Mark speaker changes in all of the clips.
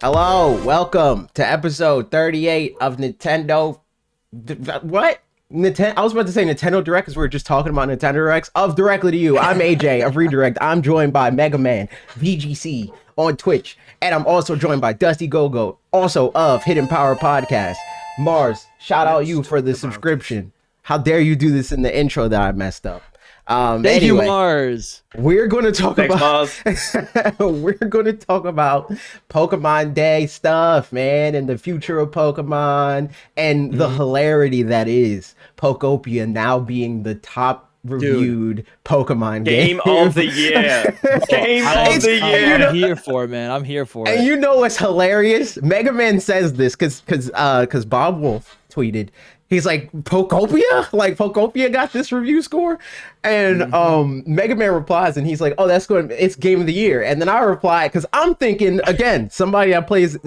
Speaker 1: Hello, welcome to episode 38 of Nintendo. What? Nintendo? I was about to say Nintendo Direct because we were just talking about Nintendo Directs. Of Directly to You, I'm AJ of Redirect. I'm joined by Mega Man VGC on Twitch, and I'm also joined by Dusty Gogo, also of Hidden Power Podcast. Mars, shout out you for the subscription. How dare you do this in the intro that I messed up?
Speaker 2: Thank you, Mars.
Speaker 1: We're going to talk about Pokemon Day stuff, man, and the future of Pokemon and the hilarity that is Pokopia now being the top reviewed Pokemon game
Speaker 3: of the year. Game of the year.
Speaker 2: I'm here for it, man. I'm here for it.
Speaker 1: And you know what's hilarious? Mega Man says this because Bob Wolf tweeted. He's like, Pokopia? Like, Pokopia got this review score? And Mega Man replies, and he's like, oh, that's good. It's game of the year. And then I reply, because I'm thinking, again, somebody that plays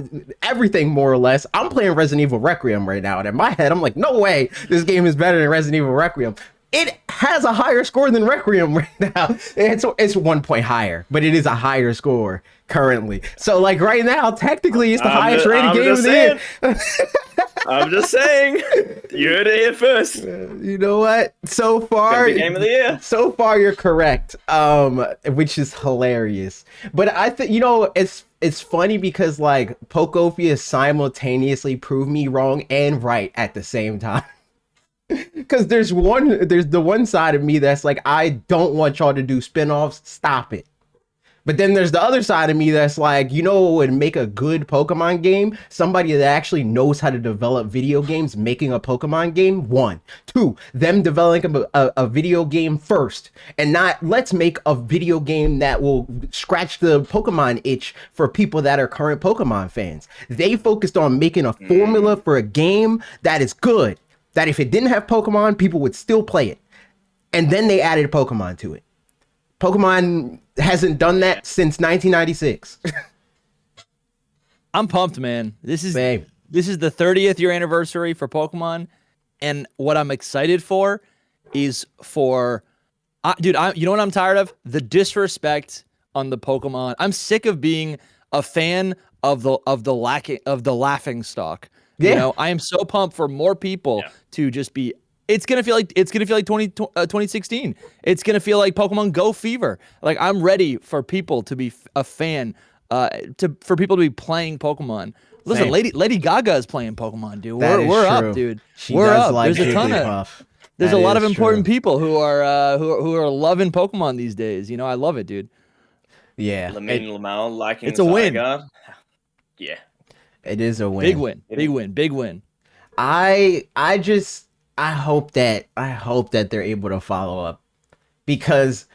Speaker 1: everything more or less. I'm playing Resident Evil Requiem right now. And in my head, I'm like, no way this game is better than Resident Evil Requiem. It has a higher score than Requiem right now. It's 1 point higher, but it is a higher score currently. So, like, right now, technically, it's the highest rated game of the year.
Speaker 3: I'm just saying, you heard it here first.
Speaker 1: You know what? So far,
Speaker 3: game of the year.
Speaker 1: So far, you're correct. Which is hilarious. But I think it's funny because like Pokopia simultaneously proved me wrong and right at the same time. Because there's the one side of me that's like, I don't want y'all to do spinoffs. Stop it. But then there's the other side of me that's like, you know what would make a good Pokemon game? Somebody that actually knows how to develop video games, making a Pokemon game. 1. 2, them developing a video game first. And not, let's make a video game that will scratch the Pokemon itch for people that are current Pokemon fans. They focused on making a formula for a game that is good. That if it didn't have Pokemon, people would still play it. And then they added Pokemon to it. Pokemon hasn't done that since 1996.
Speaker 2: I'm pumped, man. This is the 30th year anniversary for Pokemon, and what I'm excited for is for, you know what I'm tired of? The disrespect on the Pokemon. I'm sick of being a fan of the laughing stock. Yeah. You know, I am so pumped for more people to just be. It's gonna feel like 2016. It's gonna feel like Pokemon Go fever. Like, I'm ready for people to be a fan, for people to be playing Pokemon. Listen,
Speaker 1: Same.
Speaker 2: Lady Gaga is playing Pokemon, dude.
Speaker 1: We're
Speaker 2: up, dude.
Speaker 1: We're up.
Speaker 2: There's a ton of. There's a lot of important people who are loving Pokemon these days. You know, I love it, dude.
Speaker 1: Yeah.
Speaker 3: Lamau liking.
Speaker 2: It's a win.
Speaker 3: Yeah.
Speaker 1: It is a win.
Speaker 2: Big win.
Speaker 1: I hope that they're able to follow up, because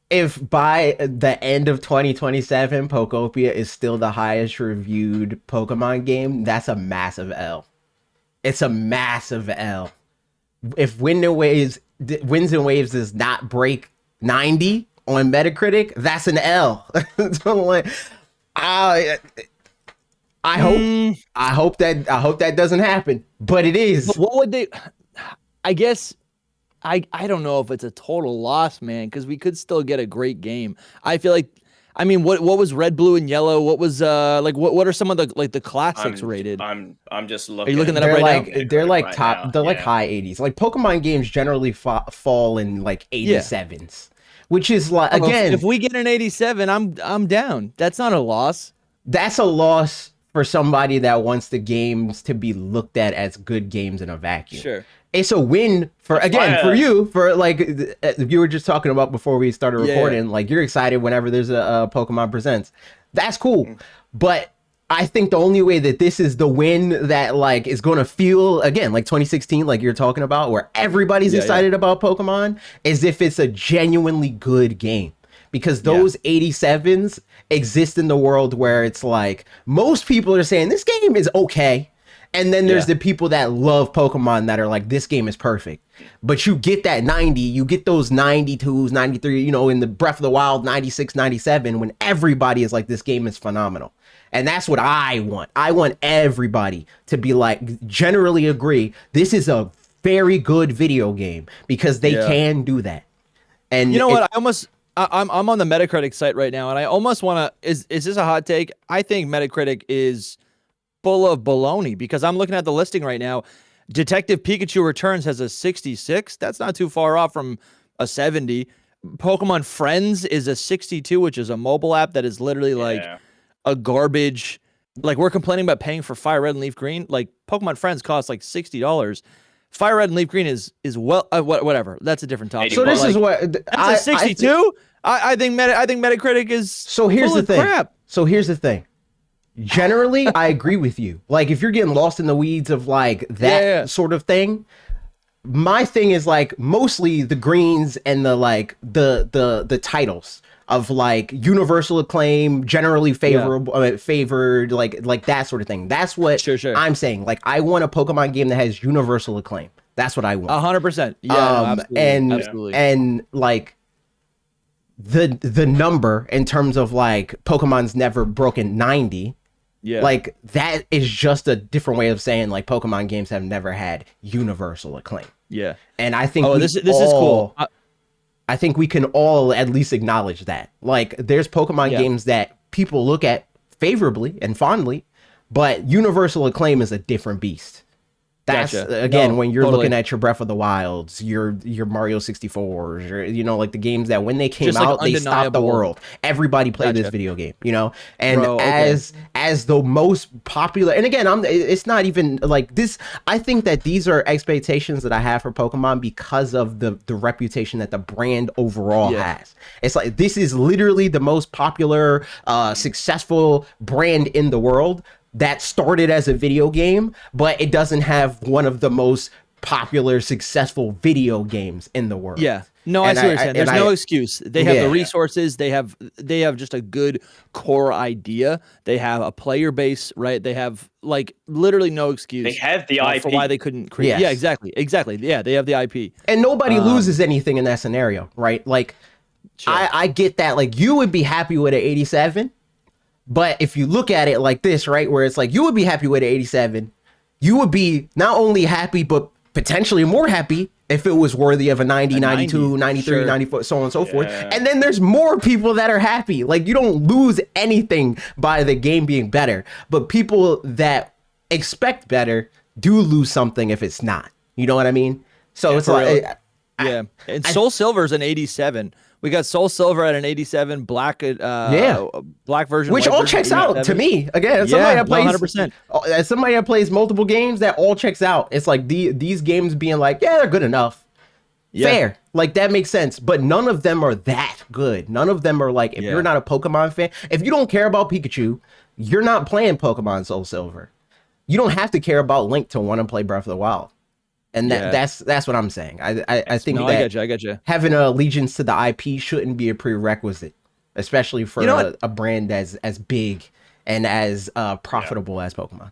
Speaker 1: if by the end of 2027 Pokopia is still the highest reviewed Pokemon game, that's a massive L. It's a massive L. If Winds and Waves does not break 90 on Metacritic, that's an L. So like, I hope that doesn't happen, but it is.
Speaker 2: But what would they? I guess I don't know if it's a total loss, man, because we could still get a great game. I feel like, I mean, what was Red, Blue, and Yellow? What was what are some of the classics rated?
Speaker 3: I'm just looking.
Speaker 2: Are you looking that up right now?
Speaker 1: They're like top. Now. They're like high 80s. Like Pokemon games generally fall in like 87s, which is like, again,
Speaker 2: if we get an 87, I'm down. That's not a loss.
Speaker 1: That's a loss for somebody that wants the games to be looked at as good games in a vacuum.
Speaker 2: Sure.
Speaker 1: It's a win for you, for like you were just talking about before we started recording. Like, you're excited whenever there's a Pokemon Presents. That's cool. But I think the only way that this is the win that like is going to feel, again, like 2016, like you're talking about, where everybody's excited about Pokemon, is if it's a genuinely good game. Because those 87s exist in the world where it's like, most people are saying this game is okay. And then there's the people that love Pokemon that are like, this game is perfect. But you get that 90, you get those 92s, 93, you know, in the Breath of the Wild, 96, 97, when everybody is like, this game is phenomenal. And that's what I want. I want everybody to be like, generally agree, this is a very good video game, because they can do that. And
Speaker 2: you know what? I'm on the Metacritic site right now, and I almost want to. Is this a hot take? I think Metacritic is full of baloney because I'm looking at the listing right now. Detective Pikachu Returns has a 66. That's not too far off from a 70. Pokemon Friends is a 62, which is a mobile app that is literally like a garbage. Like, we're complaining about paying for Fire Red and Leaf Green. Like, Pokemon Friends costs like $60. Fire Red and Leaf Green is well, whatever. That's a different topic.
Speaker 1: So this is what
Speaker 2: that's a 62. I think Metacritic is
Speaker 1: so here's
Speaker 2: full
Speaker 1: the
Speaker 2: of
Speaker 1: thing.
Speaker 2: Crap.
Speaker 1: So here's the thing. Generally, I agree with you. Like, if you're getting lost in the weeds of like that sort of thing, my thing is like mostly the greens and the like the titles of like universal acclaim, generally favorable, favored, like that sort of thing. That's what I'm saying. Like, I want a Pokemon game that has universal acclaim. That's what I want.
Speaker 2: 100%. Yeah, absolutely.
Speaker 1: And like the number in terms of like Pokemon's never broken 90. Yeah. Like, that is just a different way of saying like Pokemon games have never had universal acclaim.
Speaker 2: Yeah.
Speaker 1: And I think
Speaker 2: this is cool.
Speaker 1: I think we can all at least acknowledge that. Like, there's Pokemon games that people look at favorably and fondly, but universal acclaim is a different beast. That's again when you're looking at your Breath of the Wilds, your Mario 64s, or you know, like the games that when they came
Speaker 2: just
Speaker 1: out,
Speaker 2: like
Speaker 1: they stopped the world. Everybody played this video game, you know. And as the most popular, and again, it's not even like this. I think that these are expectations that I have for Pokemon because of the reputation that the brand overall has. It's like, this is literally the most popular, successful brand in the world that started as a video game, but it doesn't have one of the most popular, successful video games in the world.
Speaker 2: Yeah. No, I see what you're saying. There's no excuse. They have the resources. They have just a good core idea. They have a player base, right? They have like literally no excuse. They
Speaker 3: have the IP
Speaker 2: for why they couldn't create. Yeah, exactly. Yeah, they have the IP.
Speaker 1: And nobody loses anything in that scenario, right? Like, I get that. Like, you would be happy with an 87. But if you look at it like this, right, where it's like you would be happy with an 87, you would be not only happy, but potentially more happy if it was worthy of a 90, 92, 93, 94, so on and so forth. And then there's more people that are happy. Like, you don't lose anything by the game being better. But people that expect better do lose something if it's not. You know what I mean? So it's like...
Speaker 2: And Soul Silver's an 87. We got Soul Silver at an 87, black black version,
Speaker 1: which all checks out to me. Again, as somebody that plays
Speaker 2: 100%.
Speaker 1: As somebody that plays multiple games, that all checks out. It's like these games being like, yeah, they're good enough. Fair. Like, that makes sense. But none of them are that good. None of them are like, if you're not a Pokemon fan, if you don't care about Pikachu, you're not playing Pokemon Soul Silver. You don't have to care about Link to want to play Breath of the Wild. And that's what I'm saying. I think that
Speaker 2: I got you.
Speaker 1: Having an allegiance to the IP shouldn't be a prerequisite, especially for a brand as big and as profitable as Pokemon.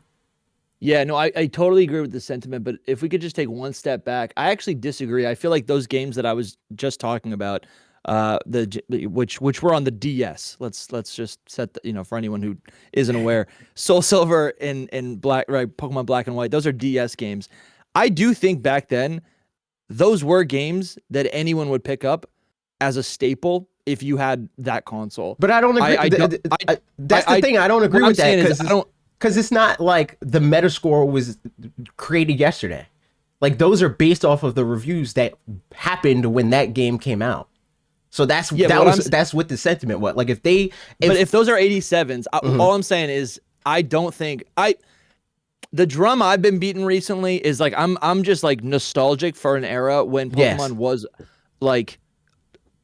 Speaker 2: Yeah, no, I totally agree with the sentiment, but if we could just take one step back, I actually disagree. I feel like those games that I was just talking about, which were on the DS. Let's just set for anyone who isn't aware, Soul Silver and Black, right? Pokemon Black and White. Those are DS games. I do think back then, those were games that anyone would pick up as a staple if you had that console.
Speaker 1: But I don't agree. That's the thing. I don't agree with that because it's not like the Metascore was created yesterday. Like, those are based off of the reviews that happened when that game came out. So that's what the sentiment was. Like, if
Speaker 2: those are 87s, all I'm saying is I don't think the drum I've been beating recently is like I'm just like nostalgic for an era when Pokemon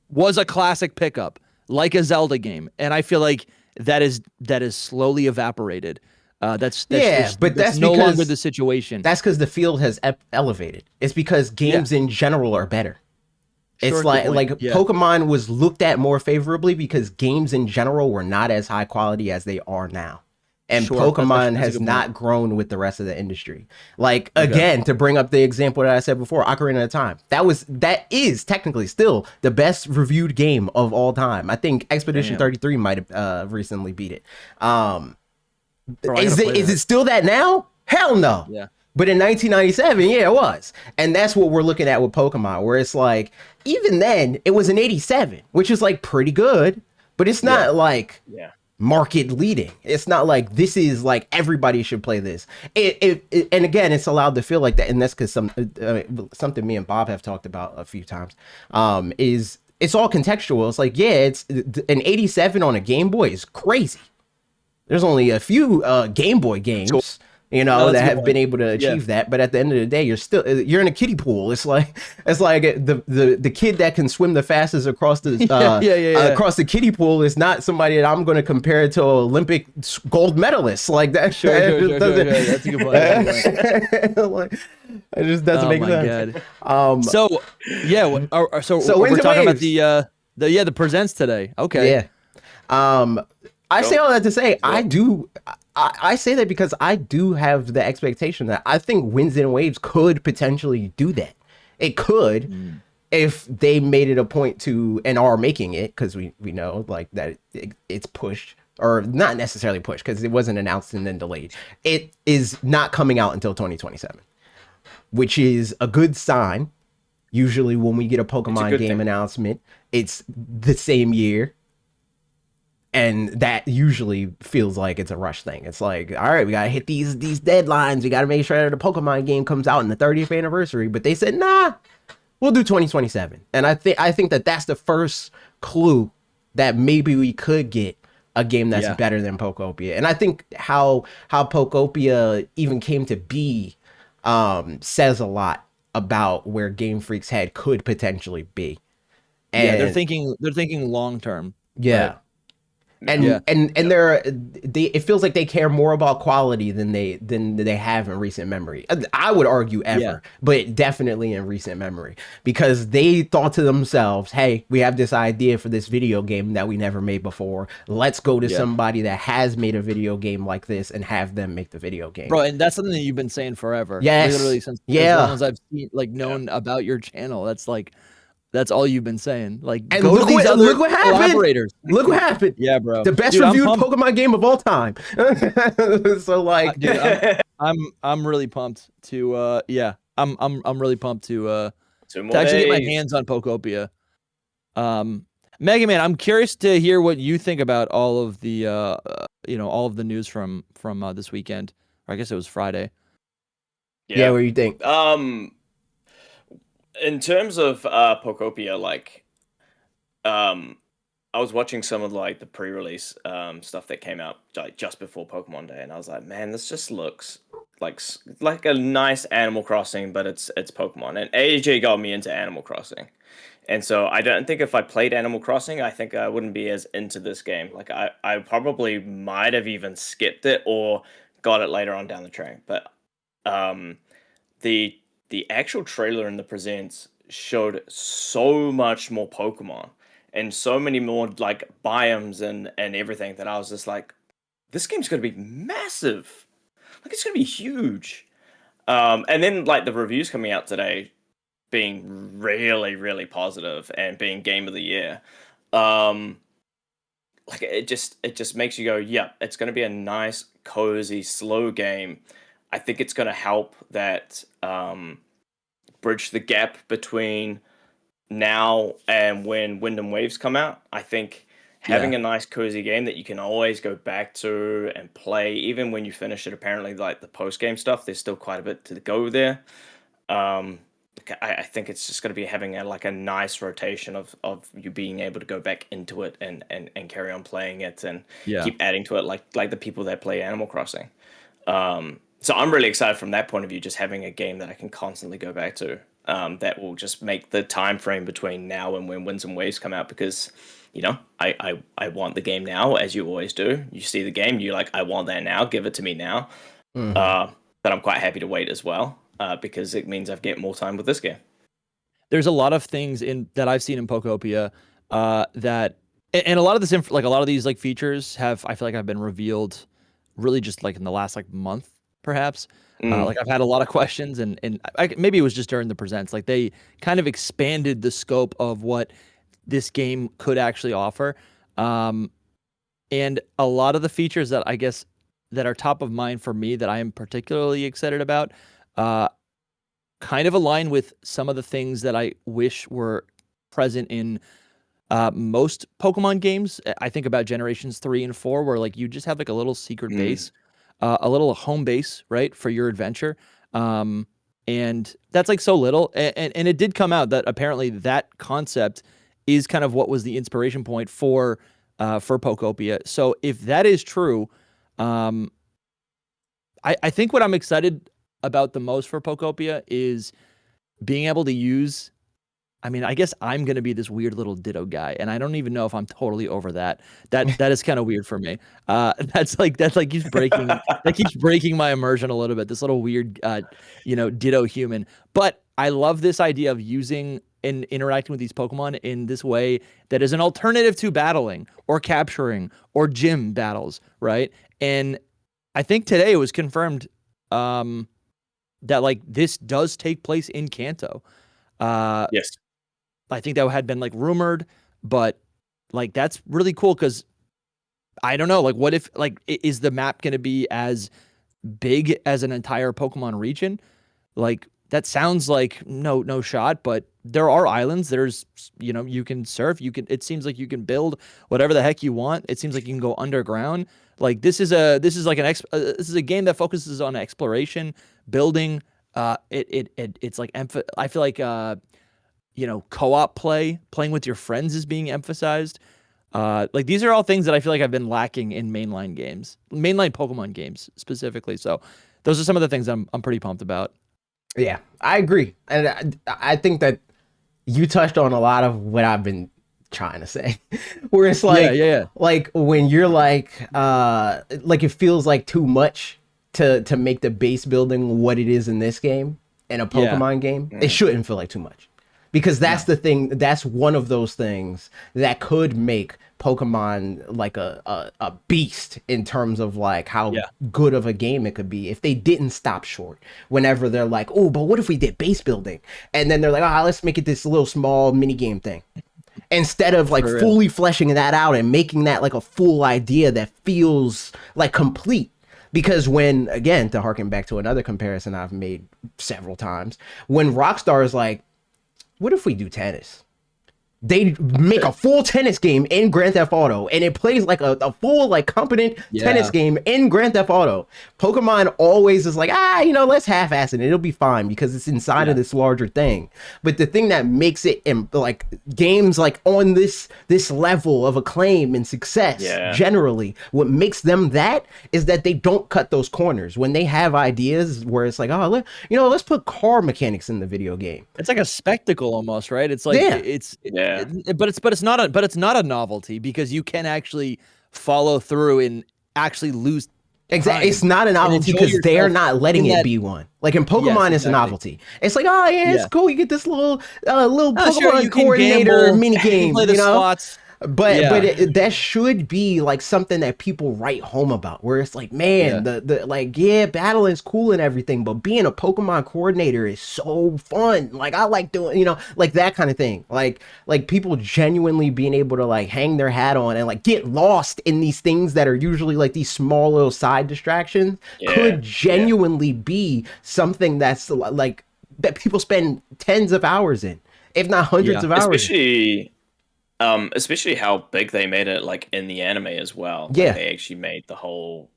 Speaker 2: was a classic pickup, like a Zelda game, and I feel like that is slowly evaporated. That's no longer the situation.
Speaker 1: That's because the field has elevated. It's because games in general are better. It's Pokemon was looked at more favorably because games in general were not as high quality as they are now. And Pokemon has not grown with the rest of the industry. Like, again, to bring up the example that I said before, Ocarina of Time. That is technically still the best reviewed game of all time. I think Expedition 33 might have recently beat it. Is it still that now? Hell no. Yeah. But in 1997, yeah, it was. And that's what we're looking at with Pokemon, where it's like, even then, it was an 87, which is like pretty good, but it's not like
Speaker 3: Yeah.
Speaker 1: market leading. It's not like this is like everybody should play this. And again, it's allowed to feel like that. And that's because something me and Bob have talked about a few times is it's all contextual. It's like, yeah, it's an 87 on a Game Boy is crazy. There's only a few Game Boy games, you know, that have been able to achieve that. But at the end of the day, you're in a kiddie pool. It's like the kid that can swim the fastest across the across the kiddie pool is not somebody that I'm going to compare to an Olympic gold medalist. Like that.
Speaker 2: Sure. That's a good point.
Speaker 1: Like, it just doesn't make sense.
Speaker 2: So we're talking about the presents today. Okay.
Speaker 1: Yeah. I say all that to say I say that because I do have the expectation that I think Winds and Waves could potentially do that. It could if they made it a point to and are making it, because we know like that it's pushed, or not necessarily pushed because it wasn't announced and then delayed. It is not coming out until 2027, which is a good sign. Usually when we get a Pokemon game announcement, it's the same year. And that usually feels like it's a rush thing. It's like, all right, we got to hit these deadlines. We got to make sure that the Pokemon game comes out in the 30th anniversary. But they said, nah, we'll do 2027. And I think that that's the first clue that maybe we could get a game that's better than Pokopia. And I think how Pokopia even came to be says a lot about where Game Freak's head could potentially be. And
Speaker 2: they're thinking long term.
Speaker 1: Yeah. Right? And it feels like they care more about quality than they have in recent memory. I would argue ever, but definitely in recent memory, because they thought to themselves, hey, we have this idea for this video game that we never made before. Let's go to somebody that has made a video game like this and have them make the video game.
Speaker 2: Bro, and that's something that you've been saying forever.
Speaker 1: Yes.
Speaker 2: Literally since as long as I've seen, known about your channel. That's all you've been saying. Like, and go to these other collaborators.
Speaker 1: Look what happened.
Speaker 2: Yeah, bro.
Speaker 1: The best reviewed Pokemon game of all time. So like,
Speaker 2: dude, I'm really pumped to I'm really pumped to actually get my hands on Pokopia. Mega Man, I'm curious to hear what you think about all of the all of the news from this weekend. Or I guess it was Friday.
Speaker 1: Yeah, what do you think?
Speaker 3: In terms of Pokopia, I was watching some of the pre-release stuff that came out just before Pokemon Day, and I was like, man, this just looks like a nice Animal Crossing, but it's Pokemon. And AJ got me into Animal Crossing, and so I don't think if I played Animal Crossing, I think I wouldn't be as into this game. Like I probably might have even skipped it or got it later on down the track, but the actual trailer and the presents showed so much more Pokemon and so many more biomes and everything that I was just like, this game's going to be massive. Like, it's going to be huge. And then the reviews coming out today being really, really positive and being game of the year. It just makes you go, yeah, it's going to be a nice, cozy, slow game. I think it's going to help that bridge the gap between now and when Wind and Waves come out. I think having a nice, cozy game that you can always go back to and play, even when you finish it, apparently, the post-game stuff, there's still quite a bit to go there. I think it's just going to be having a nice rotation of you being able to go back into it and carry on playing it and keep adding to it like the people that play Animal Crossing. So I'm really excited from that point of view, just having a game that I can constantly go back to, that will just make the time frame between now and when Winds and Waves come out, because, I want the game now, as you always do. You see the game, you're like, I want that now, give it to me now. Mm-hmm. But I'm quite happy to wait as well, because it means I've get more time with this game.
Speaker 2: There's a lot of things that I've seen in Pokopia that, and a lot of this, a lot of these features I feel like have been revealed really just in the last month. Perhaps I've had a lot of questions, and maybe it was just during the presents. They kind of expanded the scope of what this game could actually offer, and a lot of the features that I guess that are top of mind for me that I am particularly excited about uh, kind of align with some of the things that I wish were present in most Pokemon games. I think about generations 3 and 4, where like you just have like a little secret base, a little home base, right, for your adventure. And that's like so little. And it did come out that apparently that concept is kind of what was the inspiration point for Pokopia. So if that is true, I think what I'm excited about the most for Pokopia is being able to use. I mean, I guess I'm gonna be this weird little Ditto guy, and I don't even know if I'm totally over that. That is kind of weird for me. That's like keeps breaking my immersion a little bit. This little weird, Ditto human. But I love this idea of using and interacting with these Pokemon in this way that is an alternative to battling or capturing or gym battles, right? And I think today it was confirmed that like this does take place in Kanto.
Speaker 3: Yes.
Speaker 2: I think that had been like rumored, but like that's really cool because I don't know, like what if like is the map going to be as big as an entire Pokemon region? Like that sounds like no shot, but there are islands. There's you can surf. It seems like you can build whatever the heck you want. It seems like you can go underground. Like this is a game that focuses on exploration, building. It's like I feel like co-op playing with your friends is being emphasized. Like these are all things that I feel like I've been lacking in mainline Pokemon games specifically. So those are some of the things I'm pretty pumped about.
Speaker 1: Yeah, I agree. And I think that you touched on a lot of what I've been trying to say. Where it's like, like when you're like it feels like too much to make the base building what it is in this game, in a Pokemon game. It shouldn't feel like too much. Because that's the thing, that's one of those things that could make Pokemon like a beast in terms of like how good of a game it could be if they didn't stop short whenever they're like, oh, but what if we did base building? And then they're like, let's make it this little small mini game thing. Instead of like fully fleshing that out and making that like a full idea that feels like complete. Because when, again, to harken back to another comparison I've made several times, when Rockstar is like, what if we do tennis? They make a full tennis game in Grand Theft Auto, and it plays like a full, like, competent tennis game in Grand Theft Auto. Pokemon always is like, let's half-ass it. It'll be fine because it's inside of this larger thing. But the thing that makes it, like, games, like, on this level of acclaim and success, generally, what makes them that is that they don't cut those corners. When they have ideas where it's like, let's put car mechanics in the video game.
Speaker 2: It's like a spectacle almost, right? It's like, but it's not a novelty because you can actually follow through and actually lose.
Speaker 1: Exactly, it's not a novelty because they're not letting it be one. Like in Pokemon, it's a novelty. It's like, it's cool. You get this little Pokemon coordinator mini game.
Speaker 2: Play the spots.
Speaker 1: But that should be like something that people write home about, where it's like, man, battling is cool and everything, but being a Pokemon coordinator is so fun. Like I like doing, like that kind of thing. Like people genuinely being able to like hang their hat on and like get lost in these things that are usually like these small little side distractions could genuinely be something that's like that people spend tens of hours in, if not hundreds of hours.
Speaker 3: Especially how big they made it, like in the anime as well.
Speaker 1: Yeah,
Speaker 3: like, they actually made the whole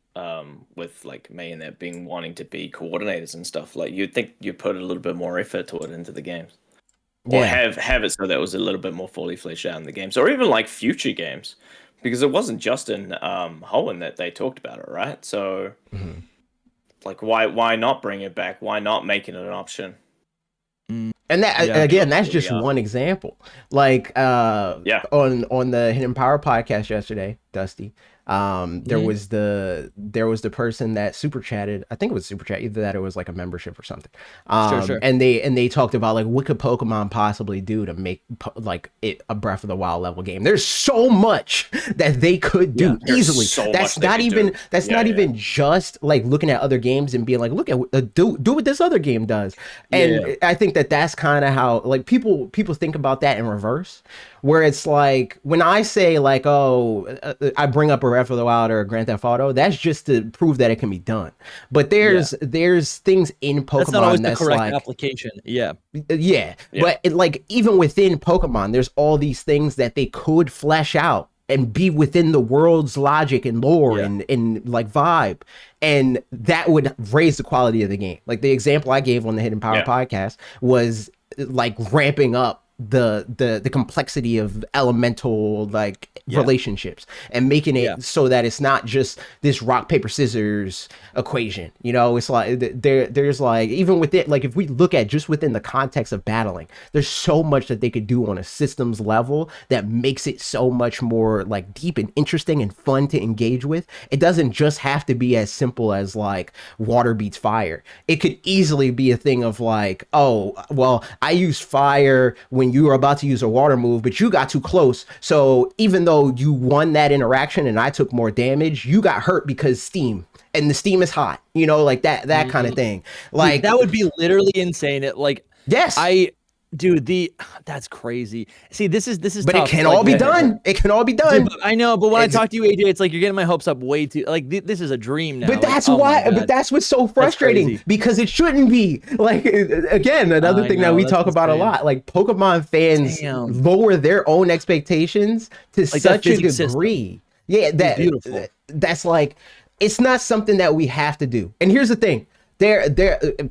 Speaker 3: with like May and that being wanting to be coordinators and stuff. Like you'd think you put a little bit more effort to it into the games, or have it so that it was a little bit more fully fleshed out in the games, or even like future games, because it wasn't just in Hoenn that they talked about it, right? So, like, why not bring it back? Why not make it an option?
Speaker 1: And that again, that's just one example. Like on the Hidden Power podcast yesterday, Dusty, there was the person that super chatted. I think it was super chat, either that or it was like a membership or something.
Speaker 2: Sure.
Speaker 1: And they talked about like what could Pokemon possibly do to make like it a Breath of the Wild level game. There's so much that they could do easily. That's not even just like looking at other games and being like, look at do what this other game does. And I think that's kind of how like people think about that in reverse, where it's like when I say like, I bring up a Breath of the Wild or Grand Theft Auto, that's just to prove that it can be done. But there's things in Pokemon
Speaker 2: That's not always
Speaker 1: that's
Speaker 2: the correct
Speaker 1: like
Speaker 2: application. Yeah.
Speaker 1: yeah. But like even within Pokemon, there's all these things that they could flesh out and be within the world's logic and lore and like vibe. And that would raise the quality of the game. Like the example I gave on the Hidden Power podcast was like ramping up the complexity of elemental like relationships and making it so that it's not just this rock paper scissors equation. You know, it's like there's like even with it, like if we look at just within the context of battling, there's so much that they could do on a systems level that makes it so much more like deep and interesting and fun to engage with. It doesn't just have to be as simple as like water beats fire. It could easily be a thing of like, oh well, I use fire when you were about to use a water move, but you got too close. So even though you won that interaction and I took more damage, you got hurt because steam. And the steam is hot, you know, like that kind of thing. Like
Speaker 2: dude, that would be literally insane. It like
Speaker 1: yes,
Speaker 2: that's crazy. See, this is
Speaker 1: but
Speaker 2: tough.
Speaker 1: it can all be done. It can all be done.
Speaker 2: Dude, I know, but when I talk to you, AJ, it's like you're getting my hopes up way too. Like this is a dream now.
Speaker 1: But that's why. But that's what's so frustrating because it shouldn't be. Like again, another thing that we talk about a lot. Like Pokemon fans lower their own expectations to like such a degree. System. Yeah, beautiful. That's like it's not something that we have to do. And here's the thing: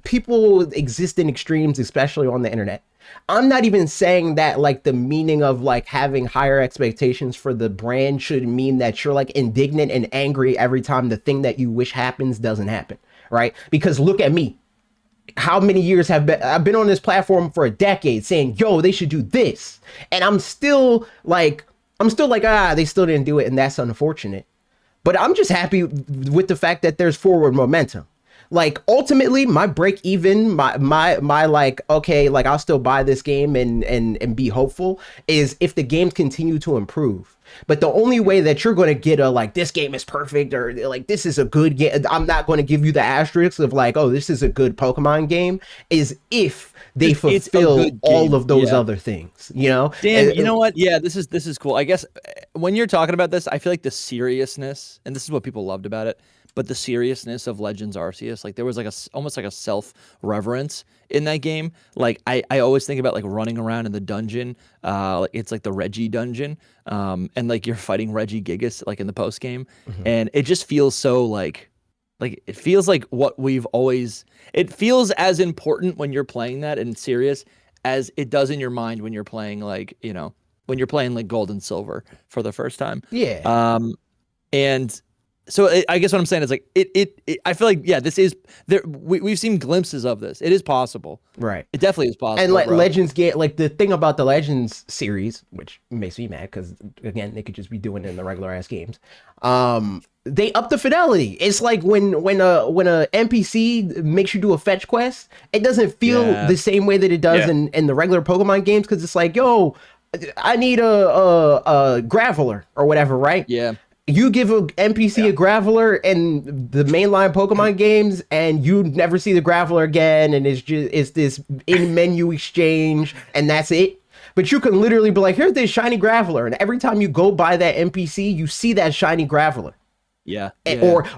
Speaker 1: people exist in extremes, especially on the internet. I'm not even saying that like the meaning of like having higher expectations for the brand should mean that you're like indignant and angry every time the thing that you wish happens doesn't happen, right? Because look at me. How many years I've been on this platform for a decade saying, yo, they should do this. And I'm still like, they still didn't do it. And that's unfortunate. But I'm just happy with the fact that there's forward momentum. Like ultimately my break even, my like, okay, like I'll still buy this game and be hopeful is if the games continue to improve. But the only way that you're going to get a like this game is perfect or like this is a good game, I'm not going to give you the asterisk of like, oh, this is a good Pokemon game, is if they fulfill all of those other things, you know?
Speaker 2: Dan, you know what? Yeah, this is cool. I guess when you're talking about this, I feel like the seriousness, and this is what people loved about it, but the seriousness of Legends Arceus, like there was like almost like a self-reverence in that game. Like I always think about like running around in the dungeon. It's like the Reggie dungeon. And like you're fighting Reggie Gigas like in the post game. Mm-hmm. And it just feels so like it feels like what we've always, it feels as important when you're playing that and serious as it does in your mind when you're playing like, you know, when you're playing like Gold and Silver for the first time.
Speaker 1: Yeah.
Speaker 2: And so I guess what I'm saying is like I feel like this is there. We've seen glimpses of this. It is possible,
Speaker 1: right?
Speaker 2: It definitely is possible.
Speaker 1: And like Legends get like the thing about the Legends series, which makes me mad because again they could just be doing it in the regular ass games. They up the fidelity. It's like when a NPC makes you do a fetch quest, it doesn't feel the same way that it does in the regular Pokemon games because it's like, yo, I need a Graveler or whatever, right?
Speaker 2: Yeah.
Speaker 1: You give an NPC a Graveler in the mainline Pokemon games, and you never see the Graveler again, and it's this in-menu exchange, and that's it. But you can literally be like, here's this shiny Graveler, and every time you go by that NPC, you see that shiny Graveler.
Speaker 2: Yeah.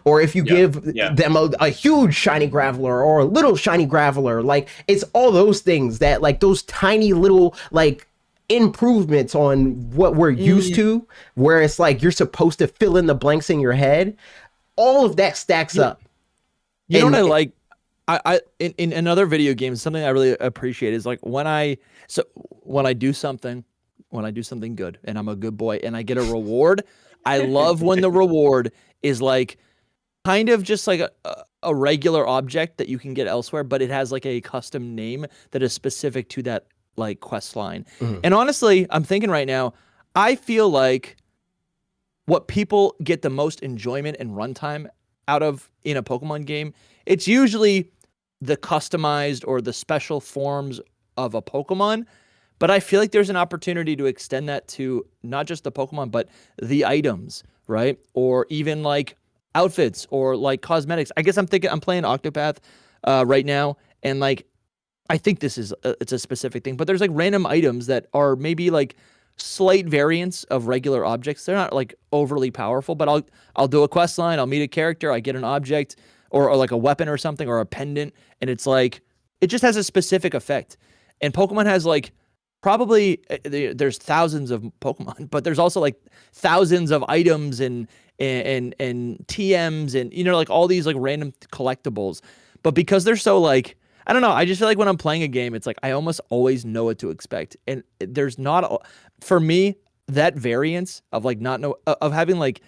Speaker 1: Or if you give them a huge shiny Graveler or a little shiny Graveler, like it's all those things that like those tiny little like improvements on what we're used to, where it's like you're supposed to fill in the blanks in your head. All of that stacks up.
Speaker 2: You know what I like? I in other video games, something I really appreciate is like when I do something good and I'm a good boy and I get a reward. I love when the reward is like kind of just like a regular object that you can get elsewhere, but it has like a custom name that is specific to that like quest line. Mm-hmm. And honestly, I'm thinking right now, I feel like what people get the most enjoyment and runtime out of in a Pokemon game, it's usually the customized or the special forms of a Pokemon. But I feel like there's an opportunity to extend that to not just the Pokemon, but the items, right? Or even like outfits or like cosmetics. I guess I'm playing Octopath right now, and like I think this is it's a specific thing, but there's like random items that are maybe like slight variants of regular objects. They're not like overly powerful, but I'll do a quest line, I'll meet a character, I get an object or like a weapon or something or a pendant, and it's like it just has a specific effect. And Pokemon has like probably there's thousands of Pokemon, but there's also like thousands of items and TMs and like all these like random collectibles. But because they're so like I don't know, I just feel like when I'm playing a game, it's like I almost always know what to expect. And there's not for me that variance of like not know of having like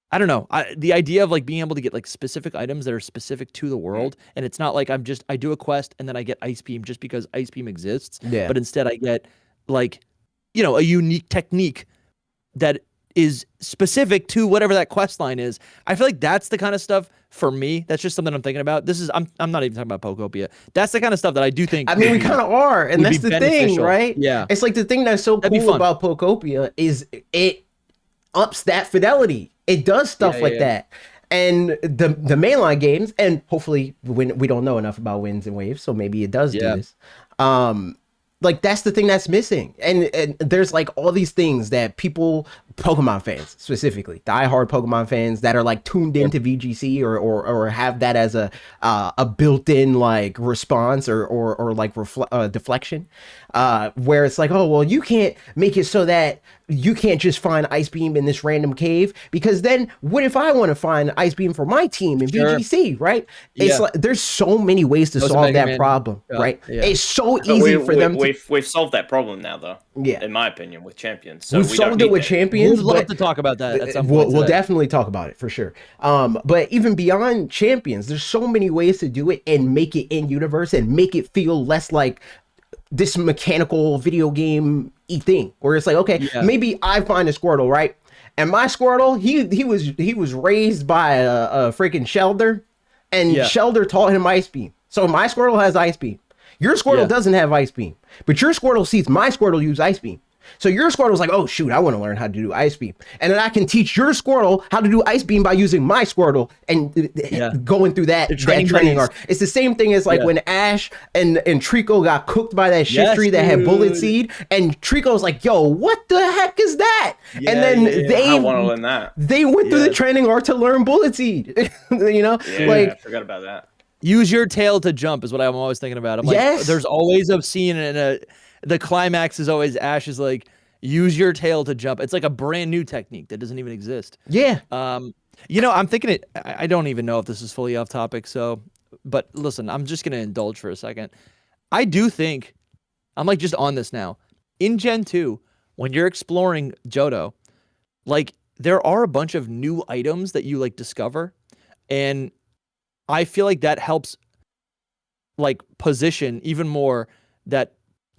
Speaker 2: I don't know. The idea of like being able to get like specific items that are specific to the world, and it's not like I do a quest and then I get Ice Beam just because Ice Beam exists.
Speaker 1: Yeah.
Speaker 2: But instead I get like, a unique technique that is specific to whatever that quest line is. I feel like that's the kind of stuff for me. That's just something I'm thinking about. I'm not even talking about Pokopia. That's the kind of stuff that I do think.
Speaker 1: I mean, we kind of are, and that's the thing, right?
Speaker 2: Yeah.
Speaker 1: It's like the thing that's so cool about Pokopia is it ups that fidelity. It does stuff like that. And the mainline games, and hopefully when we don't know enough about Winds and Waves, so maybe it does do this. Like that's the thing that's missing. And there's like all these things that people, Pokemon fans specifically, diehard Pokemon fans that are like tuned into VGC or have that as a built-in like response or like deflection, where it's like, oh well, you can't make it so that you can't just find Ice Beam in this random cave, because then what if I want to find Ice Beam for my team in VGC, right? It's like there's so many ways to solve that problem, right? It's so easy for them.
Speaker 3: We've solved that problem now, though.
Speaker 1: Yeah,
Speaker 3: in my opinion, with champions. So
Speaker 1: we've solved it with champions.
Speaker 2: We'd love to talk about that at some point.
Speaker 1: We'll definitely talk about it for sure. But even beyond champions, there's so many ways to do it and make it in universe and make it feel less like this mechanical video game thing, where it's like, okay, maybe I find a Squirtle, right? And my Squirtle, he was raised by a freaking Shelder, and Shelder taught him Ice Beam. So my Squirtle has Ice Beam. Your Squirtle doesn't have Ice Beam, but your Squirtle sees my Squirtle use Ice Beam. So your Squirtle's like, oh shoot, I want to learn how to do Ice Beam. And then I can teach your Squirtle how to do Ice Beam by using my Squirtle and going through that training arc. It's the same thing as like when Ash and Trico got cooked by that shit tree that had Bullet Seed, and Trico's like, yo, what the heck is that? And then
Speaker 3: I want to learn that.
Speaker 1: They went through the training arc to learn Bullet Seed.
Speaker 3: I forgot about that.
Speaker 2: Use your tail to jump is what I'm always thinking about. I'm like, there's always a scene and the climax is always Ash is like, use your tail to jump. It's like a brand new technique that doesn't even exist.
Speaker 1: Yeah.
Speaker 2: I'm thinking I don't even know if this is fully off topic. But listen, I'm just going to indulge for a second. I do think I'm like just on this now in Gen 2, when you're exploring Johto, like there are a bunch of new items that you like discover. And I feel like that helps like position even more that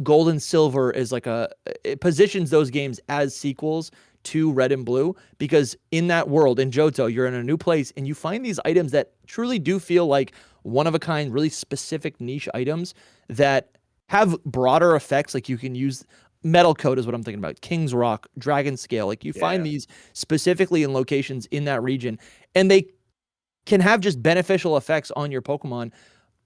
Speaker 2: Gold and Silver is like it positions those games as sequels to Red and Blue, because in that world, in Johto, you're in a new place and you find these items that truly do feel like one of a kind, really specific niche items that have broader effects. Like you can use Metal Coat is what I'm thinking about. King's Rock, Dragon Scale. Like you find these specifically in locations in that region, and they can have just beneficial effects on your Pokemon,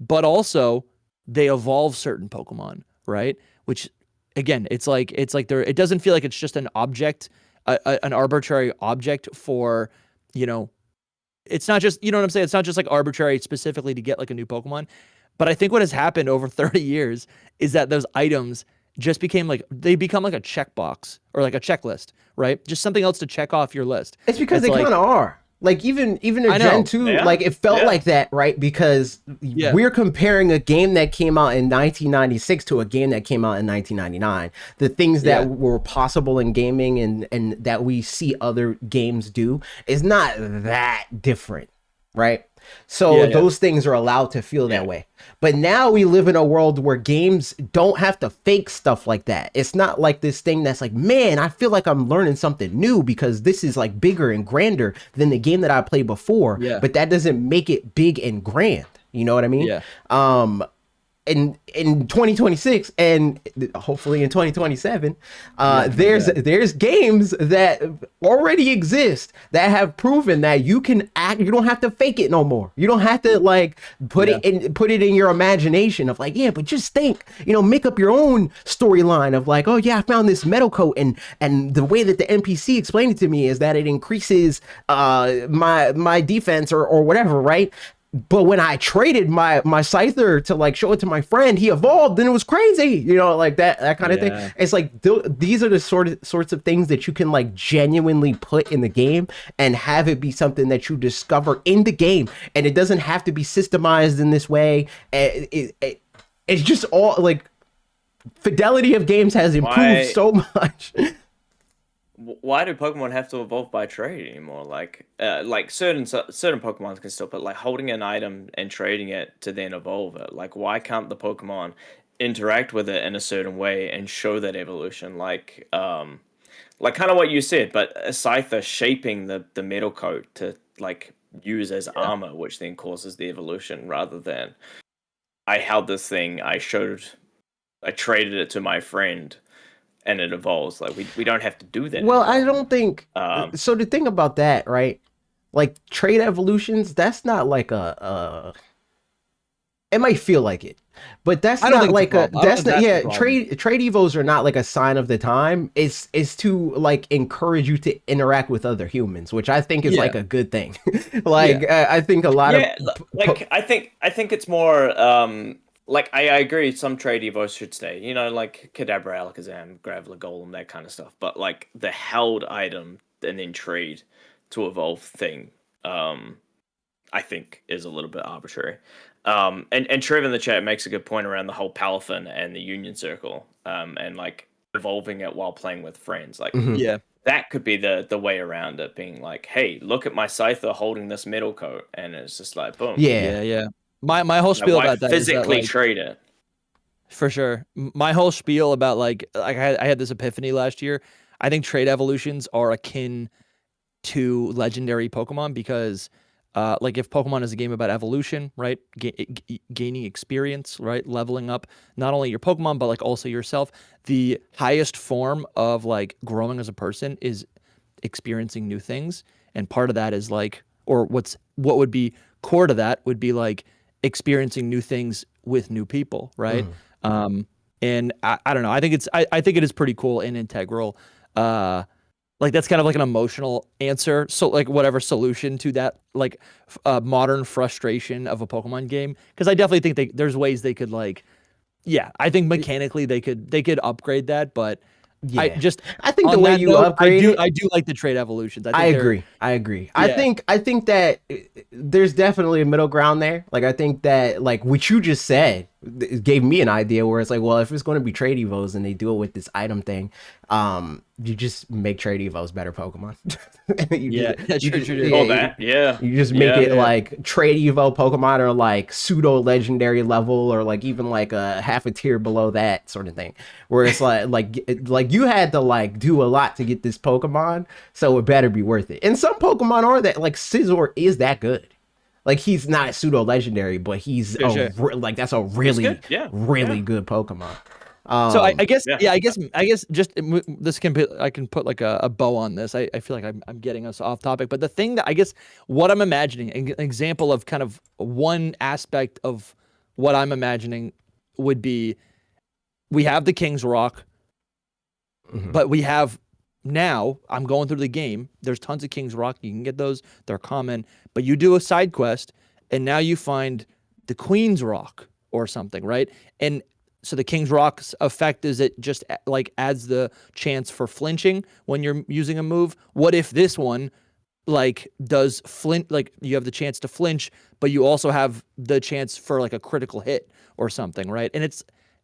Speaker 2: but also they evolve certain Pokemon, right? Which again, it's like it doesn't feel like it's just an object, an arbitrary object for, it's not just, you know what I'm saying? It's not just like arbitrary specifically to get like a new Pokemon. But I think what has happened over 30 years is that those items just become like a checkbox or like a checklist, right? Just something else to check off your list.
Speaker 1: It's because they kind of are. Like even in Gen 2, like it felt like that, right? Because we're comparing a game that came out in 1996 to a game that came out in 1999. The things that were possible in gaming and that we see other games do is not that different, right? So those things are allowed to feel that way. But now we live in a world where games don't have to fake stuff like that. It's not like this thing that's like, man, I feel like I'm learning something new because this is like bigger and grander than the game that I played before. But that doesn't make it big and grand. You know what I mean? in 2026 and hopefully in 2027, there's games that already exist that have proven that you can act. You don't have to fake it no more. You don't have to like put it in your imagination of like, yeah, but just think, make up your own storyline of like, oh yeah, I found this metal coat, and the way that the NPC explained it to me is that it increases my defense or whatever, right? But when I traded my Scyther to like show it to my friend, he evolved and it was crazy, like that kind of thing. It's like these are the sorts of things that you can like genuinely put in the game and have it be something that you discover in the game, and it doesn't have to be systemized in this way. It's just all like fidelity of games has improved so much.
Speaker 3: Why do Pokemon have to evolve by trade anymore? Like certain Pokemon can still, but like holding an item and trading it to then evolve it. Like, why can't the Pokemon interact with it in a certain way and show that evolution? Like kind of what you said, but a Scyther shaping the metal coat to like use as armor, which then causes the evolution, rather than I held this thing, I traded it to my friend, and it evolves. Like we don't have to do that.
Speaker 1: Well, anymore. I don't think so. The thing about that, right? Like trade evolutions, that's not like it might feel like it, but that's not like a that's not trade evos are not like a sign of the time. It's to like encourage you to interact with other humans, which I think is like a good thing. I think a lot of
Speaker 3: I think it's more like I agree some trade evos should stay, like Kadabra, Alakazam, Graveler, Golem, that kind of stuff, but like the held item and then trade to evolve thing, I think is a little bit arbitrary. And Trev in the chat makes a good point around the whole Palafin and the Union Circle, and like evolving it while playing with friends. Like, that could be the way around it, being like, hey, look at my Scyther holding this metal coat, and it's just like, boom.
Speaker 2: Yeah. My whole spiel about that
Speaker 3: physically
Speaker 2: is that,
Speaker 3: trade it.
Speaker 2: For sure. My whole spiel about like I had this epiphany last year. I think trade evolutions are akin to legendary Pokemon because like if Pokemon is a game about evolution, right? Gaining experience, right? Leveling up not only your Pokemon but like also yourself. The highest form of like growing as a person is experiencing new things, and part of that is like, or what would be core to that would be like experiencing new things with new people, right? And I don't know. I think it is pretty cool and integral. Like that's kind of like an emotional answer. So like whatever solution to that, like modern frustration of a Pokemon game. Because I definitely think there's ways they could like, I think mechanically they could upgrade that, but I think
Speaker 1: the way you upgrade
Speaker 2: I do like the trade evolutions.
Speaker 1: I agree. I think that there's definitely a middle ground there. Like I think that like what you just said gave me an idea where it's like, well, if it's going to be trade evos and they do it with this item thing, you just make trade evos better Pokemon. You just make it like trade evo Pokemon or like pseudo legendary level or like even like a half a tier below that sort of thing, where it's like you had to like do a lot to get this Pokemon, so it better be worth it. And some Pokemon are that, like Scizor is that good. Like he's not a pseudo legendary, but he's like that's a really good Pokemon.
Speaker 2: So I guess just this I can put like a bow on this. I feel like I'm getting us off topic, but the thing that I guess what I'm imagining, an example of kind of one aspect of what I'm imagining would be, we have the King's Rock, but we have now, I'm going through the game, there's tons of King's Rock, you can get those, they're common, but you do a side quest and now you find the Queen's Rock or something, right? And so the King's Rock's effect is it just like adds the chance for flinching when you're using a move. What if this one like does like you have the chance to flinch, but you also have the chance for like a critical hit or something, right? And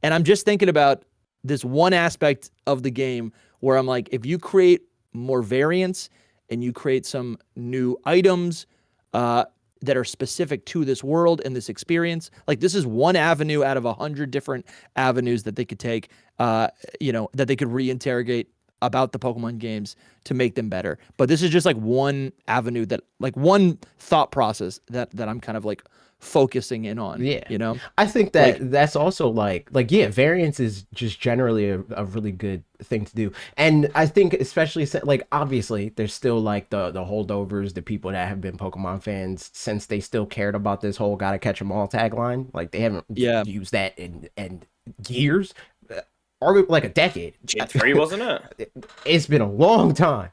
Speaker 2: I'm just thinking about this one aspect of the game where I'm like, if you create more variants and you create some new items that are specific to this world and this experience, like this is one avenue out of 100 different avenues that they could take, that they could reinterrogate about the Pokemon games to make them better. But this is just like one avenue that, like one thought process that I'm kind of like focusing in on.
Speaker 1: Yeah.
Speaker 2: You know,
Speaker 1: I think that
Speaker 2: like
Speaker 1: that's also like yeah, variance is just generally a really good thing to do. And I think especially like obviously there's still like the holdovers, the people that have been Pokemon fans since they still cared about this whole gotta catch 'em all tagline. Like they haven't
Speaker 2: yeah,
Speaker 1: used that in years, or like a decade.
Speaker 3: Gen 3, wasn't it?
Speaker 1: It's been a long time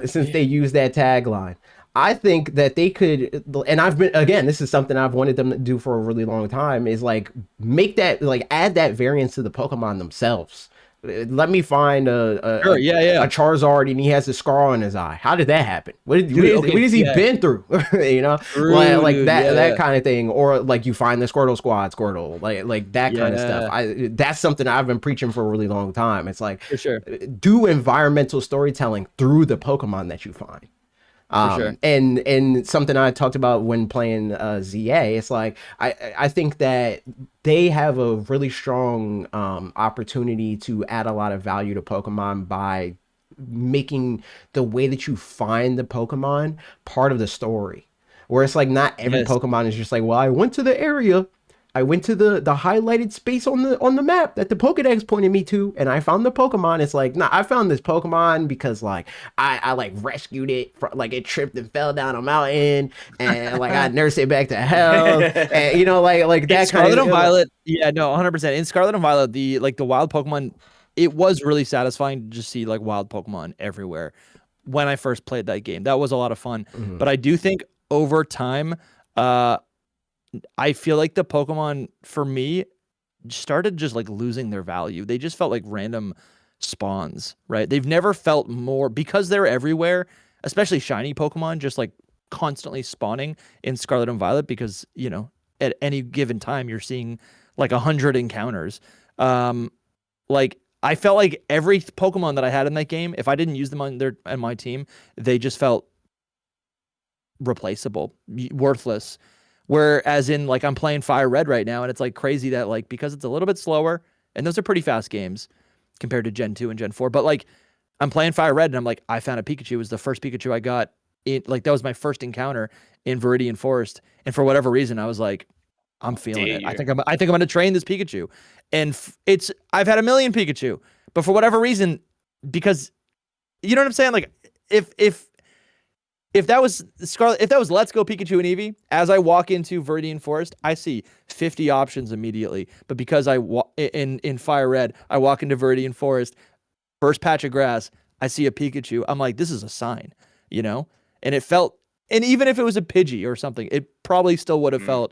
Speaker 1: since they used that tagline. I think that they could, and I've been, again, this is something I've wanted them to do for a really long time, is like make that, like add that variance to the Pokemon themselves. Let me find
Speaker 2: sure, yeah.
Speaker 1: a Charizard and he has a scar on his eye. How did that happen?
Speaker 2: Dude, okay,
Speaker 1: what has he
Speaker 2: yeah.
Speaker 1: been through? You know,
Speaker 2: True,
Speaker 1: like
Speaker 2: dude,
Speaker 1: that
Speaker 2: yeah.
Speaker 1: kind of thing, or like you find the Squirtle Squad Squirtle, like that kind of stuff. That's something I've been preaching for a really long time. It's like
Speaker 2: For sure.
Speaker 1: do environmental storytelling through the Pokemon that you find.
Speaker 2: For sure.
Speaker 1: And something I talked about when playing ZA, it's like I think that they have a really strong opportunity to add a lot of value to Pokemon by making the way that you find the Pokemon part of the story. Where it's like not every
Speaker 2: Yes.
Speaker 1: Pokemon is just like, well, I went to the area, I went to the highlighted space on the map that the Pokedex pointed me to, and I found the Pokemon. It's like, nah, I found this Pokemon because like I like rescued it from, like it tripped and fell down a mountain, and like I nursed it back to health, and you know, like that kind
Speaker 2: Scarlet
Speaker 1: of
Speaker 2: and Violet, yeah, no, 100%. In Scarlet and Violet, the wild Pokemon, it was really satisfying to just see like wild Pokemon everywhere. When I first played that game, that was a lot of fun. But I do think over time, I feel like the Pokemon for me started just like losing their value. They just felt like random spawns, right? They've never felt more because they're everywhere, especially shiny Pokemon just like constantly spawning in Scarlet and Violet because, you know, at any given time you're seeing like 100 encounters. Like I felt like every Pokemon that I had in that game, if I didn't use them on my team, they just felt replaceable, worthless. Whereas in like I'm playing Fire Red right now, and it's like crazy that like because it's a little bit slower, and those are pretty fast games compared to Gen 2 and Gen 4. But like I'm playing Fire Red, and I'm like, I found a Pikachu. It was the first Pikachu I got. Like that was my first encounter in Viridian Forest, and for whatever reason, I was like, I'm feeling it. I think I'm gonna train this Pikachu, and I've had a million Pikachu, but for whatever reason, because you know what I'm saying, like if that was Scarlet, if that was Let's Go Pikachu and Eevee, as I walk into Viridian Forest, I see 50 options immediately. But because in Fire Red, I walk into Viridian Forest, first patch of grass, I see a Pikachu. I'm like, this is a sign, you know? And it felt, and even if it was a Pidgey or something, it probably still would have felt.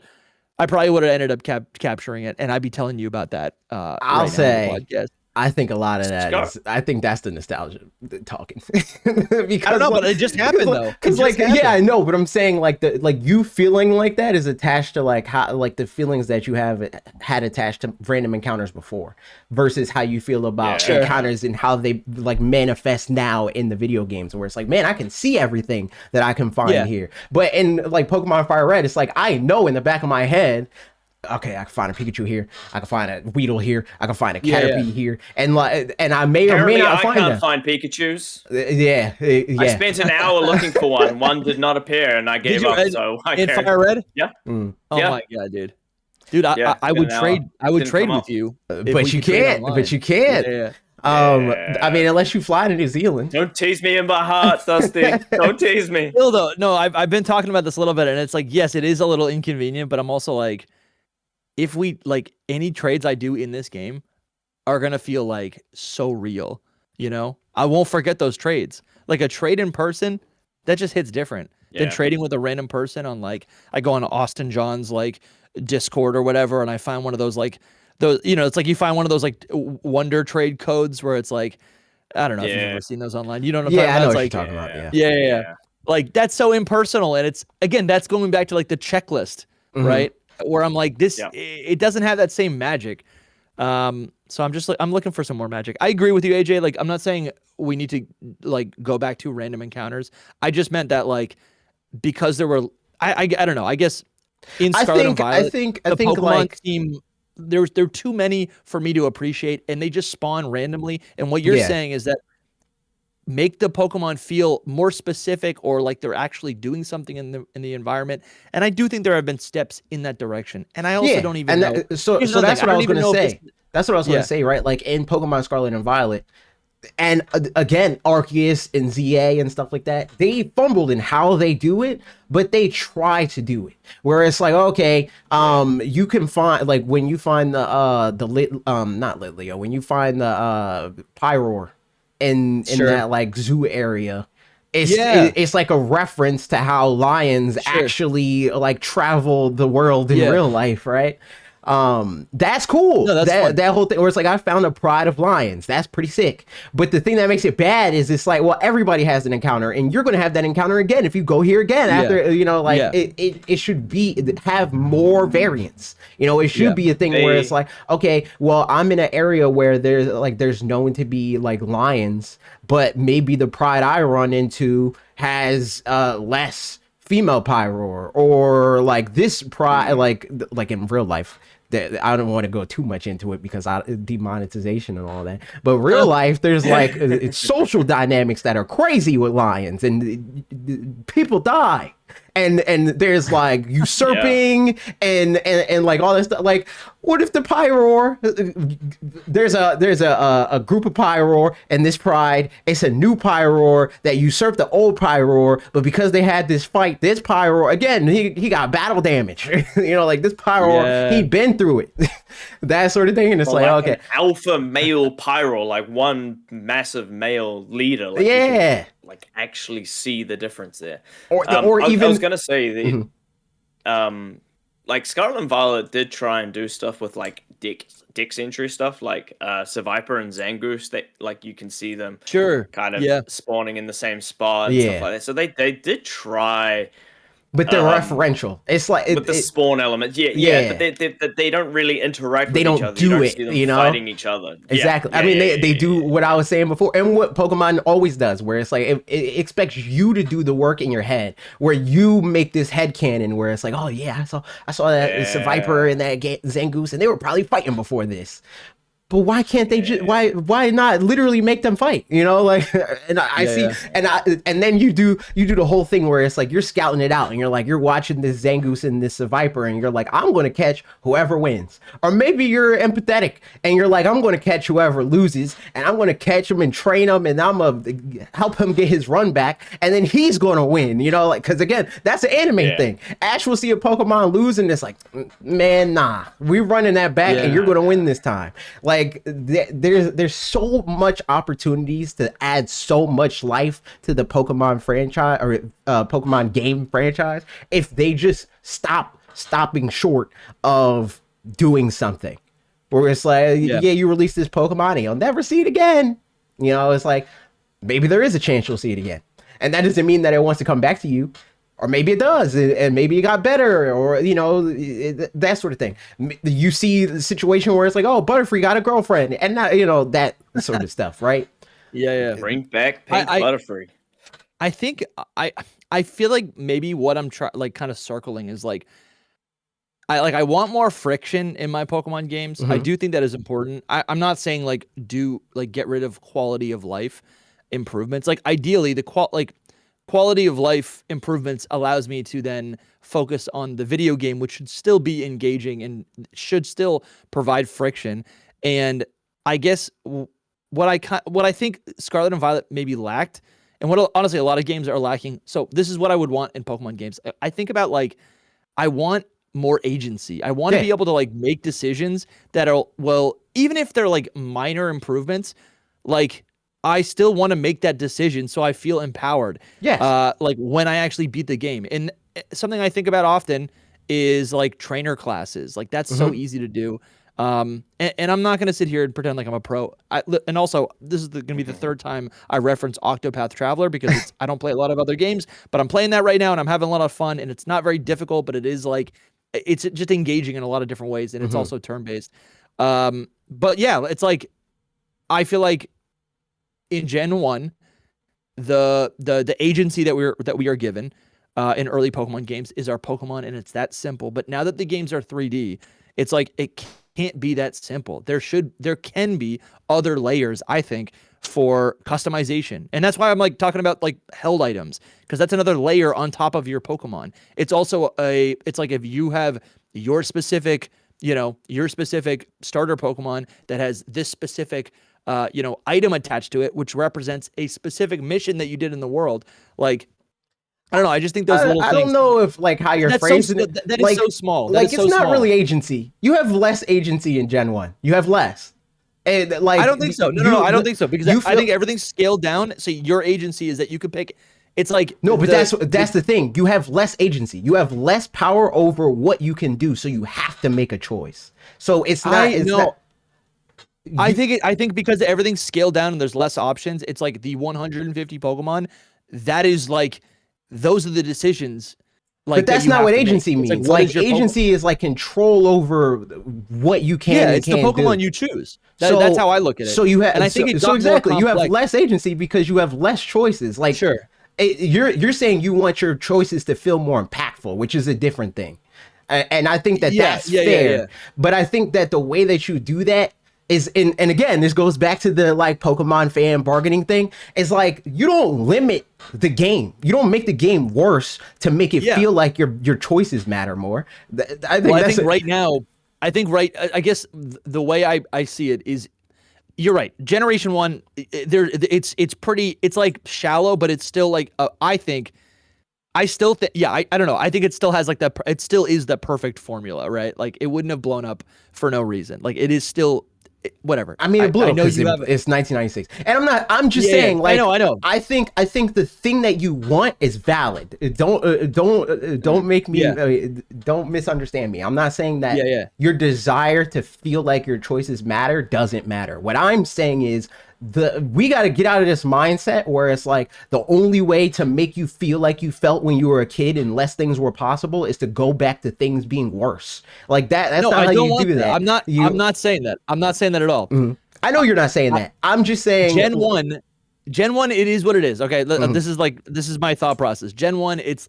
Speaker 2: I probably would have ended up capturing it, and I'd be telling you about that.
Speaker 1: I'll say.
Speaker 2: On the podcast.
Speaker 1: I think a lot of that is, I think that's the nostalgia talking.
Speaker 2: Because, I don't know, but it just happened though.
Speaker 1: Because like, yeah, I know, but I'm saying like you feeling like that is attached to like how like the feelings that you have had attached to random encounters before, versus how you feel about encounters and how they like manifest now in the video games, where it's like, man, I can see everything that I can find here. But in like Pokemon Fire Red, it's like I know in the back of my head, okay, I can find a Pikachu here. I can find a Weedle here. I can find a Caterpie here, and like, and I may or may not find them.
Speaker 3: I can't find Pikachu's.
Speaker 1: Yeah.
Speaker 3: I spent an hour looking for one. One did not appear, and I gave up. So I
Speaker 2: in Fire Red,
Speaker 3: yeah.
Speaker 2: Oh my god, dude, I would trade. I would trade with you,
Speaker 1: but you can't. But you can't.
Speaker 2: Yeah.
Speaker 1: I mean, unless you fly to New Zealand.
Speaker 3: Don't tease me in my heart, Dusty. Don't tease me.
Speaker 2: Still though, no, I've been talking about this a little bit, and it's like, yes, it is a little inconvenient, but I'm also like, if we like any trades I do in this game are gonna feel like so real, you know, I won't forget those trades. Like a trade in person, that just hits different than trading with a random person on like, I go on Austin John's like Discord or whatever, and I find one of those like those, you know, it's like you find one of those like wonder trade codes where it's like, I don't know if you've ever seen those online. You don't know.
Speaker 1: I know what
Speaker 2: like,
Speaker 1: you're talking about.
Speaker 2: Yeah. Like that's so impersonal, and it's again that's going back to like the checklist, right? Where I'm like, this, it doesn't have that same magic. So I'm just like, I'm looking for some more magic. I agree with you, AJ. Like, I'm not saying we need to like go back to random encounters. I just meant that like, because there were, I don't know. I guess in Scarlet and Violet,
Speaker 1: I think
Speaker 2: Pokemon
Speaker 1: like
Speaker 2: team, there are too many for me to appreciate, and they just spawn randomly. And what you're saying is that make the Pokemon feel more specific or like they're actually doing something in the environment. And I do think there have been steps in that direction. And I also don't even know.
Speaker 1: So
Speaker 2: Here's
Speaker 1: so
Speaker 2: another
Speaker 1: that's
Speaker 2: thing.
Speaker 1: what
Speaker 2: I
Speaker 1: I
Speaker 2: don't
Speaker 1: was
Speaker 2: even
Speaker 1: gonna
Speaker 2: know if this.
Speaker 1: say. That's what I was gonna
Speaker 2: Yeah,
Speaker 1: say, right? Like in Pokemon Scarlet and Violet, and again, Arceus and ZA and stuff like that, they fumbled in how they do it, but they try to do it. Where it's like, okay, you can find like when you find the lit not Litleo, when you find the Pyroar in
Speaker 2: sure.
Speaker 1: that like zoo area,
Speaker 2: Yeah,
Speaker 1: it's like a reference to how lions
Speaker 2: sure.
Speaker 1: actually like travel the world in
Speaker 2: Yeah.
Speaker 1: real life, right? That's cool.
Speaker 2: No, that's fun.
Speaker 1: That whole thing where it's like I found a pride of lions. That's pretty sick. But the thing that makes it bad is it's like, well, everybody has an encounter, and you're gonna have that encounter again if you go here again
Speaker 2: Yeah.
Speaker 1: after like
Speaker 2: Yeah.
Speaker 1: it should be have more variance. It should
Speaker 2: Yeah.
Speaker 1: be a thing where it's like, okay, well, I'm in an area where there's known to be like lions, but maybe the pride I run into has less female pyroar, or like this pride like in real life. I don't want to go too much into it because demonetization and all that. But real life, there's like it's social dynamics that are crazy with lions, and people die. And there's like usurping and like all this stuff. Like, what if the Pyroar? There's a group of Pyroar and this pride. It's a new Pyroar that usurped the old Pyroar, but because they had this fight, this Pyroar again, he got battle damage. Like this Pyroar, he'd been through it, that sort of thing. And it's like okay,
Speaker 3: an alpha male Pyroar, like one massive male leader. Like
Speaker 1: yeah.
Speaker 3: Like actually see the difference there.
Speaker 1: Or
Speaker 3: I
Speaker 1: even
Speaker 3: was gonna say the like Scarlet and Violet did try and do stuff with like Dick's entry stuff, like Seviper and Zangoose, that like you can see them kind of spawning in the same spot and stuff like that. So they did try.
Speaker 1: But they're referential. It's like
Speaker 3: with the spawn element, but they don't really interact with each other.
Speaker 1: Do
Speaker 3: you don't
Speaker 1: it,
Speaker 3: see them fighting each other.
Speaker 1: Exactly. I mean, they do what I was saying before, and what Pokemon always does, where it's like it expects you to do the work in your head, where you make this head canon, where it's like, oh yeah, I saw that Seviper and that Zangoose, and they were probably fighting before this. But why can't they just why not literally make them fight? Like, and I see, and then you do the whole thing where it's like you're scouting it out, and you're watching this Zangoose and this Viper, and you're like, I'm going to catch whoever wins. Or maybe you're empathetic, and you're like, I'm going to catch whoever loses, and I'm going to catch him and train him, and I'm going to help him get his run back, and then he's going to win. Like, because again, that's an anime thing. Ash will see a Pokemon lose, and it's like, man, nah, we're running that back, and you're going to win this time. Like, there's so much opportunities to add so much life to the Pokemon franchise or Pokemon game franchise if they just stopping short of doing something where it's like, you release this Pokemon and you'll never see it again. It's like maybe there is a chance you'll see it again, and that doesn't mean that it wants to come back to you. Or maybe it does, and maybe it got better, or that sort of thing. You see the situation where it's like, oh, Butterfree got a girlfriend, and not that sort of stuff, right?
Speaker 2: Yeah.
Speaker 3: Bring back Pink Butterfree.
Speaker 2: I think I feel like maybe what I'm kind of circling is like I want more friction in my Pokemon games. I do think that is important. I'm not saying get rid of quality of life improvements. Like ideally, the quality of life improvements allows me to then focus on the video game, which should still be engaging and should still provide friction. And I guess what I think Scarlet and Violet maybe lacked, and what honestly a lot of games are lacking. So this is what I would want in Pokemon games. I think about I want more agency. I want to be able to make decisions that are, well, even if they're minor improvements, I still want to make that decision so I feel empowered.
Speaker 1: Yes.
Speaker 2: When I actually beat the game. And something I think about often is trainer classes. That's so easy to do. And I'm not going to sit here and pretend like I'm a pro. And also, this is going to be the third time I reference Octopath Traveler because I don't play a lot of other games, but I'm playing that right now and I'm having a lot of fun, and it's not very difficult, but it is it's just engaging in a lot of different ways, and it's also turn-based. But yeah, it's I feel like in Gen 1, the agency that we are given in early Pokemon games is our Pokemon, and it's that simple. But now that the games are 3D, it's it can't be that simple. There can be other layers, I think, for customization. And that's why I'm like talking about like held items, because that's another layer on top of your Pokemon. It's also it's like if you have your specific, your specific starter Pokemon that has this specific item attached to it, which represents a specific mission that you did in the world. Like, I don't know. I just think those little
Speaker 1: I
Speaker 2: things.
Speaker 1: don't know if like how you're phrasing it.
Speaker 2: That
Speaker 1: like,
Speaker 2: is so small. That
Speaker 1: like
Speaker 2: is
Speaker 1: it's
Speaker 2: so
Speaker 1: not
Speaker 2: small.
Speaker 1: really agency. You have less agency in Gen 1. You have less. And like
Speaker 2: I don't think so. No, I don't think so, because I think everything's scaled down. So your agency is that you could pick. It's like
Speaker 1: no, but that's the thing. You have less agency. You have less power over what you can do. So you have to make a choice. So it's not.
Speaker 2: I think because everything's scaled down and there's less options, it's like the 150 Pokemon. That is like, those are the decisions. Like,
Speaker 1: but that's not what agency means. Like agency is like control over what you can.
Speaker 2: Yeah,
Speaker 1: and
Speaker 2: it's the
Speaker 1: can't
Speaker 2: Pokemon
Speaker 1: do.
Speaker 2: you choose. That's how I look at it.
Speaker 1: So you have,
Speaker 2: and I think
Speaker 1: so exactly, you have less agency because you have less choices. Like,
Speaker 2: sure,
Speaker 1: you're saying you want your choices to feel more impactful, which is a different thing. And I think that's fair. Yeah. But I think that the way that you do that is and again, this goes back to the like Pokemon fan bargaining thing. Is like, you don't limit the game. You don't make the game worse to make it feel like your choices matter more. I think
Speaker 2: right now, I guess the way I see it is, you're right. Generation 1, it's pretty, it's like shallow, but it's still like, I still think, I don't know. I think it still has like it still is the perfect formula, right? Like, it wouldn't have blown up for no reason. Like, it is still, whatever.
Speaker 1: I mean, it blew up because it's 1996, and I'm just saying, like, I know. I think the thing that you want is valid. Don't make me don't misunderstand me. I'm not saying that your desire to feel like your choices matter doesn't matter. What I'm saying is we got to get out of this mindset where it's like the only way to make you feel like you felt when you were a kid and less things were possible is to go back to things being worse. Like that's not how you do that.
Speaker 2: I'm not saying that. I'm not saying that at all.
Speaker 1: Mm-hmm. I know you're not saying that. I'm just saying
Speaker 2: Gen 1, it is what it is. Okay. This is my thought process. Gen 1, it's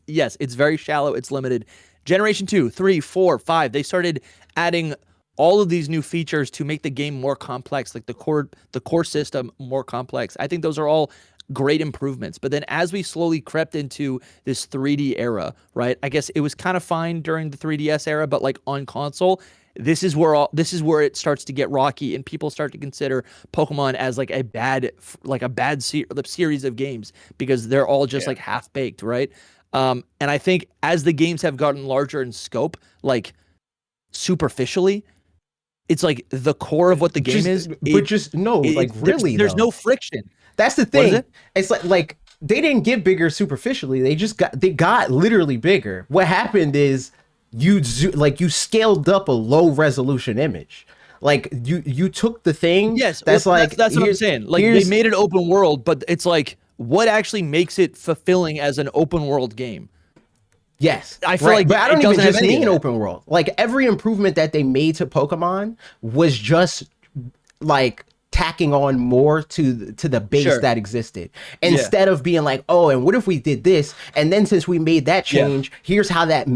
Speaker 2: very shallow. It's limited. Generation 2, 3, 4, 5, they started adding all of these new features to make the game more complex, like the core system more complex. I think those are all great improvements. But then as we slowly crept into this 3D era, right? I guess it was kind of fine during the 3DS era, but like on console, this is where it starts to get rocky, and people start to consider Pokemon as like a bad series of games, because they're all just like half baked, right? And I think as the games have gotten larger in scope, like superficially, it's like the core of what the game is.
Speaker 1: But really,
Speaker 2: there's no friction.
Speaker 1: That's the thing. It's like they didn't get bigger superficially. They got literally bigger. What happened is you scaled up a low resolution image. Like you took the thing.
Speaker 2: Yes, that's what I'm saying. Like, they made it open world, but it's like, what actually makes it fulfilling as an open world game?
Speaker 1: Yes,
Speaker 2: I feel like,
Speaker 1: but I don't even just mean open world. Like, every improvement that they made to Pokemon was just like tacking on more to the base that existed, instead of being like, oh, and what if we did this, and then since we made that change, here's how that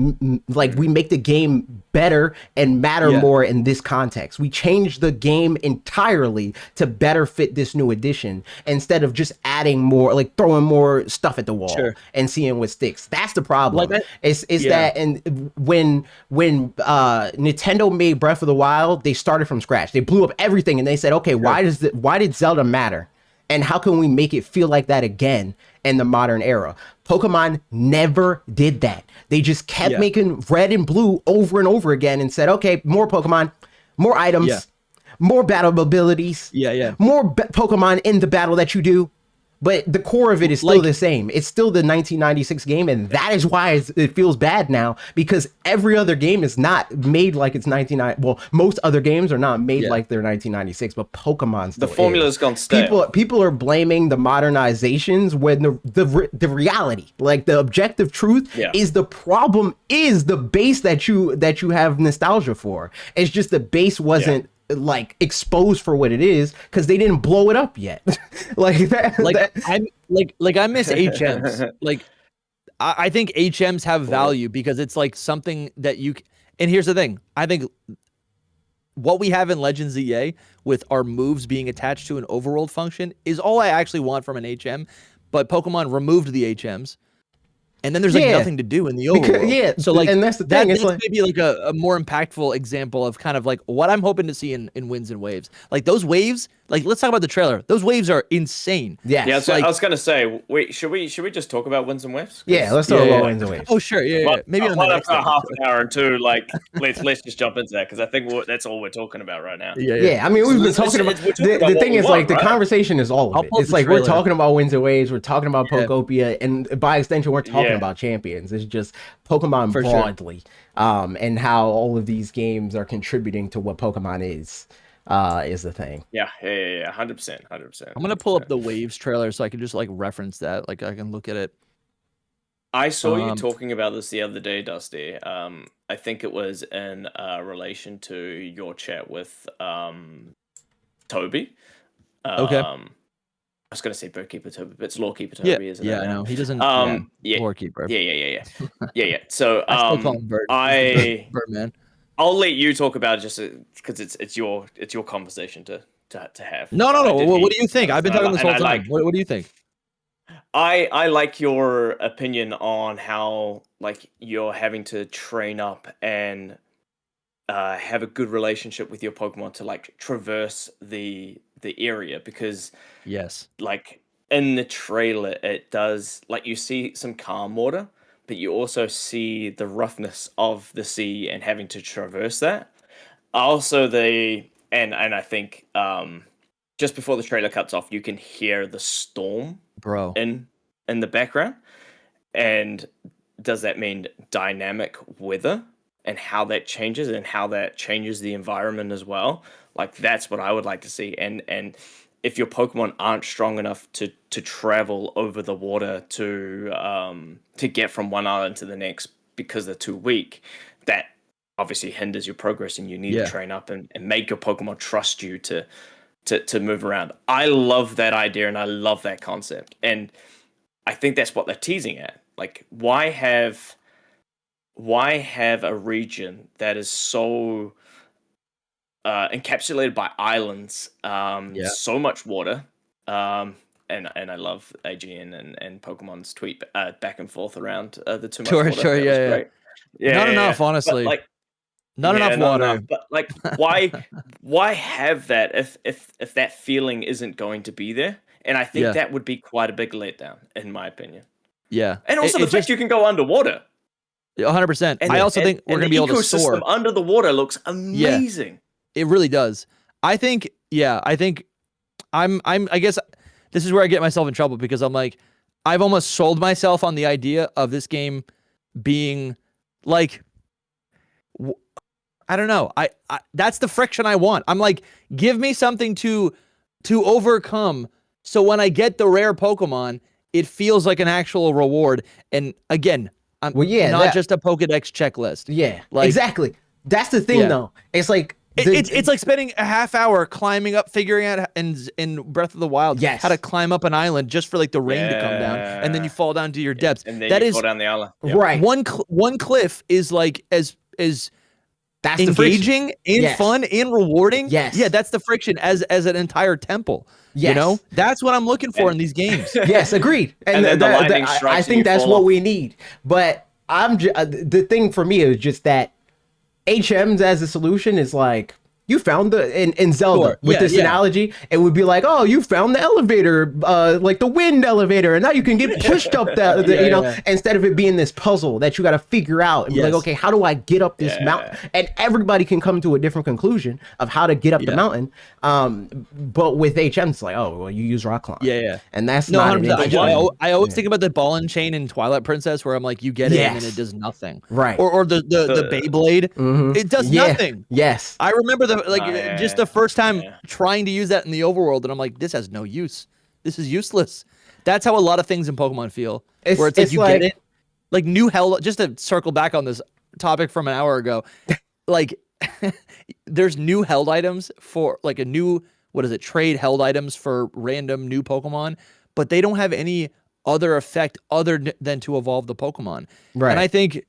Speaker 1: like we make the game better and matter more in this context. We changed the game entirely to better fit this new edition, instead of just adding more, like throwing more stuff at the wall and seeing what sticks. That's the problem. Like that, and when Nintendo made Breath of the Wild, they started from scratch. They blew up everything, and they said, okay, why did Zelda matter? And how can we make it feel like that again in the modern era? Pokemon never did that. They just kept making red and blue over and over again and said, okay, more Pokemon, more items, more battle abilities, more Pokemon in the battle that you do. But the core of it is still the same. It's still the 1996 game, and that is why it feels bad now, because every other game is not made like it's 1990. Well, most other games are not made like they're 1996, but Pokemon's
Speaker 3: the formula's gone stale.
Speaker 1: People are blaming the modernizations when the reality, like the objective truth, is the problem is the base that you have nostalgia for. It's just the base wasn't like exposed for what it is, because they didn't blow it up yet.
Speaker 2: I miss HMs. Like, I think HMs have value because it's like something that and here's the thing. I think what we have in Legends EA with our moves being attached to an overworld function is all I actually want from an HM. But Pokemon removed the HMs. And then there's like nothing to do in the overworld.
Speaker 1: Yeah,
Speaker 2: so like
Speaker 1: and that's the thing. It's
Speaker 2: that's
Speaker 1: like
Speaker 2: maybe like a more impactful example of kind of like what I'm hoping to see in Winds and Waves. Like those waves, like let's talk about the trailer. Those waves are insane.
Speaker 1: yes.
Speaker 3: Yeah, so
Speaker 2: like-
Speaker 3: I was gonna say, wait, should we just talk about Winds and Waves?
Speaker 1: yeah, let's talk about Winds and Waves.
Speaker 2: Oh sure, yeah. Maybe on the next
Speaker 3: half
Speaker 2: episode.
Speaker 3: an hour and two. Like let's just jump into that because I think that's all we're talking about right now.
Speaker 1: Yeah, I mean, we've been talking about
Speaker 3: we're talking about
Speaker 1: the
Speaker 3: what
Speaker 1: thing
Speaker 3: we
Speaker 1: is
Speaker 3: want,
Speaker 1: like the
Speaker 3: right?
Speaker 1: conversation is all of
Speaker 2: I'll
Speaker 1: it.
Speaker 2: pull up
Speaker 1: It's
Speaker 2: the
Speaker 1: like we're
Speaker 2: trailer.
Speaker 1: talking about Winds and Waves, we're talking about
Speaker 2: Yeah.
Speaker 1: Pokopia, and by extension, we're talking
Speaker 3: Yeah.
Speaker 1: about champions. It's just Pokemon
Speaker 2: For sure.
Speaker 1: broadly, and how all of these games are contributing to what Pokemon is the thing.
Speaker 3: Yeah, 100%.
Speaker 2: I'm gonna pull up the Waves trailer so I can just like reference that. Like I can look at it.
Speaker 3: I saw you talking about this the other day, Dusty. I think it was in relation to your chat with Toby.
Speaker 2: Okay.
Speaker 3: I was going to say Birdkeeper Toby, but it's Lawkeeper Toby, isn't it?
Speaker 2: Yeah, I know. He doesn't.
Speaker 3: Yeah.
Speaker 2: Lorekeeper.
Speaker 3: Yeah. So
Speaker 2: I still call him Bird. Birdman.
Speaker 3: I'll let you talk about it just because it's your conversation to have.
Speaker 2: No. What do you think? I've been talking this whole time.
Speaker 3: Like,
Speaker 2: What do you think?
Speaker 3: I like your opinion on how like you're having to train up and have a good relationship with your Pokemon to like traverse the area because
Speaker 2: Yes.
Speaker 3: like in the trailer it does like you see some calm water but you also see the roughness of the sea and having to traverse that. Also and I think just before the trailer cuts off you can hear the storm
Speaker 2: Bro.
Speaker 3: in the background. And does that mean dynamic weather and how that changes the environment as well? Like that's what I would like to see. And if your Pokemon aren't strong enough to travel over the water to get from one island to the next because they're too weak, that obviously hinders your progress and you need to train up and make your Pokemon trust you to move around. I love that idea and I love that concept. And I think that's what they're teasing at. Like, why have a region that is so encapsulated by islands, so much water, and I love AGN and Pokemon's tweet back and forth around the too much water.
Speaker 2: Sure, yeah. Not enough, honestly.
Speaker 3: But, like,
Speaker 2: not enough water.
Speaker 3: But like, why have that if that feeling isn't going to be there? And I think that would be quite a big letdown, in my opinion.
Speaker 2: Yeah,
Speaker 3: and also the fact you can go underwater.
Speaker 2: 100%. I also think we're gonna be able to soar.
Speaker 3: The ecosystem under the water looks amazing.
Speaker 2: Yeah, it really does. I think I guess this is where I get myself in trouble because I'm like, I've almost sold myself on the idea of this game being like, I don't know. I that's the friction I want. I'm like, give me something to overcome. So when I get the rare Pokemon, it feels like an actual reward. And again, not just a Pokedex checklist.
Speaker 1: Yeah,
Speaker 2: like,
Speaker 1: exactly. That's the thing, though. It's like
Speaker 2: it's like spending a half hour climbing up, figuring out in Breath of the Wild how to climb up an island just for like the rain to come down, and then you fall down to your depths.
Speaker 3: And then you fall down the island.
Speaker 1: Yep. Right.
Speaker 2: One cliff is like as
Speaker 1: that's
Speaker 2: engaging and fun and rewarding.
Speaker 1: Yes.
Speaker 2: Yeah, that's the friction as an entire temple.
Speaker 1: Yes.
Speaker 2: You know, that's what I'm looking for in these games.
Speaker 1: Yes, agreed. And I think that's what we need. But the thing for me is just that HMs as a solution is like, you found in Zelda with this analogy, it would be like, oh, you found the elevator, like the wind elevator, and now you can get pushed up that, instead of it being this puzzle that you got to figure out and be like, okay, how do I get up this mountain? And everybody can come to a different conclusion of how to get up the mountain. But with HM, it's like, oh, well, you use rock climb. And that's not an
Speaker 2: I always think about the ball and chain in Twilight Princess, where I'm like, you get it and it does nothing.
Speaker 1: Right.
Speaker 2: Or the Beyblade, it does nothing.
Speaker 1: Yes.
Speaker 2: I remember just the first time trying to use that in the overworld, and I'm like, this has no use. This is useless. That's how a lot of things in Pokemon feel. Where it's like you get it. Like new hell. Just to circle back on this topic from an hour ago, like there's new held items for like a new trade held items for random new Pokemon, but they don't have any other effect other than to evolve the Pokemon. Right. And I think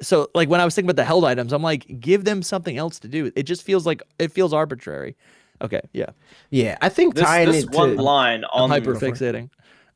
Speaker 2: So like when I was thinking about the held items, I'm like, give them something else to do. It just feels like it feels arbitrary. Okay, yeah.
Speaker 1: Yeah, I think
Speaker 3: This
Speaker 1: tying
Speaker 3: this
Speaker 1: it
Speaker 3: one
Speaker 1: to
Speaker 3: line
Speaker 2: I'm hyper
Speaker 3: on
Speaker 1: go for it.
Speaker 2: fixating.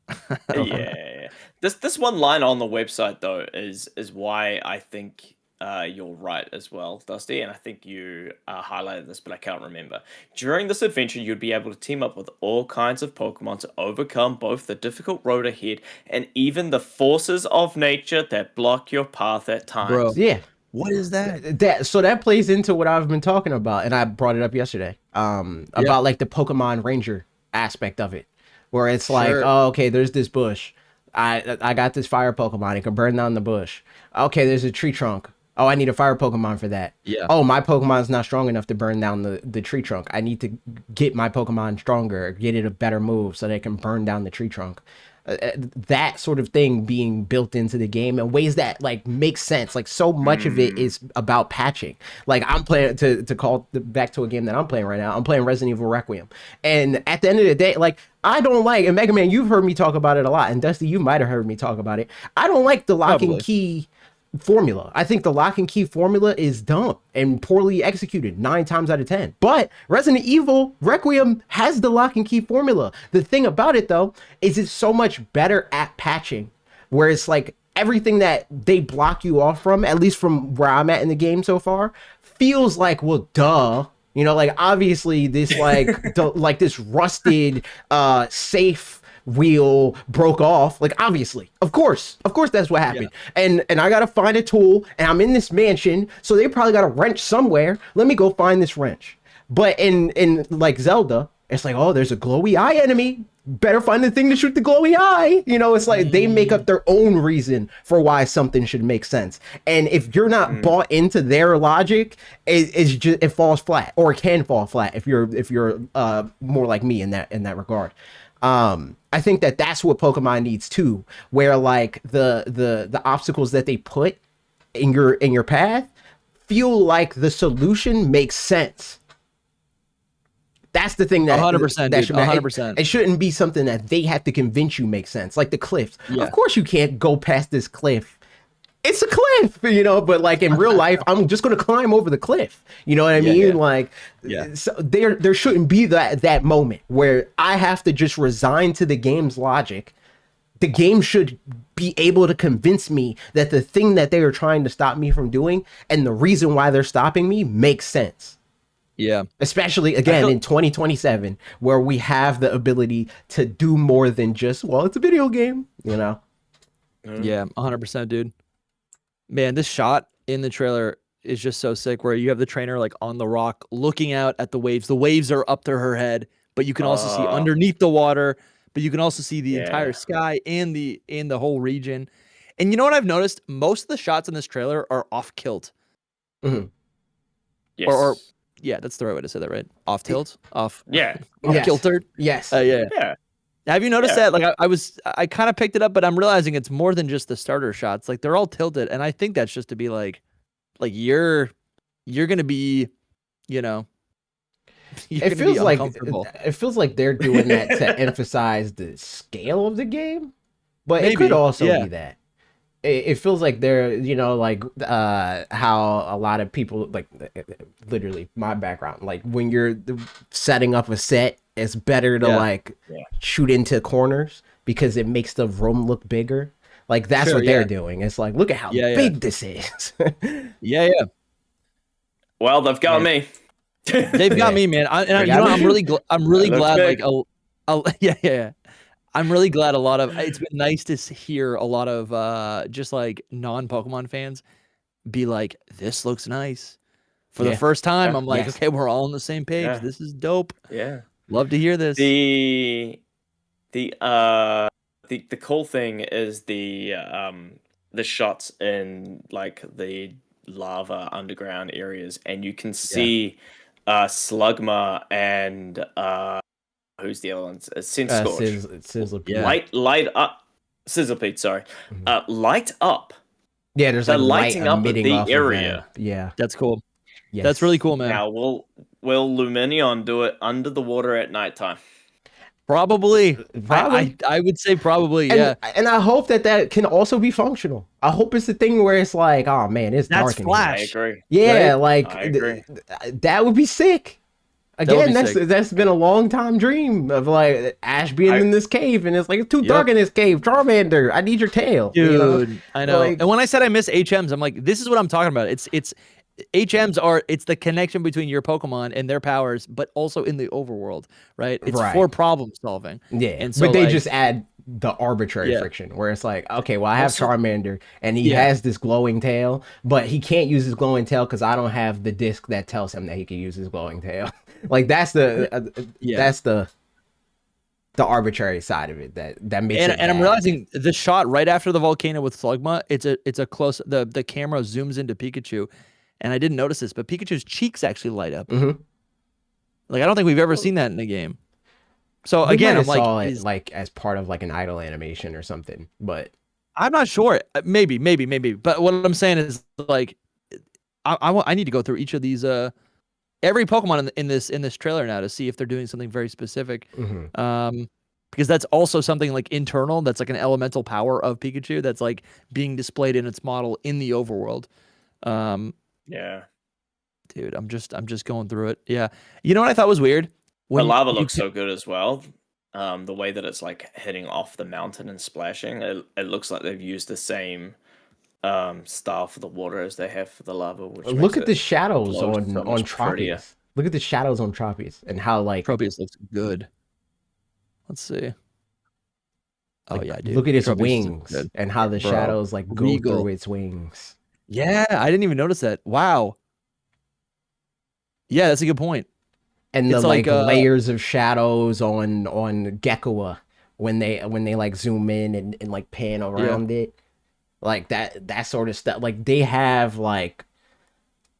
Speaker 1: Go for it.
Speaker 3: yeah, this one line on the website though is why I think you're right as well, Dusty, and I think you highlighted this, but I can't remember. During this adventure, you'd be able to team up with all kinds of Pokemon to overcome both the difficult road ahead and even the forces of nature that block your path at
Speaker 2: Bro,
Speaker 3: times.
Speaker 1: Yeah.
Speaker 2: what is that?
Speaker 1: That plays into what I've been talking about, and I brought it up yesterday.
Speaker 2: Yeah,
Speaker 1: About like the Pokemon Ranger aspect of it, where it's like,
Speaker 2: sure.
Speaker 1: oh, okay, there's this bush. I got this fire Pokemon. It can burn down the bush. Okay, there's a tree trunk. Oh, I need a fire Pokemon for that.
Speaker 2: Yeah.
Speaker 1: Oh, my Pokemon's not strong enough to burn down the tree trunk. I need to get my Pokemon stronger, get it a better move so they can burn down the tree trunk. That sort of thing being built into the game in ways that like makes sense. Like so much of it is about patching. Like I'm playing to call back to a game that I'm playing right now. I'm playing Resident Evil Requiem, and at the end of the day, like I don't like, and Mega Man, you've heard me talk about it a lot, and Dusty, you might have heard me talk about it. I don't like the lock and
Speaker 2: Probably.
Speaker 1: key formula. I think the lock and key formula is dumb and poorly executed 9 times out of 10. But Resident Evil Requiem has the lock and key formula. The thing about it though is it's so much better at patching, where it's like everything that they block you off from, at least from where I'm at in the game so far, feels like, well, duh. You know, like obviously this like like this rusted safe wheel broke off, like obviously, of course that's what happened. And I gotta find a tool, and I'm in this mansion, so they probably got a wrench somewhere. Let me go find this wrench. But in like Zelda, it's like, oh, there's a glowy eye enemy, better find the thing to shoot the glowy eye. You know, it's like they make up their own reason for why something should make sense, and if you're not bought into their logic, it's just, it falls flat, or it can fall flat if you're more like me in that regard. I think that that's what Pokemon needs too, where like the obstacles that they put in your path feel like the solution makes sense. That's the thing that
Speaker 2: 100%,
Speaker 1: that
Speaker 2: dude.
Speaker 1: should
Speaker 2: 100%.
Speaker 1: it shouldn't be something that they have to convince you makes sense. Like the cliffs.
Speaker 2: Yeah.
Speaker 1: Of course you can't go past this cliff. It's a cliff, you know, but like in real life, I'm just gonna climb over the cliff. You know what I mean?
Speaker 2: yeah.
Speaker 1: Like,
Speaker 2: Yeah.
Speaker 1: so there shouldn't be that moment where I have to just resign to the game's logic. The game should be able to convince me that the thing that they are trying to stop me from doing and the reason why they're stopping me makes sense.
Speaker 2: Yeah.
Speaker 1: Especially again in 2027, where we have the ability to do more than just, well, it's a video game, you know?
Speaker 2: Yeah, 100%, dude. Man, this shot in the trailer is just so sick, where you have the trainer like on the rock looking out at the waves. The waves are up to her head, but you can also see underneath the water, but you can also see the entire sky and the whole region. And you know what I've noticed? Most of the shots in this trailer are off kilt.
Speaker 1: Mm-hmm.
Speaker 3: Yes.
Speaker 2: Or yeah, that's the right way to say that, right? Off tilt? Off
Speaker 3: Yeah.
Speaker 2: off
Speaker 1: Yes.
Speaker 2: kiltered?
Speaker 1: Yes.
Speaker 2: Yeah.
Speaker 3: Yeah.
Speaker 2: Have you noticed
Speaker 3: Yeah.
Speaker 2: that? Like I kind of picked it up, but I'm realizing it's more than just the starter shots. Like they're all tilted, and I think that's just to be like you're gonna be, you know, you're
Speaker 1: It
Speaker 2: gonna
Speaker 1: feels
Speaker 2: be
Speaker 1: like
Speaker 2: uncomfortable.
Speaker 1: they're doing that to emphasize the scale of the game, but it could
Speaker 2: Maybe,
Speaker 1: also
Speaker 2: yeah.
Speaker 1: be that. It feels like they're, you know, like how a lot of people, like literally my background, like when you're setting up a set, it's better to like shoot into corners because it makes the room look bigger. Like that's
Speaker 2: Sure,
Speaker 1: what they're
Speaker 2: yeah.
Speaker 1: doing. It's like, look at how
Speaker 2: Yeah.
Speaker 1: big this is.
Speaker 2: Yeah.
Speaker 3: Well, they've got me.
Speaker 2: They've got me, man. You
Speaker 1: got
Speaker 2: know,
Speaker 1: me.
Speaker 2: I'm really
Speaker 3: It looks
Speaker 2: glad.
Speaker 3: big.
Speaker 2: Like, yeah. I'm really glad a lot of it's been nice to hear a lot of just like non-Pokemon fans be like, this looks nice. For the first time, I'm like,
Speaker 1: Yes.
Speaker 2: okay, we're all on the same page.
Speaker 3: Yeah.
Speaker 2: This is dope.
Speaker 3: Yeah.
Speaker 2: Love to hear this.
Speaker 3: The cool thing is the shots in like the lava underground areas, and you can see Slugma and who's the other one? Scorch.
Speaker 1: Sizzle.
Speaker 2: Yeah.
Speaker 3: Light up. Sizzlepede, sorry. Light up.
Speaker 1: Yeah, there's
Speaker 3: They're
Speaker 1: like light
Speaker 3: lighting up
Speaker 1: emitting
Speaker 3: the
Speaker 1: off of
Speaker 3: area.
Speaker 1: them. Yeah.
Speaker 2: That's cool.
Speaker 1: Yes.
Speaker 2: That's really cool, man.
Speaker 3: Now will Luminion do it under the water at nighttime?
Speaker 2: Probably.
Speaker 1: Probably.
Speaker 2: I would say probably, yeah.
Speaker 1: And I hope that can also be functional. I hope it's the thing where it's like, oh man, it's
Speaker 2: That's
Speaker 1: dark in here.
Speaker 3: I
Speaker 2: Flash.
Speaker 3: agree.
Speaker 1: Yeah,
Speaker 2: right?
Speaker 1: like
Speaker 3: I agree.
Speaker 1: that would be sick.
Speaker 2: would
Speaker 1: Again,
Speaker 2: be
Speaker 1: that's
Speaker 2: sick.
Speaker 1: that's been a long time dream of like Ash being in this cave, and it's like it's too dark in this cave. Charmander, I need your tail.
Speaker 2: Dude,
Speaker 1: You know?
Speaker 2: I know.
Speaker 1: Like,
Speaker 2: And when I said I miss HMs, I'm like, this is what I'm talking about. It's HMs are it's the connection between your Pokemon and their powers, but also in the overworld, right? It's
Speaker 1: Right.
Speaker 2: for problem solving.
Speaker 1: yeah,
Speaker 2: And so
Speaker 1: but they
Speaker 2: like,
Speaker 1: just add the arbitrary
Speaker 2: Yeah.
Speaker 1: friction where it's like, okay, well, I have
Speaker 2: Also-
Speaker 1: Charmander and he
Speaker 2: Yeah.
Speaker 1: has this glowing tail, but he can't use his glowing tail because I don't have the disc that tells him that he can use his glowing tail. Like that's the that's the arbitrary side of it that makes it
Speaker 2: and I'm
Speaker 1: bad.
Speaker 2: realizing the shot right after the volcano with Slugma, it's a close the camera zooms into Pikachu, and I didn't notice this, but Pikachu's cheeks actually light up.
Speaker 1: Mhm.
Speaker 2: Like I don't think we've ever seen that in a game. So
Speaker 1: We
Speaker 2: again,
Speaker 1: might
Speaker 2: I'm
Speaker 1: have
Speaker 2: like,
Speaker 1: saw it like as part of like an idle animation or something, but
Speaker 2: I'm not sure. Maybe. But what I'm saying is like, I need to go through each of these every Pokemon in this trailer now to see if they're doing something very specific. Because that's also something like internal. That's like an elemental power of Pikachu that's like being displayed in its model in the overworld.
Speaker 3: Yeah.
Speaker 2: Dude, I'm just going through it. Yeah. You know what I thought was weird?
Speaker 3: The lava looks so good as well. The way that it's like hitting off the mountain and splashing, it looks like they've used the same style for the water as they have for the lava. Which
Speaker 1: look
Speaker 3: makes
Speaker 1: at
Speaker 3: it
Speaker 1: the shadows
Speaker 3: glow
Speaker 1: on
Speaker 3: so much prettier.
Speaker 1: Tropius. Look at the shadows on Tropius and how like
Speaker 2: Tropius looks good. Let's see. Oh
Speaker 1: like,
Speaker 2: yeah, dude.
Speaker 1: look at its
Speaker 2: Tropius is
Speaker 1: wings
Speaker 2: good.
Speaker 1: and how the
Speaker 2: Bro,
Speaker 1: shadows like go
Speaker 2: regal.
Speaker 1: through its wings.
Speaker 2: Yeah, I didn't even notice that. Wow. Yeah, that's a good point.
Speaker 1: And
Speaker 2: It's
Speaker 1: the like,
Speaker 2: like,
Speaker 1: layers of shadows on Gekkoa when they like zoom in and like pan around it. Like that sort of stuff. Like they have like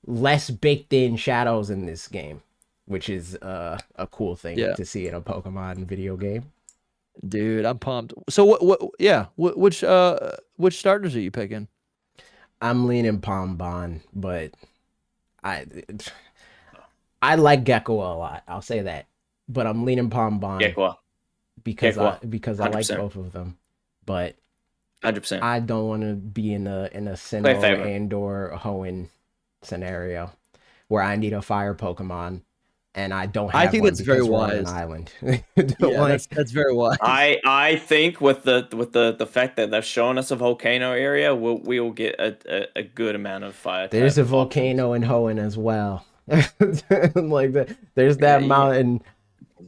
Speaker 1: less baked in shadows in this game, which is a cool thing to see in a Pokemon video game.
Speaker 2: Dude, I'm pumped. So which starters are you picking?
Speaker 1: I'm leaning Pombon, but I like Gekkoa a lot. I'll say that, but I'm leaning Pombon
Speaker 3: Gekkoa.
Speaker 1: because
Speaker 3: Gekkoa.
Speaker 1: I like
Speaker 3: 100%.
Speaker 1: both of them. But
Speaker 3: 100%.
Speaker 1: I don't want to be in a Sinnoh and or Hoenn scenario where I need a fire Pokemon and I don't have.
Speaker 2: I think
Speaker 1: one
Speaker 2: that's very
Speaker 1: because we're on an
Speaker 2: wise.
Speaker 1: island.
Speaker 2: Yeah, that's very wise.
Speaker 3: I think with the fact that they've shown us a volcano area, we'll get a good amount of fire.
Speaker 1: There's a
Speaker 3: type
Speaker 1: volcano in Hoenn as well. Like there's that mountain.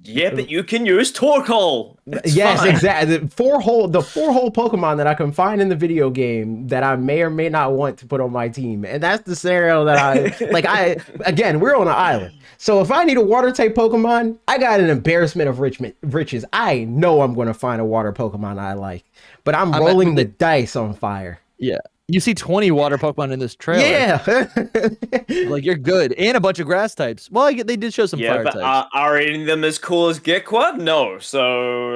Speaker 3: Yeah, but you can use Torkoal.
Speaker 1: Yes,
Speaker 3: fine.
Speaker 1: exactly. The four hole Pokemon that I can find in the video game that I may or may not want to put on my team, and that's the scenario that I like. Again, we're on an island, so if I need a water type Pokemon, I got an embarrassment of riches. I know I'm going to find a water Pokemon I like, but I'm rolling the dice on fire.
Speaker 2: Yeah. You see 20 water Pokemon in this trailer.
Speaker 1: Yeah.
Speaker 2: Like you're good. And a bunch of grass types. Well, they did show some fire
Speaker 3: but
Speaker 2: types.
Speaker 3: are any of them as cool as Gekkoa? No, so...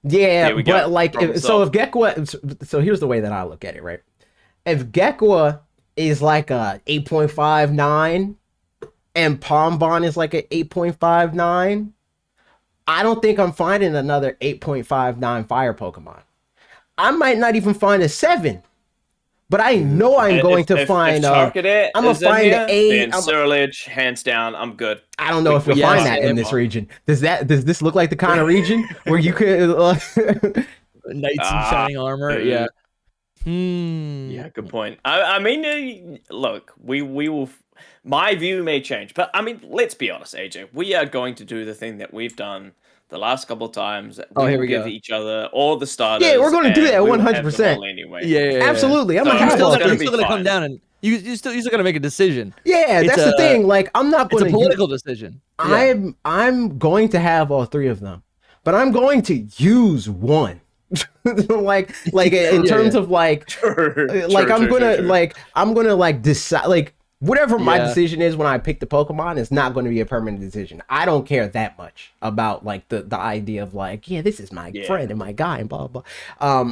Speaker 1: Yeah, but
Speaker 3: go.
Speaker 1: like, if Gekkoa... So here's the way that I look at it, right? If Gekkoa is like a 8.59 and Pombon is like an 8.59, I don't think I'm finding another 8.59 fire Pokemon. I might not even find a 7. But I know I'm going to find. I'm gonna find an 8.
Speaker 3: Surlage, hands down. I'm good.
Speaker 1: I don't know if you'll find that in this region. Does this look like the kind of region where you could
Speaker 2: knights in shining armor? Yeah.
Speaker 3: Yeah, good point. I mean, look, we will. My view may change, but I mean, let's be honest, AJ. We are going to do the thing that we've done the last couple of times.
Speaker 2: Here we
Speaker 3: give
Speaker 2: go.
Speaker 3: each other all the starters.
Speaker 1: Yeah, we're going to do that 100%.
Speaker 3: Anyway.
Speaker 2: Yeah.
Speaker 1: Absolutely. I'm
Speaker 3: So
Speaker 1: gonna have
Speaker 3: still
Speaker 1: all
Speaker 3: gonna
Speaker 1: three.
Speaker 3: be fine.
Speaker 2: come down and you're still gonna make a decision.
Speaker 1: Yeah, that's the thing. Like, I'm not going to.
Speaker 2: It's a political decision. Yeah.
Speaker 1: I'm going to have all 3 of them, but I'm going to use one. like in terms of like, I'm gonna decide like. Whatever my decision is when I pick the Pokemon is not going to be a permanent decision. I don't care that much about like the idea of like, yeah, this is my friend and my guy and blah, blah.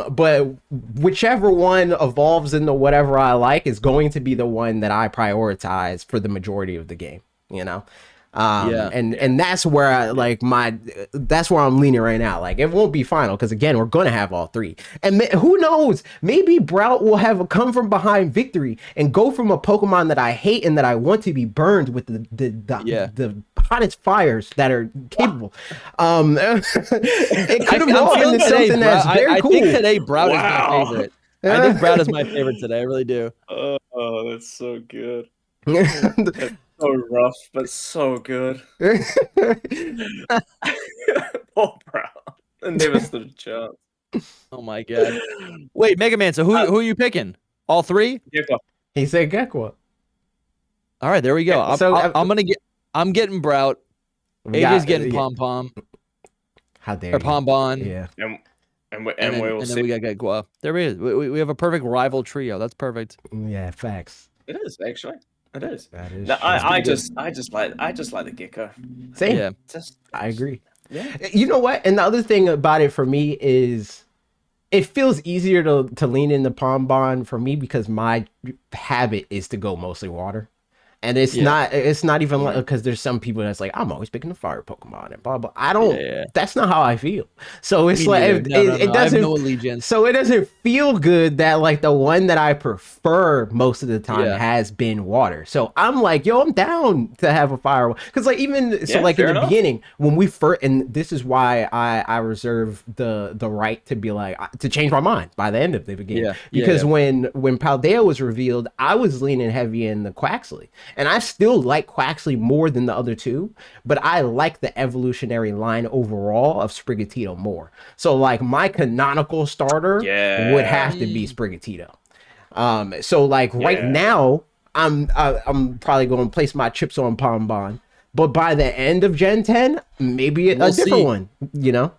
Speaker 1: But whichever one evolves into whatever I like is going to be the one that I prioritize for the majority of the game, you know? And that's where that's where I'm leaning right now. Like, it won't be final because, again, we're gonna have all three, and who knows, maybe Brout will have a come from behind victory and go from a Pokemon that I hate and that I want to be burned with the hottest fires that are capable. It could evolve into something that's very cool.
Speaker 2: I think today Brout is my favorite. I think Brout is my favorite today. I really do.
Speaker 3: Oh, that's so good. That's so rough, but so good. Poor Brown. Never stood a chance.
Speaker 2: Oh my god. Wait, Mega Man, so who are you picking? All three?
Speaker 3: Gecko.
Speaker 1: He said Gekwa.
Speaker 2: All right, there we go. I'm getting Brout. AJ's getting Pom Pom.
Speaker 1: How dare you?
Speaker 2: Or Pom Bon.
Speaker 1: Yeah.
Speaker 3: And then
Speaker 2: we got Gekwa. There he is. We have a perfect rival trio. That's perfect.
Speaker 1: Yeah, facts.
Speaker 3: It is actually. It is.
Speaker 1: That is.
Speaker 3: No, I just like the Gecko.
Speaker 1: Same.
Speaker 2: Yeah.
Speaker 1: I agree.
Speaker 3: Yeah.
Speaker 1: You know what? And the other thing about it for me is it feels easier to lean into Pom Bon for me because my habit is to go mostly water. And it's not even like, because there's some people that's like, I'm always picking the fire Pokemon and blah blah. I don't. That's not how I feel. So it's like it doesn't. I have no allegiance. So it doesn't feel good that like the one that I prefer most of the time has been water. So I'm like, yo, I'm down to have a fire one because like even so like in the beginning when we first, and this is why I reserve the right to be like to change my mind by the end of the beginning. Because when Paldea was revealed, I was leaning heavy in the Quaxley. And I still like Quaxley more than the other two, but I like the evolutionary line overall of Sprigatito more. So like my canonical starter would have to be Sprigatito. So like right now, I'm probably going to place my chips on Pom Bon, but by the end of Gen 10, maybe a different one. You know,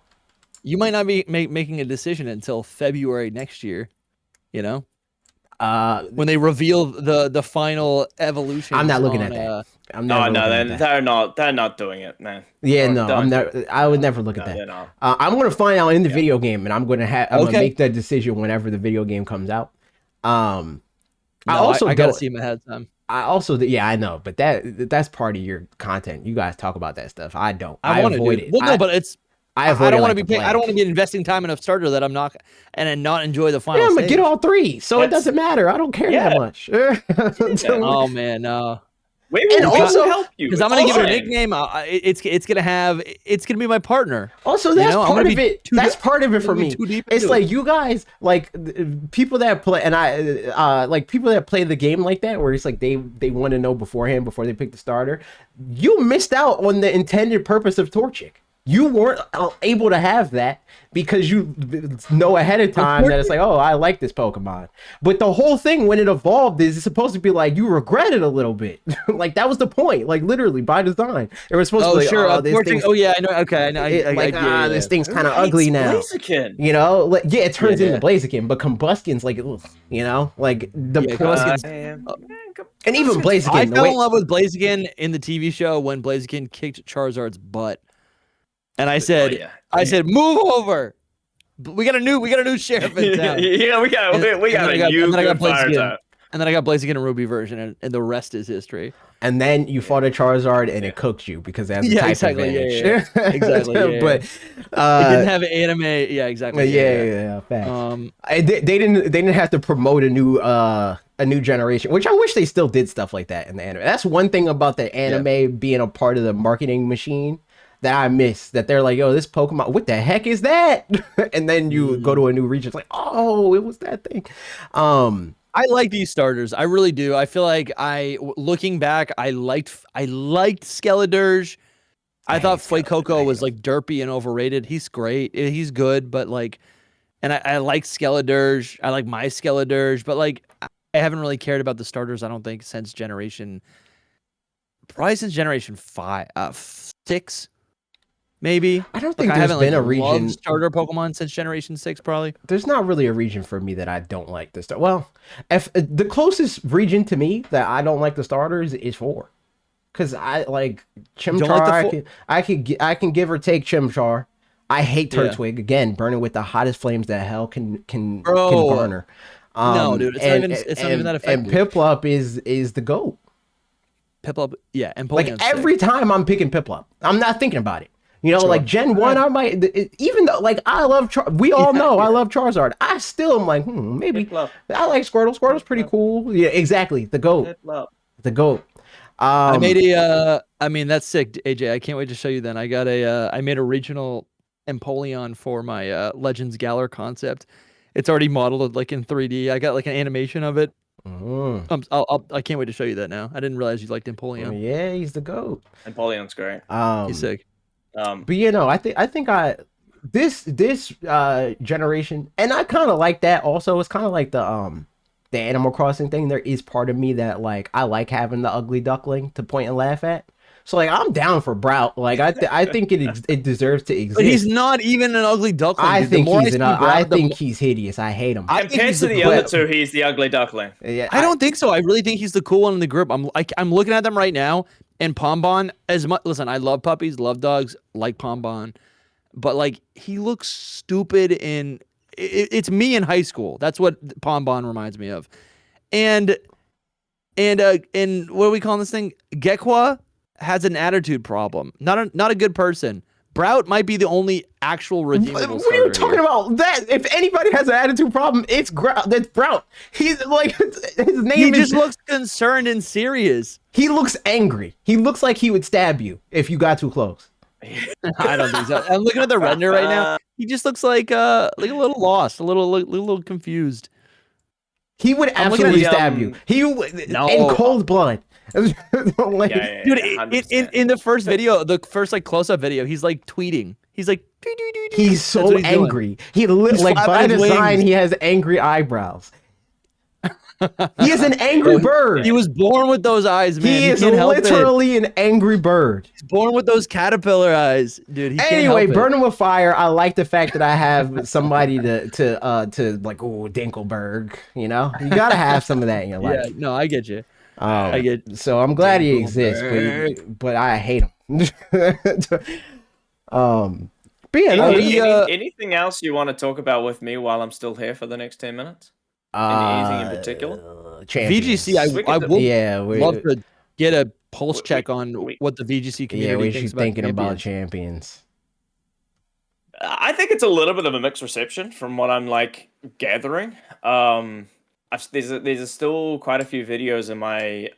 Speaker 2: you might not be making a decision until February next year. You know. When they reveal the final evolution,
Speaker 1: I'm not looking at that.
Speaker 3: They're not doing it, man.
Speaker 1: Yeah, no, I would never look at that. I'm gonna find out in the video game, and I'm gonna make that decision whenever the video game comes out. I
Speaker 2: gotta see him ahead of time.
Speaker 1: I know, but that's part of your content. You guys talk about that stuff. I don't.
Speaker 2: I avoid it. Well, no, but it's. I don't want to be. I don't want to be investing time in a starter that I'm not, and not enjoy the final.
Speaker 1: Yeah, I'm gonna get all three, so it doesn't matter. I don't care that much.
Speaker 2: Oh man, no.
Speaker 3: And also help you
Speaker 2: because I'm gonna give it a nickname. It's gonna be my partner.
Speaker 1: Also, that's part of it. That's part of it for me. It's like you guys, like people that play, and I like people that play the game like that, where it's like they want to know beforehand before they pick the starter. You missed out on the intended purpose of Torchic. You weren't able to have that because you know ahead of time that it's like, oh, I like this Pokemon. But the whole thing when it evolved is it's supposed to be like you regret it a little bit. Like that was the point. Like literally by design, it was supposed to be like,
Speaker 2: I know. Okay, I know.
Speaker 1: This thing's kind of ugly now.
Speaker 3: Blaziken.
Speaker 1: You know, like, it turns into Blaziken, but Combustion's like, you know, like the and even Blaziken.
Speaker 2: I fell in love with Blaziken in the TV show when Blaziken kicked Charizard's butt. And I said, move over. We got a new sheriff in town.
Speaker 3: We got a new fire.
Speaker 2: And then I got Blaziken and Ruby version, and the rest is history.
Speaker 1: And then you fought a Charizard, and it cooked you because it has a type advantage.
Speaker 2: Yeah. Exactly.
Speaker 1: But
Speaker 2: it didn't have anime. Yeah, exactly.
Speaker 1: Yeah. Facts. They didn't have to promote a new generation, which I wish they still did stuff like that in the anime. That's one thing about the anime being a part of the marketing machine that I miss, that they're like, yo, this Pokemon, what the heck is that? And then you go to a new region, it's like, oh, it was that thing.
Speaker 2: I like these starters. I really do. I feel like looking back, I liked Skeledirge. I thought Fuecoco was like derpy and overrated. He's great. He's good, but like, and I like Skeledirge. I like my Skeledirge, but like, I haven't really cared about the starters, I don't think, since generation 5, 6. Maybe.
Speaker 1: I don't think there's been a region
Speaker 2: starter Pokemon since Generation 6, probably.
Speaker 1: There's not really a region for me that I don't like the start. Well, if the closest region to me that I don't like the starters is 4. Because I like Chimchar. I can give or take Chimchar. I hate Turtwig. Again, burning with the hottest flames that hell can burn her.
Speaker 2: No, dude, it's not even that effective.
Speaker 1: And Piplup is the GOAT.
Speaker 2: Piplup, yeah,
Speaker 1: Like
Speaker 2: Empoleon's
Speaker 1: every
Speaker 2: sick.
Speaker 1: time I'm picking Piplup, I'm not thinking about it. You know,
Speaker 2: Sure.
Speaker 1: like Gen 1, I might, even though, like, I love, we all know I love Charizard. I still am like, maybe,
Speaker 3: Piplup.
Speaker 1: I like Squirtle. Squirtle's pretty cool. Yeah, exactly. The GOAT.
Speaker 3: Piplup.
Speaker 1: The GOAT.
Speaker 2: I made
Speaker 1: Um,
Speaker 2: I mean, that's sick, AJ. I can't wait to show you then. I got I made a regional Empoleon for my Legends Galar concept. It's already modeled like in 3D. I got like an animation of it.
Speaker 1: mm,
Speaker 2: I can't wait to show you that now. I didn't realize you liked Empoleon.
Speaker 1: yeah, he's the GOAT.
Speaker 3: Empoleon's great.
Speaker 2: He's sick.
Speaker 1: But you know, I think this generation, and I kind of like that also. It's kind of like the Animal Crossing thing. There is part of me that like I like having the ugly duckling to point and laugh at. So like I'm down for Brout. Like I think it deserves to
Speaker 2: But he's
Speaker 1: exist.
Speaker 2: not even an ugly duckling.
Speaker 1: I
Speaker 2: Dude. The
Speaker 1: think
Speaker 2: more
Speaker 1: he's
Speaker 2: I
Speaker 1: an
Speaker 2: see
Speaker 1: I
Speaker 2: Brown, the
Speaker 1: think
Speaker 2: more,
Speaker 1: he's hideous. I hate him.
Speaker 2: I think
Speaker 3: Compared
Speaker 2: he's
Speaker 3: to
Speaker 2: the
Speaker 3: the
Speaker 2: cool.
Speaker 3: other two, he's the ugly duckling.
Speaker 1: Yeah,
Speaker 2: I don't think so. I really think he's the cool one in the group. I'm looking at them right now, and Pombon as much. Listen, I love puppies, love dogs, like Pombon, but like he looks stupid in. It's me in high school. That's what Pombon reminds me of, and and what are we calling this thing? Gekwa has an attitude problem. Not a good person. Brout might be the only actual redeemable
Speaker 1: What are you
Speaker 2: starter
Speaker 1: talking
Speaker 2: here.
Speaker 1: about? That if anybody has an attitude problem, it's That's Brout. He's like his name
Speaker 2: He
Speaker 1: is.
Speaker 2: just looks concerned and serious.
Speaker 1: He looks angry. He looks like he would stab you if you got too close.
Speaker 2: I don't think so. I'm looking at the render right now. He just looks like a little lost, a little confused.
Speaker 1: He would
Speaker 2: I'm looking at
Speaker 1: absolutely
Speaker 3: the,
Speaker 1: stab you. He
Speaker 2: No.
Speaker 1: in cold blood. Like,
Speaker 3: Yeah,
Speaker 2: Dude,
Speaker 3: yeah,
Speaker 2: in the first video, the first like close up video, he's like tweeting. He's like, "Doo, doo, doo, doo."
Speaker 1: he's
Speaker 2: That's
Speaker 1: so
Speaker 2: what he's doing.
Speaker 1: angry. He
Speaker 2: He's
Speaker 1: like by
Speaker 2: flapping his
Speaker 1: design,
Speaker 2: wings.
Speaker 1: he has angry eyebrows. He is an angry bird.
Speaker 2: He was born with those eyes, man.
Speaker 1: He
Speaker 2: He
Speaker 1: is
Speaker 2: can't help it.
Speaker 1: literally an angry bird.
Speaker 2: He's born with those caterpillar eyes, dude. He can't
Speaker 1: Anyway,
Speaker 2: help it.
Speaker 1: burn him with fire. I like the fact that I have somebody to like Dinkelberg. You know, you gotta have some of that in your
Speaker 2: Yeah,
Speaker 1: life.
Speaker 2: no, I get you. I get.
Speaker 1: So I'm glad he exists, but I hate him. But yeah, no,
Speaker 3: anything else you want to talk about with me while I'm still here for the next 10 minutes? Anything in particular?
Speaker 1: Champions.
Speaker 2: VGC, I would love to get a pulse check on what the VGC community thinks about
Speaker 1: thinking about
Speaker 2: champions.
Speaker 3: I think it's a little bit of a mixed reception from what I'm like gathering. There's still quite a few videos in my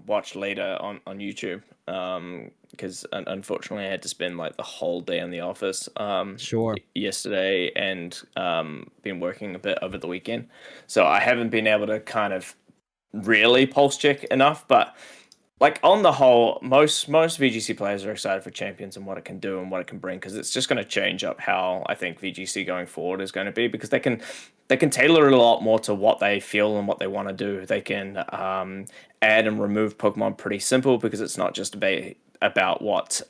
Speaker 3: watch later on YouTube because unfortunately I had to spend like the whole day in the office yesterday and been working a bit over the weekend, so I haven't been able to kind of really pulse check enough. But like on the whole, most VGC players are excited for Champions and what it can do and what it can bring, because it's just going to change up how I think VGC going forward is going to be, because they can tailor it a lot more to what they feel and what they want to do. They can add and remove Pokemon pretty simple, because it's not just about what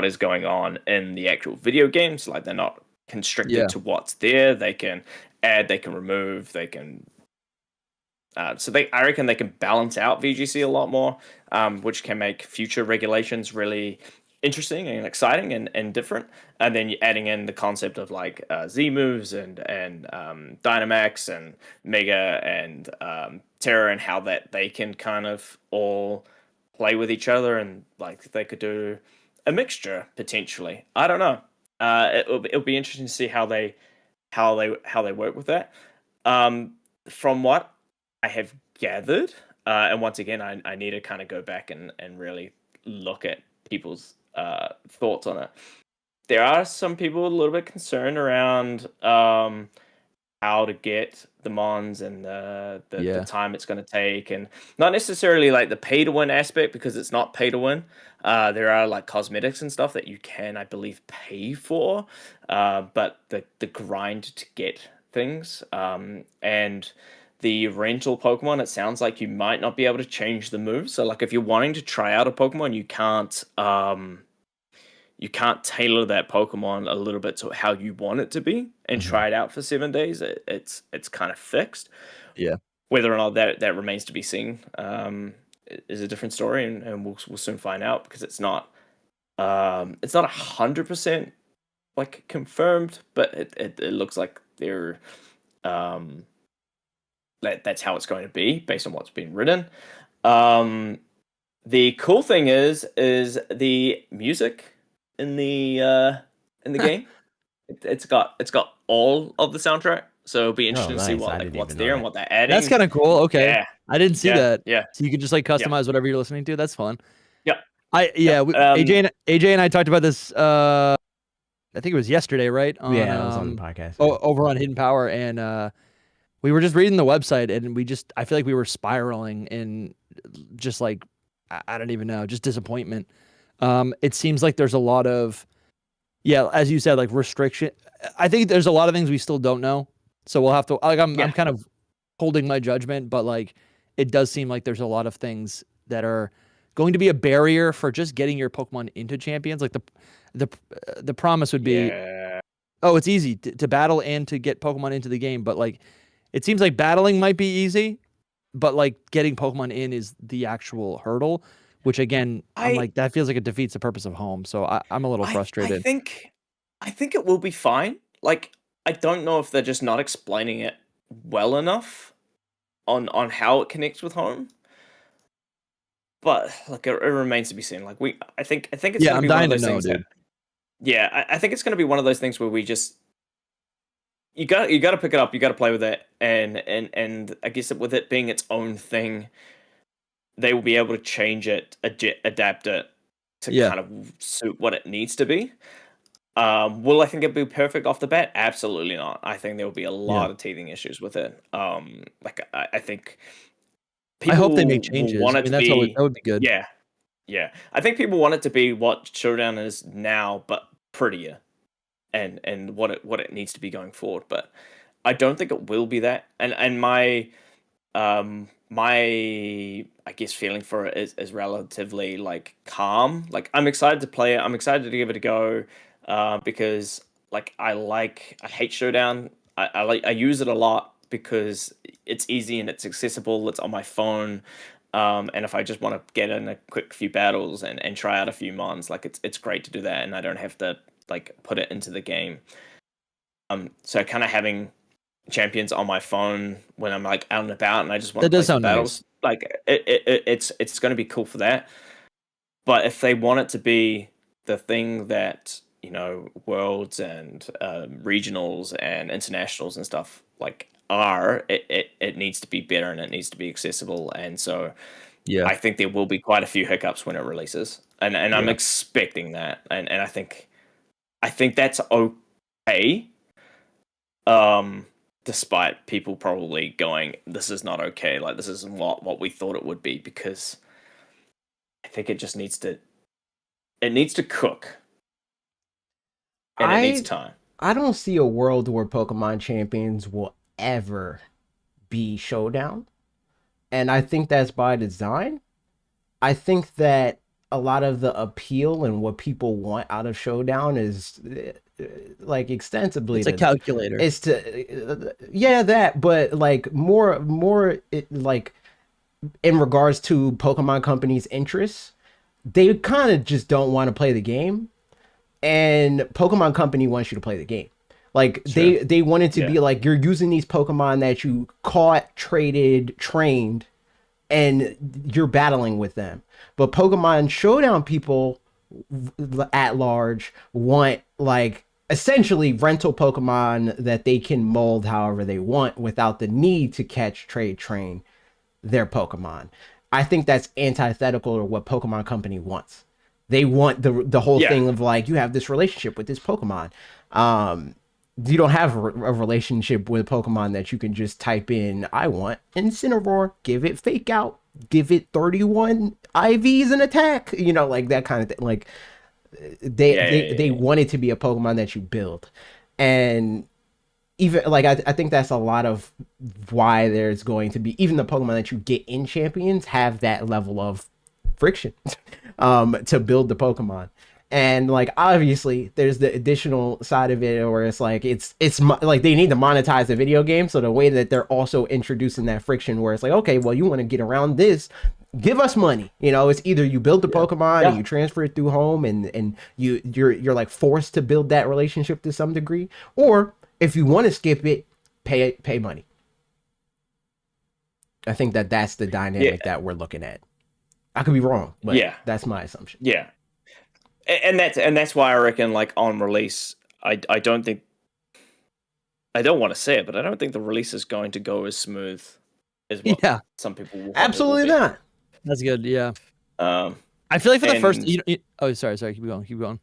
Speaker 3: is going on in the actual video games. Like they're not constricted to what's there. They can add, they can remove, they can. I reckon they can balance out VGC a lot more, which can make future regulations really interesting and exciting and different. And then you're adding in the concept of like Z moves and Dynamax and Mega and Terra, and how that they can kind of all play with each other, and like they could do a mixture potentially. I don't know. It'll be interesting to see how they work with that. From what I have gathered, and once again, I need to kind of go back and really look at people's thoughts on it. There are some people a little bit concerned around how to get the Mons and the time it's going to take, and not necessarily like the pay to win aspect, because it's not pay to win. There are like cosmetics and stuff that you can, I believe, pay for, but the grind to get things and the rental Pokemon, it sounds like you might not be able to change the moves. So like if you're wanting to try out a Pokemon, you can't tailor that Pokemon a little bit to how you want it to be and try it out for 7 days. It's kind of fixed.
Speaker 2: Yeah.
Speaker 3: Whether or not that remains to be seen is a different story, and we'll soon find out, because it's not 100% like confirmed, but it looks like they're that's how it's going to be based on what's been written. The cool thing is the music in the game. It's got all of the soundtrack, so it'll be
Speaker 1: Oh,
Speaker 3: interesting to see
Speaker 1: nice. I
Speaker 3: like
Speaker 1: didn't
Speaker 3: what's
Speaker 1: even know
Speaker 3: there and
Speaker 1: that.
Speaker 3: what they're
Speaker 2: That's
Speaker 3: adding.
Speaker 2: kind of cool. Okay,
Speaker 3: Yeah,
Speaker 2: I didn't see
Speaker 3: yeah,
Speaker 2: that.
Speaker 3: yeah,
Speaker 2: So you can just like
Speaker 3: yeah,
Speaker 2: customize whatever you're listening to. That's fun.
Speaker 3: yeah,
Speaker 2: Yeah,
Speaker 3: yeah.
Speaker 2: AJ and I talked about this. I think it was yesterday, right? On
Speaker 1: Yeah, I was on the podcast. Yeah.
Speaker 2: over on Hidden Power, and we were just reading the website, and I feel like we were spiraling in just like I don't even know, just disappointment. It seems like there's a lot of, yeah, as you said, like restriction. I think there's a lot of things we still don't know, so we'll have to like I'm
Speaker 3: Yeah.
Speaker 2: kind of holding my judgment, but like it does seem like there's a lot of things that are going to be a barrier for just getting your Pokemon into champions. Like the the promise would be,
Speaker 3: Yeah.
Speaker 2: oh, it's easy to battle and to get Pokemon into the game, but like it seems like battling might be easy, but like getting Pokemon in is the actual hurdle, which again, I'm
Speaker 3: I
Speaker 2: like that feels like it defeats the purpose of home. So I'm a little
Speaker 3: I
Speaker 2: frustrated.
Speaker 3: think I think it will be fine. Like I don't know if they're just not explaining it well enough on how it connects with home. But like it remains to be seen. Like I think it's
Speaker 2: Yeah,
Speaker 3: gonna
Speaker 2: I'm
Speaker 3: be one of
Speaker 2: dying to
Speaker 3: those
Speaker 2: know,
Speaker 3: things that
Speaker 2: dude.
Speaker 3: yeah, I think it's gonna be one of those things where we just you got to pick it up, you got to play with it, and I guess with it being its own thing, they will be able to change it, adapt it to
Speaker 2: Yeah,
Speaker 3: kind of suit what it needs to be. Will I think it'll be perfect off the bat? Absolutely not. I think there will be a
Speaker 2: yeah.
Speaker 3: lot of teething issues with it. Like I think
Speaker 2: I hope they make
Speaker 3: people will
Speaker 2: changes.
Speaker 3: want
Speaker 2: I
Speaker 3: it
Speaker 2: mean,
Speaker 3: to
Speaker 2: that
Speaker 3: be,
Speaker 2: would be good.
Speaker 3: yeah, yeah. I think people want it to be what Showdown is now, but prettier, and what it needs to be going forward. But I don't think it will be that. And my I guess feeling for it is relatively like calm. Like I'm excited to play it. I'm excited to give it a go. Because like I hate Showdown. I use it a lot because it's easy and it's accessible. It's on my phone. And if I just want to get in a quick few battles and try out a few mons, like it's great to do that, and I don't have to like put it into the game. So kind of having champions on my phone when I'm like out and about and I just want
Speaker 2: That
Speaker 3: to play
Speaker 2: does
Speaker 3: some
Speaker 2: sound nice.
Speaker 3: battles. Like it's going to be cool for that. But if they want it to be the thing that worlds and regionals and internationals and stuff like are, it needs to be better and it needs to be accessible. And so
Speaker 2: Yeah,
Speaker 3: I think there will be quite a few hiccups when it releases, and I'm
Speaker 2: yeah.
Speaker 3: expecting that, and I think that's okay. Despite people probably going, this is not okay, like this isn't what we thought it would be, because I think it needs to cook, and it needs
Speaker 1: I
Speaker 3: time.
Speaker 1: I don't see a world where Pokemon champions will ever be showdown. And I think that's by design. I think that a lot of the appeal and what people want out of Showdown is like extensively
Speaker 2: It's a
Speaker 1: to
Speaker 2: calculator.
Speaker 1: it's to yeah, that, but like like in regards to Pokemon Company's interests, they kind of just don't want to play the game, and Pokemon Company wants you to play the game. Like
Speaker 3: Sure.
Speaker 1: they wanted to
Speaker 3: Yeah.
Speaker 1: be like, you're using these Pokemon that you caught, traded, trained, and you're battling with them. But Pokemon Showdown people at large want like essentially rental Pokemon that they can mold however they want without the need to catch, trade, train their Pokemon. I think that's antithetical to what Pokemon Company wants. They want the whole
Speaker 3: Yeah.
Speaker 1: thing of like, you have this relationship with this Pokemon. Um, you don't have a relationship with Pokemon that you can just type in, I want Incineroar, give it fake out, give it 31 IVs and attack, like that kind of thing. Like they
Speaker 3: Yeah.
Speaker 1: they
Speaker 3: Yeah.
Speaker 1: they
Speaker 3: Yeah.
Speaker 1: want it to be a Pokemon that you build. And even like I think that's a lot of why there's going to be, even the Pokemon that you get in champions have that level of friction to build the Pokemon. And like obviously there's the additional side of it where it's like like they need to monetize the video game, so the way that they're also introducing that friction where it's like, okay, well, you want to get around this, give us money. It's either you build the
Speaker 2: Yeah.
Speaker 1: Pokemon and
Speaker 3: Yeah.
Speaker 1: you transfer it through home, and you're like forced to build that relationship to some degree, or if you want to skip it, pay money. I think that that's the
Speaker 3: Yeah.
Speaker 1: dynamic that we're looking at. I could be wrong, but
Speaker 3: Yeah.
Speaker 1: that's my assumption.
Speaker 3: Yeah. And that's why I reckon, like, on release, I don't think, I don't want to say it, but I don't think the release is going to go as smooth as what
Speaker 2: Yeah,
Speaker 3: some people will hope it will
Speaker 1: Absolutely
Speaker 3: be.
Speaker 1: not.
Speaker 2: that's good. Yeah,
Speaker 3: Um,
Speaker 2: I feel like for the first.
Speaker 3: and
Speaker 2: Oh, sorry. Keep going. Keep going.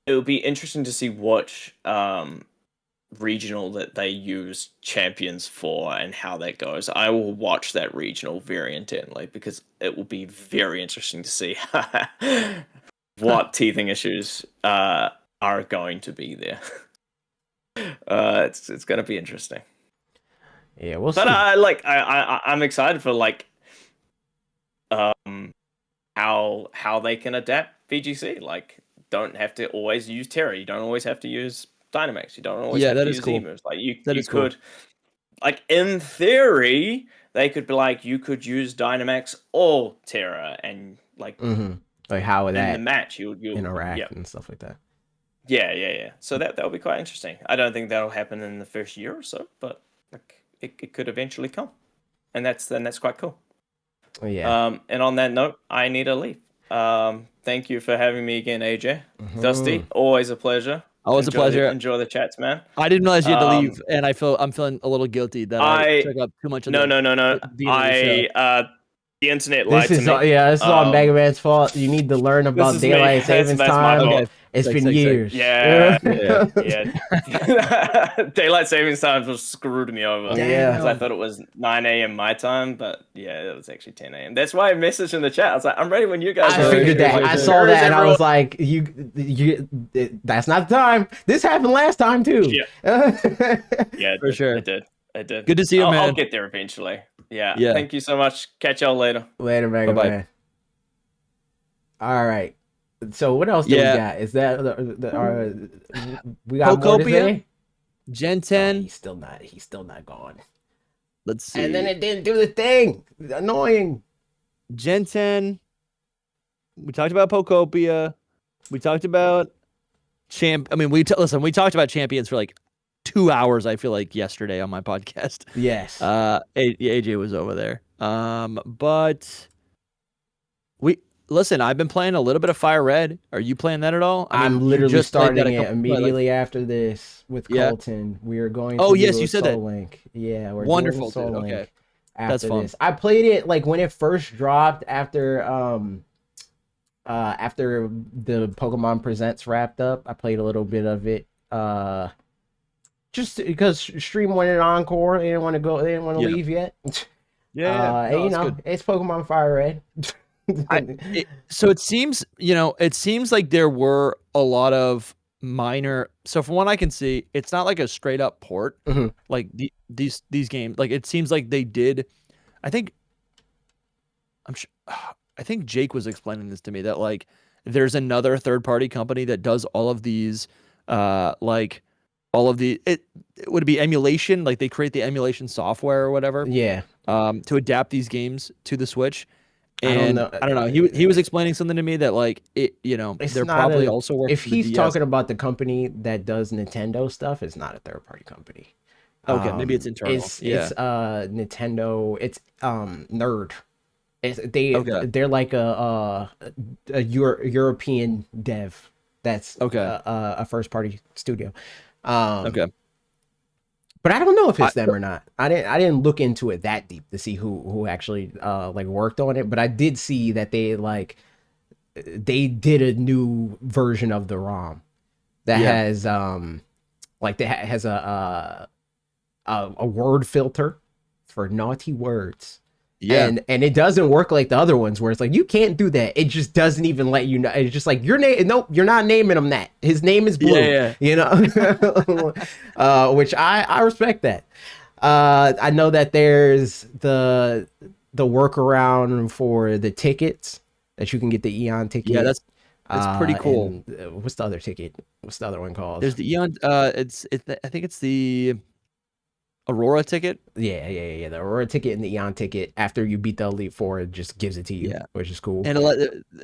Speaker 3: it will be interesting to see what regional that they use champions for and how that goes. I will watch that regional very intently because it will be very interesting to see what teething issues are going to be there. It's going to be interesting.
Speaker 1: Yeah, we'll
Speaker 3: But
Speaker 1: see.
Speaker 3: I'm excited for like how they can adapt VGC. Like, don't have to always use Terra. You don't always have to use Dynamax. You don't always have
Speaker 2: that
Speaker 3: to
Speaker 2: is
Speaker 3: use
Speaker 2: cool.
Speaker 3: Emus. Like you
Speaker 2: That is
Speaker 3: could,
Speaker 2: cool.
Speaker 3: like, in theory, they could be like, you could use Dynamax or Terra, and like
Speaker 1: Like how would
Speaker 3: in the
Speaker 1: that
Speaker 3: match you yeah.
Speaker 1: interact and stuff like that.
Speaker 3: Yeah. So that'll be quite interesting. I don't think that'll happen in the first year or so, but like it could eventually come, and that's quite cool.
Speaker 1: Yeah.
Speaker 3: And on that note, I need to leave. Thank you for having me again, AJ. Dusty, always a pleasure.
Speaker 2: Always a pleasure.
Speaker 3: Enjoy the chats, man.
Speaker 2: I didn't realize you had to leave, and I'm feeling a little guilty that I took up too much of
Speaker 3: no.
Speaker 2: the show.
Speaker 3: The internet lied to me.
Speaker 1: This is all Mega Man's fault. You need to learn about daylight savings time.
Speaker 3: Okay.
Speaker 1: It's been years.
Speaker 3: Yeah. Daylight savings time was screwed me over.
Speaker 1: Yeah.
Speaker 3: Because I thought it was 9 a.m. my time, but yeah, it was actually 10 a.m. That's why I messaged in the chat. I was like, I'm ready when you guys are.
Speaker 1: I figured that. I saw that and I was like, that's not the time. This happened last time too.
Speaker 3: Yeah,
Speaker 2: for sure.
Speaker 3: I did.
Speaker 2: Good to see you, man.
Speaker 3: I'll get there eventually. Yeah. Thank you so much. Catch y'all later.
Speaker 1: Later, Mega Man. All right. So what else do we got? Is that we got
Speaker 2: Pokopia?
Speaker 1: more to say?
Speaker 2: Gen 10.
Speaker 1: He's still not gone.
Speaker 2: Let's see.
Speaker 1: And then it didn't do the thing. Annoying.
Speaker 2: Gen 10. We talked about Pokopia. We talked about we talked about champions for like 2 hours, I feel like, yesterday on my podcast.
Speaker 1: Yes.
Speaker 2: AJ was over there. But listen, I've been playing a little bit of Fire Red. Are you playing that at all?
Speaker 1: I'm literally just starting it immediately after this with Colton. We are going to
Speaker 2: you said that.
Speaker 1: Link. Yeah, we're
Speaker 2: wonderful,
Speaker 1: doing Soul
Speaker 2: dude.
Speaker 1: Link
Speaker 2: Okay.
Speaker 1: after
Speaker 2: That's fun.
Speaker 1: this. I played it like when it first dropped after the Pokemon Presents wrapped up. I played a little bit of it. Just because Stream wanted an encore, they didn't want to go. They didn't want to leave yet. It's Pokemon Fire Red.
Speaker 2: So it seems like there were a lot of minor. So from what I can see, it's not like a straight up port. Like these games. Like it seems like they did. I think Jake was explaining this to me that like there's another third party company that does all of these it would be emulation, like they create the emulation software or whatever.
Speaker 1: Yeah.
Speaker 2: To adapt these games to the Switch. And I don't know. He was explaining something to me that like they're probably also working.
Speaker 1: If he's talking about the company that does Nintendo stuff, it's not a third party company.
Speaker 2: Okay, maybe it's internal.
Speaker 1: It's Nintendo. It's Nerd. They're like a European dev. That's a first party studio. But I don't know if it's them or not. I didn't look into it that deep to see who actually like worked on it. But I did see that they did a new version of the ROM that has a word filter for naughty words. Yeah, and it doesn't work like the other ones where it's like you can't do that. It just doesn't even let you know. It's just like your name. Nope, you're not naming him that. His name is Blue.
Speaker 2: Yeah.
Speaker 1: You know, which I respect that. I know that there's the workaround for the tickets that you can get the Eon ticket.
Speaker 2: Yeah, that's pretty cool.
Speaker 1: What's the other ticket? What's the other one called?
Speaker 2: There's the Eon. I think it's the Aurora ticket.
Speaker 1: Yeah. The Aurora ticket and the Eon ticket, after you beat the Elite Four, it just gives it to you, which is cool.
Speaker 2: And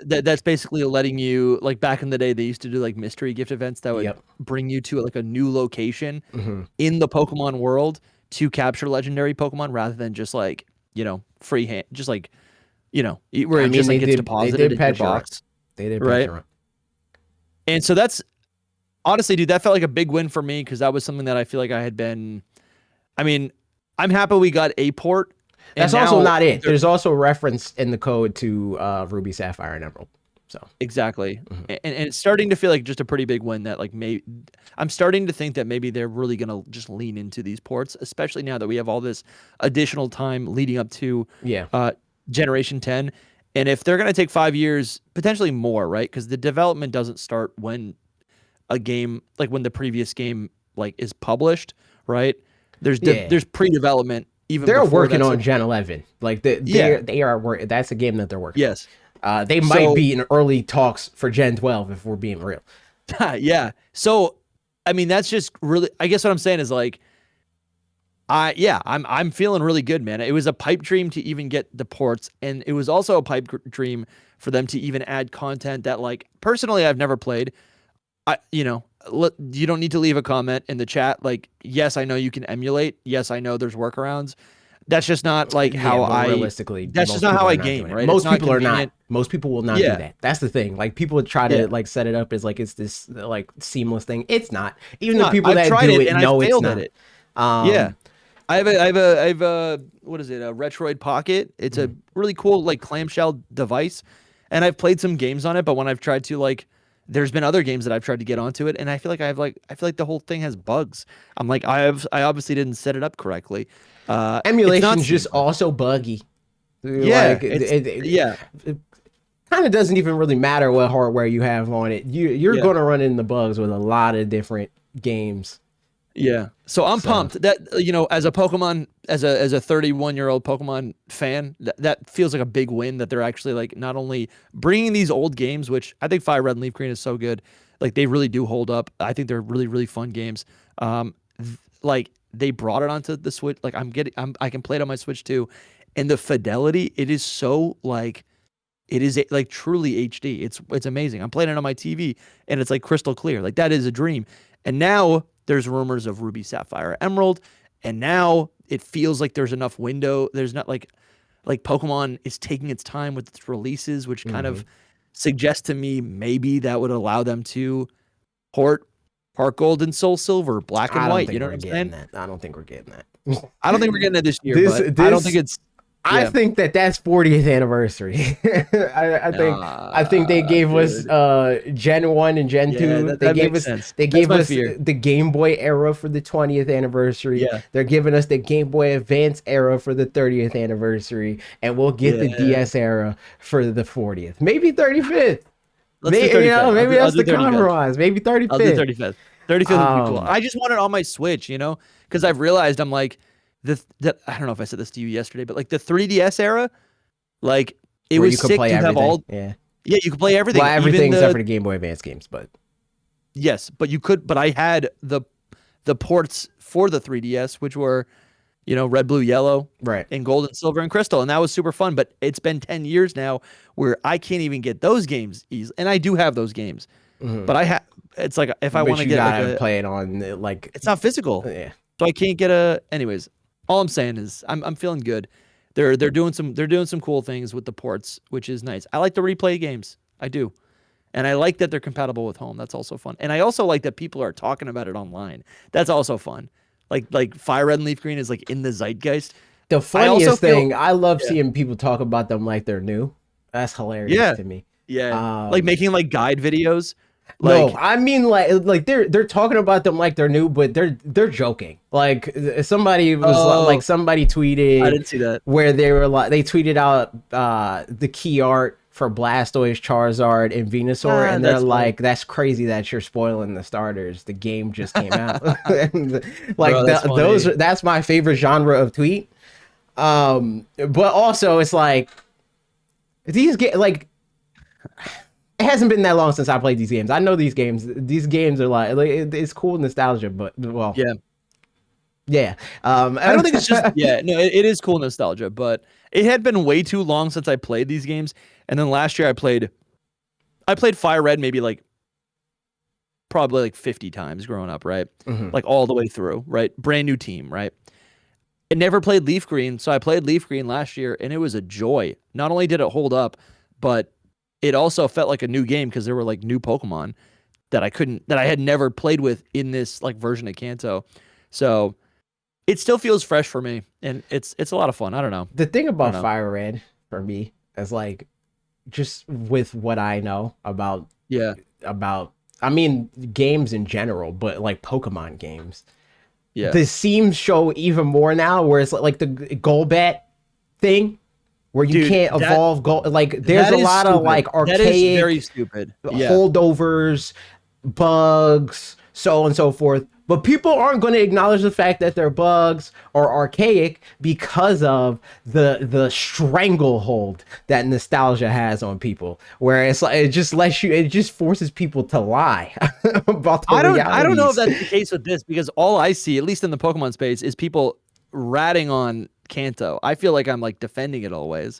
Speaker 2: that's basically letting you, like back in the day, they used to do like mystery gift events that would bring you to like a new location in the Pokemon world to capture legendary Pokemon rather than just like, free hand, just like where it just like gets
Speaker 1: they
Speaker 2: deposited
Speaker 1: did
Speaker 2: in your
Speaker 1: patch it right.
Speaker 2: box,
Speaker 1: They did
Speaker 2: right?
Speaker 1: patch it right.
Speaker 2: And so that's honestly, dude, that felt like a big win for me because that was something that I feel like I had been. I mean, I'm happy we got a port.
Speaker 1: That's also not it. There's also a reference in the code to Ruby, Sapphire, and Emerald. So
Speaker 2: exactly, and it's starting to feel like just a pretty big win that like maybe I'm starting to think that maybe they're really gonna just lean into these ports, especially now that we have all this additional time leading up to Generation 10. And if they're gonna take 5 years, potentially more, right? Because the development doesn't start when a game like when the previous game like is published, right? There's pre-development even
Speaker 1: they're
Speaker 2: before
Speaker 1: working
Speaker 2: that's
Speaker 1: on
Speaker 2: like,
Speaker 1: Gen 11. Like they are working. That's a game that they're working.
Speaker 2: yes.
Speaker 1: They might be in early talks for Gen 12 if we're being real.
Speaker 2: Yeah. So, I mean, that's just really. I guess what I'm saying is like, I'm feeling really good, man. It was a pipe dream to even get the ports, and it was also a pipe dream for them to even add content that, like, personally, I've never played. You don't need to leave a comment in the chat. Like, yes, I know you can emulate. Yes, I know there's workarounds. That's just not like how
Speaker 1: realistically.
Speaker 2: That's just not how I game, right?
Speaker 1: Most people are not. Most people will not do that. That's the thing. Like people try to like set it up as like it's this like seamless thing. It's not. Even the people that do it know it's not.
Speaker 2: Yeah, I have a what is it? A Retroid Pocket. It's a really cool like clamshell device, and I've played some games on it. But when I've tried to like, there's been other games that I've tried to get onto it, and I feel like I feel like the whole thing has bugs. I'm like I obviously didn't set it up correctly.
Speaker 1: Emulation's just also buggy.
Speaker 2: Yeah,
Speaker 1: like, it kind of doesn't even really matter what hardware you have on it. You're going to run into bugs with a lot of different games.
Speaker 2: Yeah. So I'm pumped that, as a Pokemon, as a 31-year-old Pokemon fan, that feels like a big win that they're actually like not only bringing these old games, which I think Fire Red and Leaf Green is so good. Like they really do hold up. I think they're really, really fun games. Like they brought it onto the Switch. Like I can play it on my Switch too. And the fidelity, it is so like, it is like truly HD. It's amazing. I'm playing it on my TV and it's like crystal clear. Like that is a dream. And now there's rumors of Ruby, Sapphire, Emerald. And now it feels like there's enough window. There's not like Pokemon is taking its time with its releases, which kind of suggests to me maybe that would allow them to port Heart Gold and Soul Silver, Black and White. You know what I'm saying?
Speaker 1: I don't think we're getting that.
Speaker 2: I don't think we're getting it this year, but I don't think it's.
Speaker 1: I think that's 40th anniversary. I think they gave us Gen 1 and Gen 2. They gave us the Game Boy era for the 20th anniversary.
Speaker 2: Yeah.
Speaker 1: They're giving us the Game Boy Advance era for the 30th anniversary, and we'll get the DS era for the 40th. Maybe 35th. Maybe that's the compromise. Maybe 35th.
Speaker 2: I'll do 35th. 35th would be cool. I just want it on my Switch, because I've realized I'm like, that I don't know if I said this to you yesterday, but like the 3DS era, like it was sick to have all. Yeah, you could play everything.
Speaker 1: Well, everything except for the Game Boy Advance games, but
Speaker 2: yes, but you could. But I had the ports for the 3DS, which were, Red, Blue, Yellow,
Speaker 1: right,
Speaker 2: and Gold and Silver and Crystal, and that was super fun. But it's been 10 years now where I can't even get those games easily, and I do have those games, but I have. It's like if I want to get
Speaker 1: play it on like
Speaker 2: it's not physical, so I can't get Anyways. All I'm saying is I'm feeling good. They're doing some cool things with the ports, which is nice. I like to replay games. I do. And I like that they're compatible with home. That's also fun. And I also like that people are talking about it online. That's also fun. Like Fire Red and Leaf Green is like in the zeitgeist.
Speaker 1: The funniest thing, I love seeing people talk about them like they're new. That's hilarious to me.
Speaker 2: Yeah. Like making like guide videos.
Speaker 1: No, I mean like they're talking about them like they're new, but they're joking. Like somebody was somebody tweeted.
Speaker 2: I didn't see that.
Speaker 1: Where they tweeted out the key art for Blastoise, Charizard, and Venusaur, and they're like, "That's crazy that you're spoiling the starters. The game just came out." That's my favorite genre of tweet. But also it's like these like. It hasn't been that long since I played these games. I know these games. These games are like it's cool nostalgia, but yeah.
Speaker 2: I don't think it's just it is cool nostalgia, but it had been way too long since I played these games. And then last year I played Fire Red maybe probably 50 times growing up, right? Like all the way through, right? Brand new team, right? it never played Leaf Green, so I played Leaf Green last year, and it was a joy. Not only did it hold up, but it also felt like a new game because there were like new Pokemon that I had never played with in this like version of Kanto. So it still feels fresh for me, and it's a lot of fun. I don't know.
Speaker 1: The thing about Fire Red for me is like, just with what I know about I mean games in general, but like Pokemon games. Yeah. The seams show even more now, where it's like the Golbat thing, where you can't evolve gold. Like there's a lot of like archaic,
Speaker 2: that is very stupid
Speaker 1: holdovers, bugs, so on and so forth. But people aren't going to acknowledge the fact that they're bugs or archaic because of the stranglehold that nostalgia has on people. Where it's like it just forces people to lie about the realities.
Speaker 2: I don't know if that's the case with this, because all I see, at least in the Pokemon space, is people ratting on Kanto. I feel like I'm like defending it always.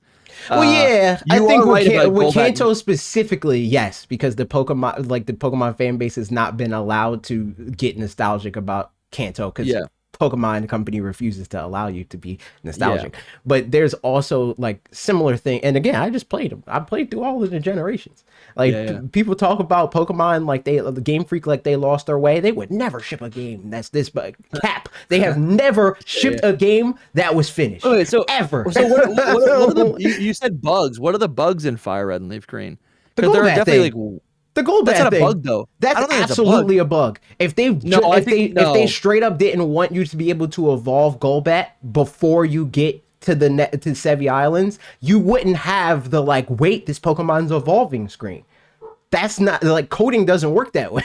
Speaker 1: Well, yeah, I think with Kanto specifically, yes, because the Pokemon fan base has not been allowed to get nostalgic about Kanto because Pokemon Company refuses to allow you to be nostalgic. Yeah. But there's also like similar thing, and again, I just played them. I played through all of the generations. Like people talk about Pokemon like the Game Freak like they lost their way. They would never ship a game that's this, but Cap, they have never shipped a game that was finished.
Speaker 2: Okay, so
Speaker 1: ever.
Speaker 2: So what are the you said bugs? What are the bugs in Fire Red and Leaf Green? Because they're definitely like.
Speaker 1: The Golbat
Speaker 2: that's not
Speaker 1: thing,
Speaker 2: a bug though.
Speaker 1: That's absolutely a bug. If they straight up didn't want you to be able to evolve Golbat before you get to the to Sevi Islands, you wouldn't have the like, wait, this Pokemon's evolving screen. That's not like coding doesn't work that way.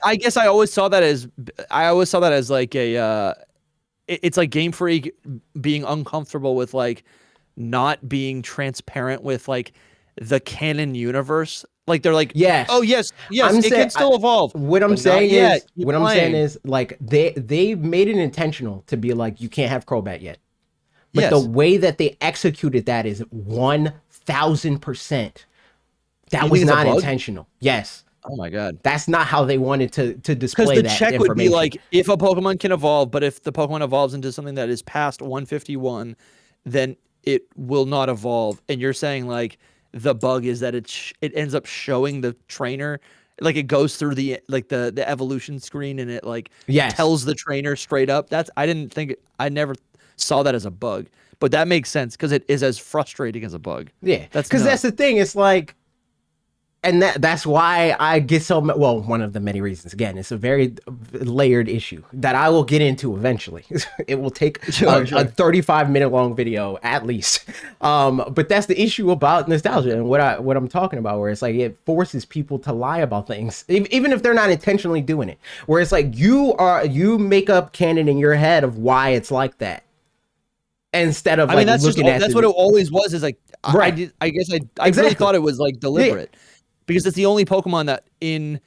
Speaker 2: I guess I always saw that as like a it's like Game Freak being uncomfortable with like not being transparent with like the canon universe. Like they're like,
Speaker 1: yes,
Speaker 2: oh yes, it can still evolve.
Speaker 1: What I'm saying is like they made it intentional to be like, you can't have Crobat yet. But the way that they executed that is 1000%. That was not intentional. Yes.
Speaker 2: Oh my god.
Speaker 1: That's not how they wanted to display that.
Speaker 2: Because the check would be like, if a Pokemon can evolve, but if the Pokemon evolves into something that is past 151, then it will not evolve. And you're saying like the bug is that it ends up showing the trainer, like it goes through the evolution screen and it like tells the trainer straight up. I never saw that as a bug, but that makes sense because it is as frustrating as a bug.
Speaker 1: Yeah, because that's the thing. It's like, and that's why I get so well. One of the many reasons. Again, it's a very layered issue that I will get into eventually. It will take a 35-minute long video at least. But that's the issue about nostalgia and what I'm talking about, where it's like it forces people to lie about things, even if they're not intentionally doing it. Where it's like you make up canon in your head of why it's like that, instead of that's
Speaker 2: what it always was. Is like
Speaker 1: right.
Speaker 2: I guess I really thought it was like deliberate. Yeah. Because it's the only Pokemon that in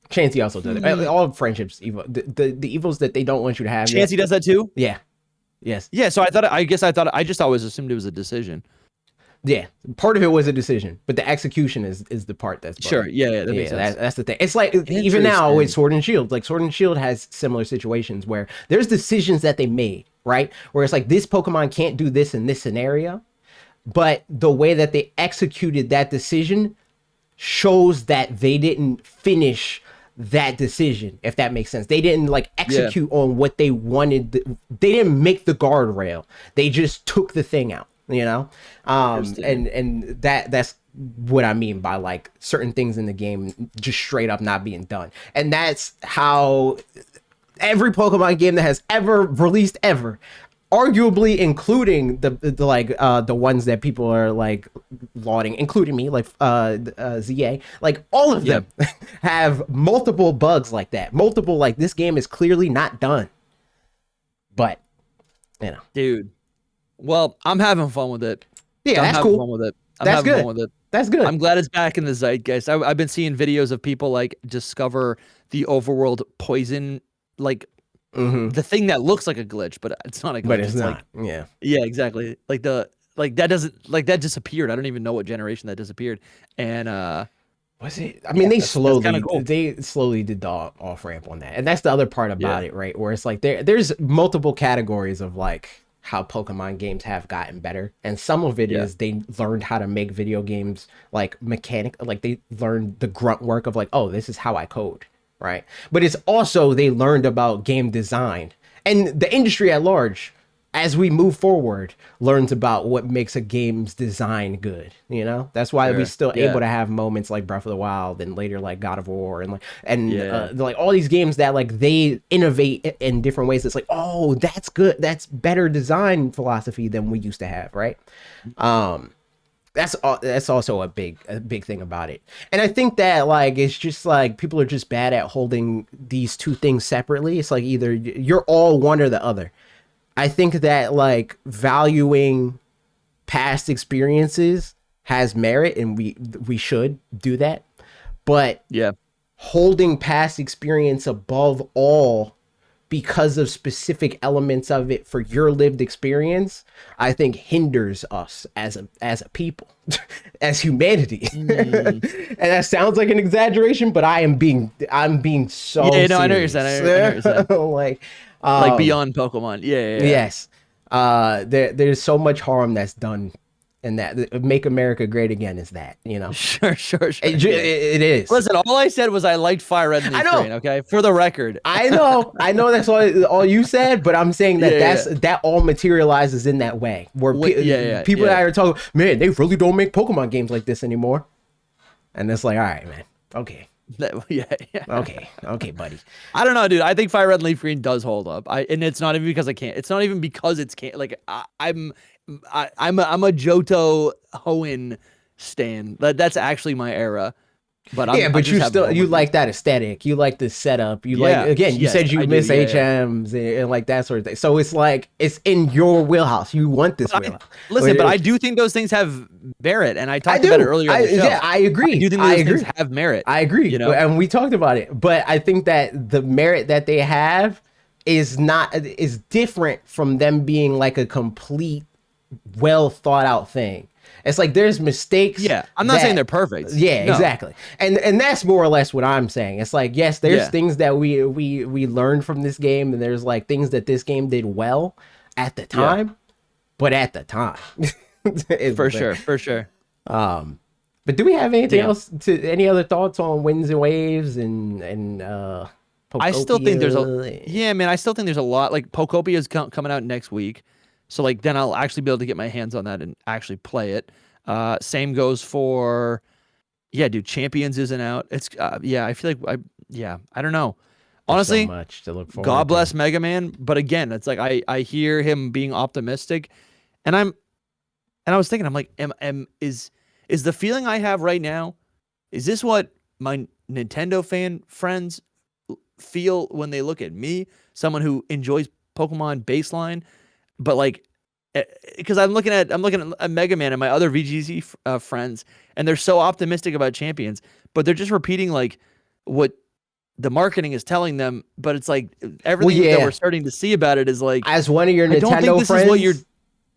Speaker 1: Chansey also does it. All friendships, the evils that they don't want you to have.
Speaker 2: Chansey does that too.
Speaker 1: Yeah. Yes.
Speaker 2: Yeah. So I just always assumed it was a decision.
Speaker 1: Yeah, part of it was a decision, but the execution is the part that's
Speaker 2: sure. Yeah. That makes sense.
Speaker 1: That's the thing. It's like even now with Sword and Shield, like Sword and Shield has similar situations where there's decisions that they made, right? Where it's like this Pokemon can't do this in this scenario, but the way that they executed that decision shows that they didn't finish that decision, if that makes sense. They didn't like execute on what they wanted. They didn't make the guardrail. They just took the thing out, you know? And that's what I mean by like certain things in the game just straight up not being done. And that's how every Pokemon game that has ever released ever, arguably including the ones that people are like lauding, including me, like ZA, like all of them have multiple bugs like that. Multiple, like, this game is clearly not done. But, you know.
Speaker 2: Dude. Well, I'm having fun with it.
Speaker 1: Yeah, that's cool.
Speaker 2: Fun with it.
Speaker 1: That's good. That's good.
Speaker 2: I'm glad it's back in the zeitgeist. I've been seeing videos of people like discover the overworld poison, like, the thing that looks like a glitch, but it's not a glitch.
Speaker 1: But it's not. Like,
Speaker 2: yeah, exactly. That disappeared. I don't even know what generation that disappeared. And
Speaker 1: Was it? I mean,
Speaker 2: That's kind of cool.
Speaker 1: they slowly did the off ramp on that, and that's the other part
Speaker 2: Yeah,
Speaker 1: about it, right? Where it's like there's multiple categories of like how Pokemon games have gotten better, and some of it
Speaker 2: yeah,
Speaker 1: is they learned how to make video games like like they learned the grunt work of like, oh, this is how I code, right? But it's also they learned about game design and the industry at large as we move forward learns about what makes a game's design good. That's why we
Speaker 2: sure.
Speaker 1: still able
Speaker 2: Yeah,
Speaker 1: to have moments like Breath of the Wild and later like God of War and
Speaker 2: yeah,
Speaker 1: like all these games that like they innovate in different ways. It's like, oh, that's good, that's better design philosophy than we used to have, right? That's also a big thing about it. And I think that like it's just like people are just bad at holding these two things separately. It's like either you're all one or the other. I think that like valuing past experiences has merit, and we should do that. But
Speaker 2: yeah.
Speaker 1: holding past experience above all because of specific elements of it for your lived experience, I think hinders us as a people, as humanity.
Speaker 2: Mm.
Speaker 1: And that sounds like an exaggeration, but I'm being so
Speaker 2: Yeah, no, I know what you're
Speaker 1: serious.
Speaker 2: saying. I know what you're saying.
Speaker 1: Like,
Speaker 2: Like
Speaker 1: um,
Speaker 2: beyond Pokemon. Yeah, yeah, yeah.
Speaker 1: yes. There's so much harm that's done in that. Make America great again is that.
Speaker 2: Sure, sure, sure.
Speaker 1: It,
Speaker 2: Yeah.
Speaker 1: it is.
Speaker 2: Listen, all I said was I liked Fire Red and
Speaker 1: I
Speaker 2: Leaf
Speaker 1: know.
Speaker 2: Green. Okay, for the record.
Speaker 1: I know that's all you said, but I'm saying that
Speaker 2: Yeah, yeah.
Speaker 1: that all materializes in that way where
Speaker 2: Yeah, yeah,
Speaker 1: people
Speaker 2: yeah.
Speaker 1: that are talking, man, they really don't make Pokemon games like this anymore. And it's like, all right, man. Okay.
Speaker 2: Yeah, yeah.
Speaker 1: Okay, buddy.
Speaker 2: I don't know, dude. I think Fire Red and Leaf Green does hold up. And it's not even because I can't. It's not even because it's can't. Like I'm a Johto Hoenn stan. That's actually my era. But
Speaker 1: Yeah,
Speaker 2: I
Speaker 1: but
Speaker 2: just have no
Speaker 1: you
Speaker 2: idea.
Speaker 1: like that aesthetic. You like the setup. You
Speaker 2: Yeah,
Speaker 1: like, again, you
Speaker 2: yes,
Speaker 1: said you
Speaker 2: I do.
Speaker 1: miss
Speaker 2: Yeah, yeah.
Speaker 1: HMs and like that sort of thing. So it's like it's in your wheelhouse. You want this wheelhouse.
Speaker 2: Listen, but I do think those things have merit, and I
Speaker 1: I
Speaker 2: talked about it
Speaker 1: do.
Speaker 2: earlier on the show.
Speaker 1: Yeah, I agree.
Speaker 2: I do think
Speaker 1: I
Speaker 2: those
Speaker 1: agree.
Speaker 2: things have merit.
Speaker 1: I agree.
Speaker 2: You know?
Speaker 1: And we talked about it. But I think that the merit that they have is different from them being like a complete, well thought out thing. It's like there's mistakes.
Speaker 2: Yeah, I'm not saying they're perfect.
Speaker 1: Yeah,
Speaker 2: No.
Speaker 1: exactly. And that's more or less what I'm saying. It's like, yes, there's
Speaker 2: Yeah.
Speaker 1: things that we learned from this game, and there's like things that this game did well at the time, but at the time.
Speaker 2: For sure, for sure.
Speaker 1: But do we have anything else any other thoughts on Winds and Waves and
Speaker 2: I still think there's
Speaker 1: Pokopia?
Speaker 2: man. I still think there's a lot. Like Pokopia is coming out next week, so like then I'll actually be able to get my hands on that and actually play it. Same goes for, yeah, dude. Champions isn't out. It's yeah. I feel like I don't know. Honestly,
Speaker 1: so much to look forward
Speaker 2: God
Speaker 1: to.
Speaker 2: bless Mega Man, but again, it's like I hear him being optimistic, and I was thinking, I'm like, is the feeling I have right now, is this what my Nintendo fan friends feel when they look at me, someone who enjoys Pokemon baseline, but like, because I'm looking at Mega Man and my other VGC friends, and they're so optimistic about Champions, but they're just repeating like what the marketing is telling them, but it's like everything that we're starting to see about it is like,
Speaker 1: as one of your
Speaker 2: I don't think
Speaker 1: Nintendo
Speaker 2: this
Speaker 1: friends.
Speaker 2: is what you're.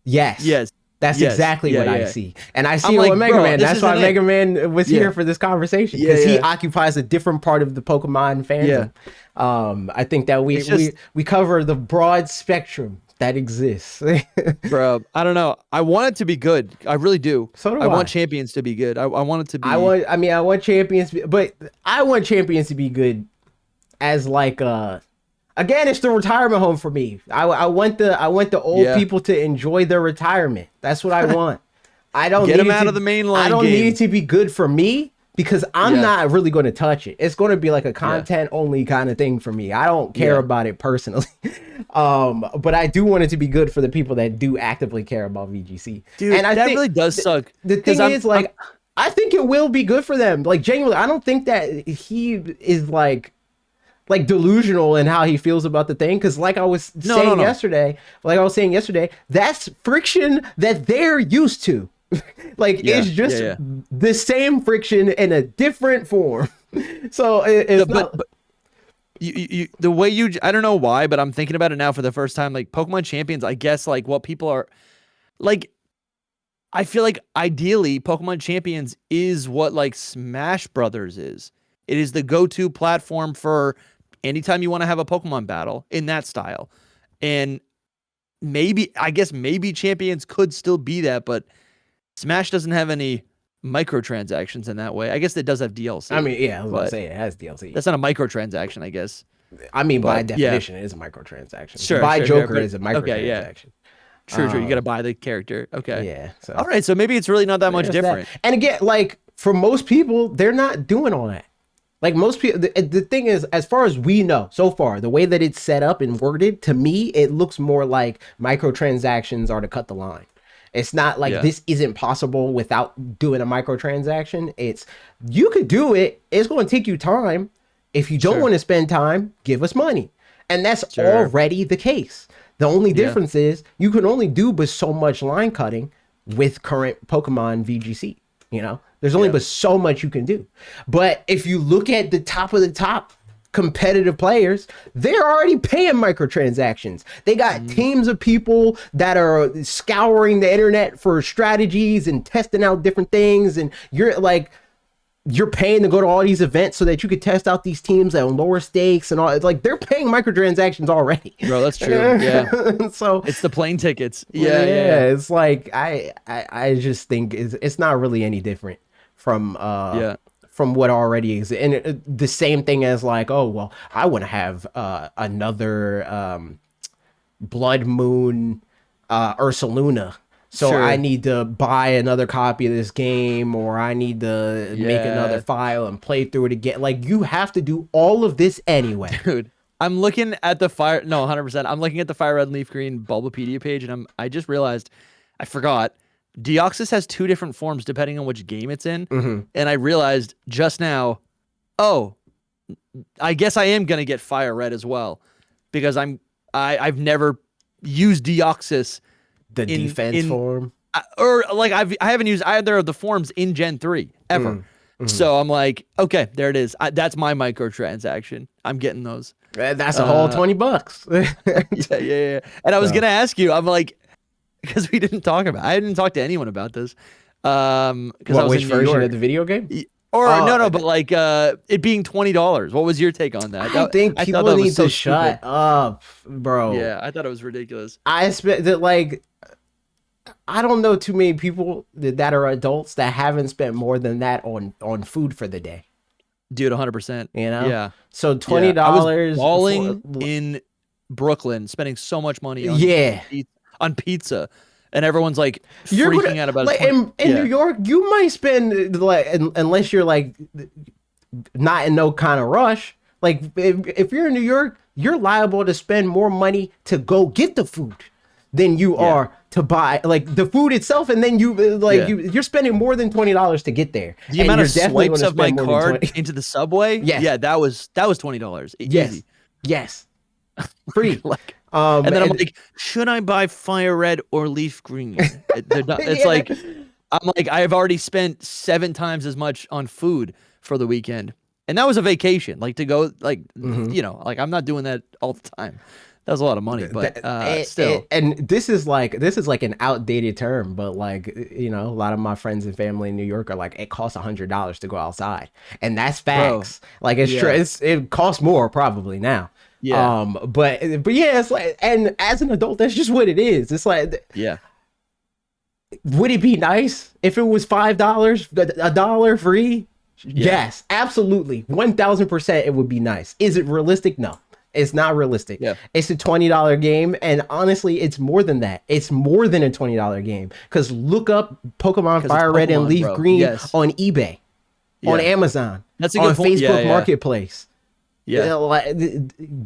Speaker 1: Yes. That's exactly what I
Speaker 2: yeah.
Speaker 1: see. And I see
Speaker 2: I'm
Speaker 1: it
Speaker 2: like,
Speaker 1: with Mega
Speaker 2: bro,
Speaker 1: Man.
Speaker 2: this
Speaker 1: That's why
Speaker 2: isn't
Speaker 1: Mega
Speaker 2: it.
Speaker 1: Man was here for this conversation.
Speaker 2: Yeah,
Speaker 1: Because he
Speaker 2: yeah.
Speaker 1: occupies a different part of the Pokemon fandom. I think that we cover the broad spectrum that exists.
Speaker 2: Bro, I don't know. I want it to be good. I really do.
Speaker 1: So do
Speaker 2: I
Speaker 1: I.
Speaker 2: want Champions to be good. I want it to be.
Speaker 1: I want Champions, but I want Champions to be good as like again, it's the retirement home for me. I want the old people to enjoy their retirement. That's what I want. I don't
Speaker 2: Get
Speaker 1: need
Speaker 2: them
Speaker 1: it
Speaker 2: out
Speaker 1: to,
Speaker 2: of the mainline
Speaker 1: I don't
Speaker 2: game.
Speaker 1: need it to be good for me because I'm not really going to touch it. It's going to be like a content only kind of thing for me. I don't care about it personally. But I do want it to be good for the people that do actively care about VGC.
Speaker 2: Dude,
Speaker 1: and I
Speaker 2: that
Speaker 1: think
Speaker 2: really does suck.
Speaker 1: The thing is, like, I think it will be good for them. Like, genuinely, I don't think that he is like delusional in how he feels about the thing, because like I was saying yesterday, that's friction that they're used to. Like it's just the same friction in a different form. So it's
Speaker 2: but you the way you, I don't know why, but I'm thinking about it now for the first time. Like Pokemon Champions, I guess like what people are like, I feel like ideally Pokemon Champions is what like Smash Brothers is. It is the go-to platform for anytime you want to have a Pokemon battle in that style. And I guess maybe Champions could still be that, but Smash doesn't have any microtransactions in that way. I guess it does have DLC.
Speaker 1: I mean, yeah, I was gonna say it has DLC.
Speaker 2: That's not a microtransaction, I guess.
Speaker 1: I mean, by
Speaker 2: But,
Speaker 1: definition, it is a microtransaction.
Speaker 2: Sure,
Speaker 1: Buy
Speaker 2: sure,
Speaker 1: Joker
Speaker 2: but-
Speaker 1: is a microtransaction.
Speaker 2: okay, yeah. True. You got to buy the character. Okay.
Speaker 1: Yeah. So.
Speaker 2: All right. So maybe it's really not that much
Speaker 1: There's
Speaker 2: different.
Speaker 1: that. And again, like for most people, they're not doing all that. Like most people, the thing is, as far as we know so far, the way that it's set up and worded, to me, it looks more like microtransactions are to cut the line. It's not like this isn't possible without doing a microtransaction. It's you could do it. It's going to take you time. If you don't want to spend time, give us money. And that's already the case. The only difference is you can only do but so much line cutting with current Pokemon VGC. You know, there's only but so much you can do. But if you look at the top of the top competitive players, they're already paying microtransactions. They got teams of people that are scouring the internet for strategies and testing out different things. And you're paying to go to all these events so that you could test out these teams at lower stakes and all. Like they're paying microtransactions already.
Speaker 2: Bro, that's true. Yeah.
Speaker 1: So
Speaker 2: it's the plane tickets.
Speaker 1: Yeah. It's like I just think it's not really any different from what already exists. And the same thing as like, oh well, I want to have another Blood Moon Ursaluna. So I need to buy another copy of this game, or I need to make another file and play through it again. Like you have to do all of this anyway.
Speaker 2: Dude, I'm looking at the 100%. I'm looking at the Fire Red Leaf Green Bulbapedia page, and I just realized I forgot. Deoxys has 2 different forms depending on which game it's in. And I realized just now, I guess I am gonna get Fire Red as well. Because I've never used Deoxys.
Speaker 1: The defense form,
Speaker 2: or like I haven't used either of the forms in Gen 3 ever. So I'm like, okay, there it is. That's my microtransaction. I'm getting those.
Speaker 1: That's a whole $20.
Speaker 2: Yeah. And I was gonna ask you, I'm like, because I didn't talk to anyone about this. Because I was
Speaker 1: which
Speaker 2: in New
Speaker 1: version
Speaker 2: York.
Speaker 1: of the video game?
Speaker 2: Or no, but like it being $20. What was your take on that?
Speaker 1: I think people need to shut up, bro.
Speaker 2: Yeah, I thought it was ridiculous.
Speaker 1: I expect that I don't know too many people that are adults that haven't spent more than that on food for the day.
Speaker 2: Dude, 100%.
Speaker 1: You know?
Speaker 2: Yeah.
Speaker 1: So $20.
Speaker 2: I was balling in Brooklyn, spending so much money on pizza. And everyone's like freaking out about it.
Speaker 1: In New York, you might spend like unless you're like not in no kind of rush. Like if you're in New York, you're liable to spend more money to go get the food than you are to buy like the food itself, and then you're spending more than $20 to get there.
Speaker 2: The amount of swipes of my card into the subway, that was $20. Easy.
Speaker 1: Yes, free.
Speaker 2: And then I'm like, should I buy Fire Red or Leaf Green? It's like, I'm like, I've already spent 7 times as much on food for the weekend, and that was a vacation. Like to go, like like I'm not doing that all the time. That was a lot of money, but still.
Speaker 1: And this is like an outdated term, but like a lot of my friends and family in New York are like, it costs $100 to go outside, and that's facts. Bro, like it's true. It costs more probably now. Yeah. But yeah, it's like, and as an adult, that's just what it is. It's like, would it be nice if it was $5, $1 free? Yes, absolutely, 1000%. It would be nice. Is it realistic? No. It's not realistic. Yeah. It's a $20 game, and honestly, it's more than that. It's more than a $20 game. Because look up Pokemon Fire Red and Leaf Green on eBay, on Amazon,
Speaker 2: that's a good point.
Speaker 1: Facebook Marketplace. Yeah,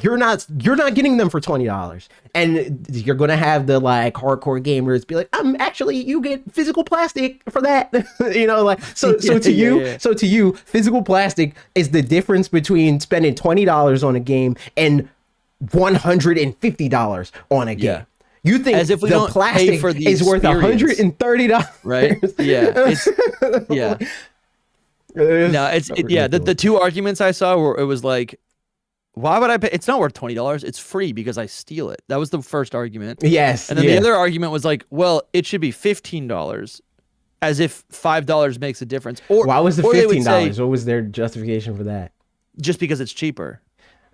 Speaker 1: you're not getting them for $20, and you're gonna have the like hardcore gamers be like, you get physical plastic for that. So to you, physical plastic is the difference between spending $20 on a game and $150 on a game. Yeah. You think as if we the plastic for the is worth $130,
Speaker 2: right? Yeah. The 2 arguments I saw were, it was like, why would I pay? It's not worth $20. It's free because I steal it. That was the first argument.
Speaker 1: Yes.
Speaker 2: And then the other argument was like, well, it should be $15 as if $5 makes a difference. Or
Speaker 1: why was the
Speaker 2: or they would say,
Speaker 1: $15? What was their justification for that?
Speaker 2: just because it's cheaper.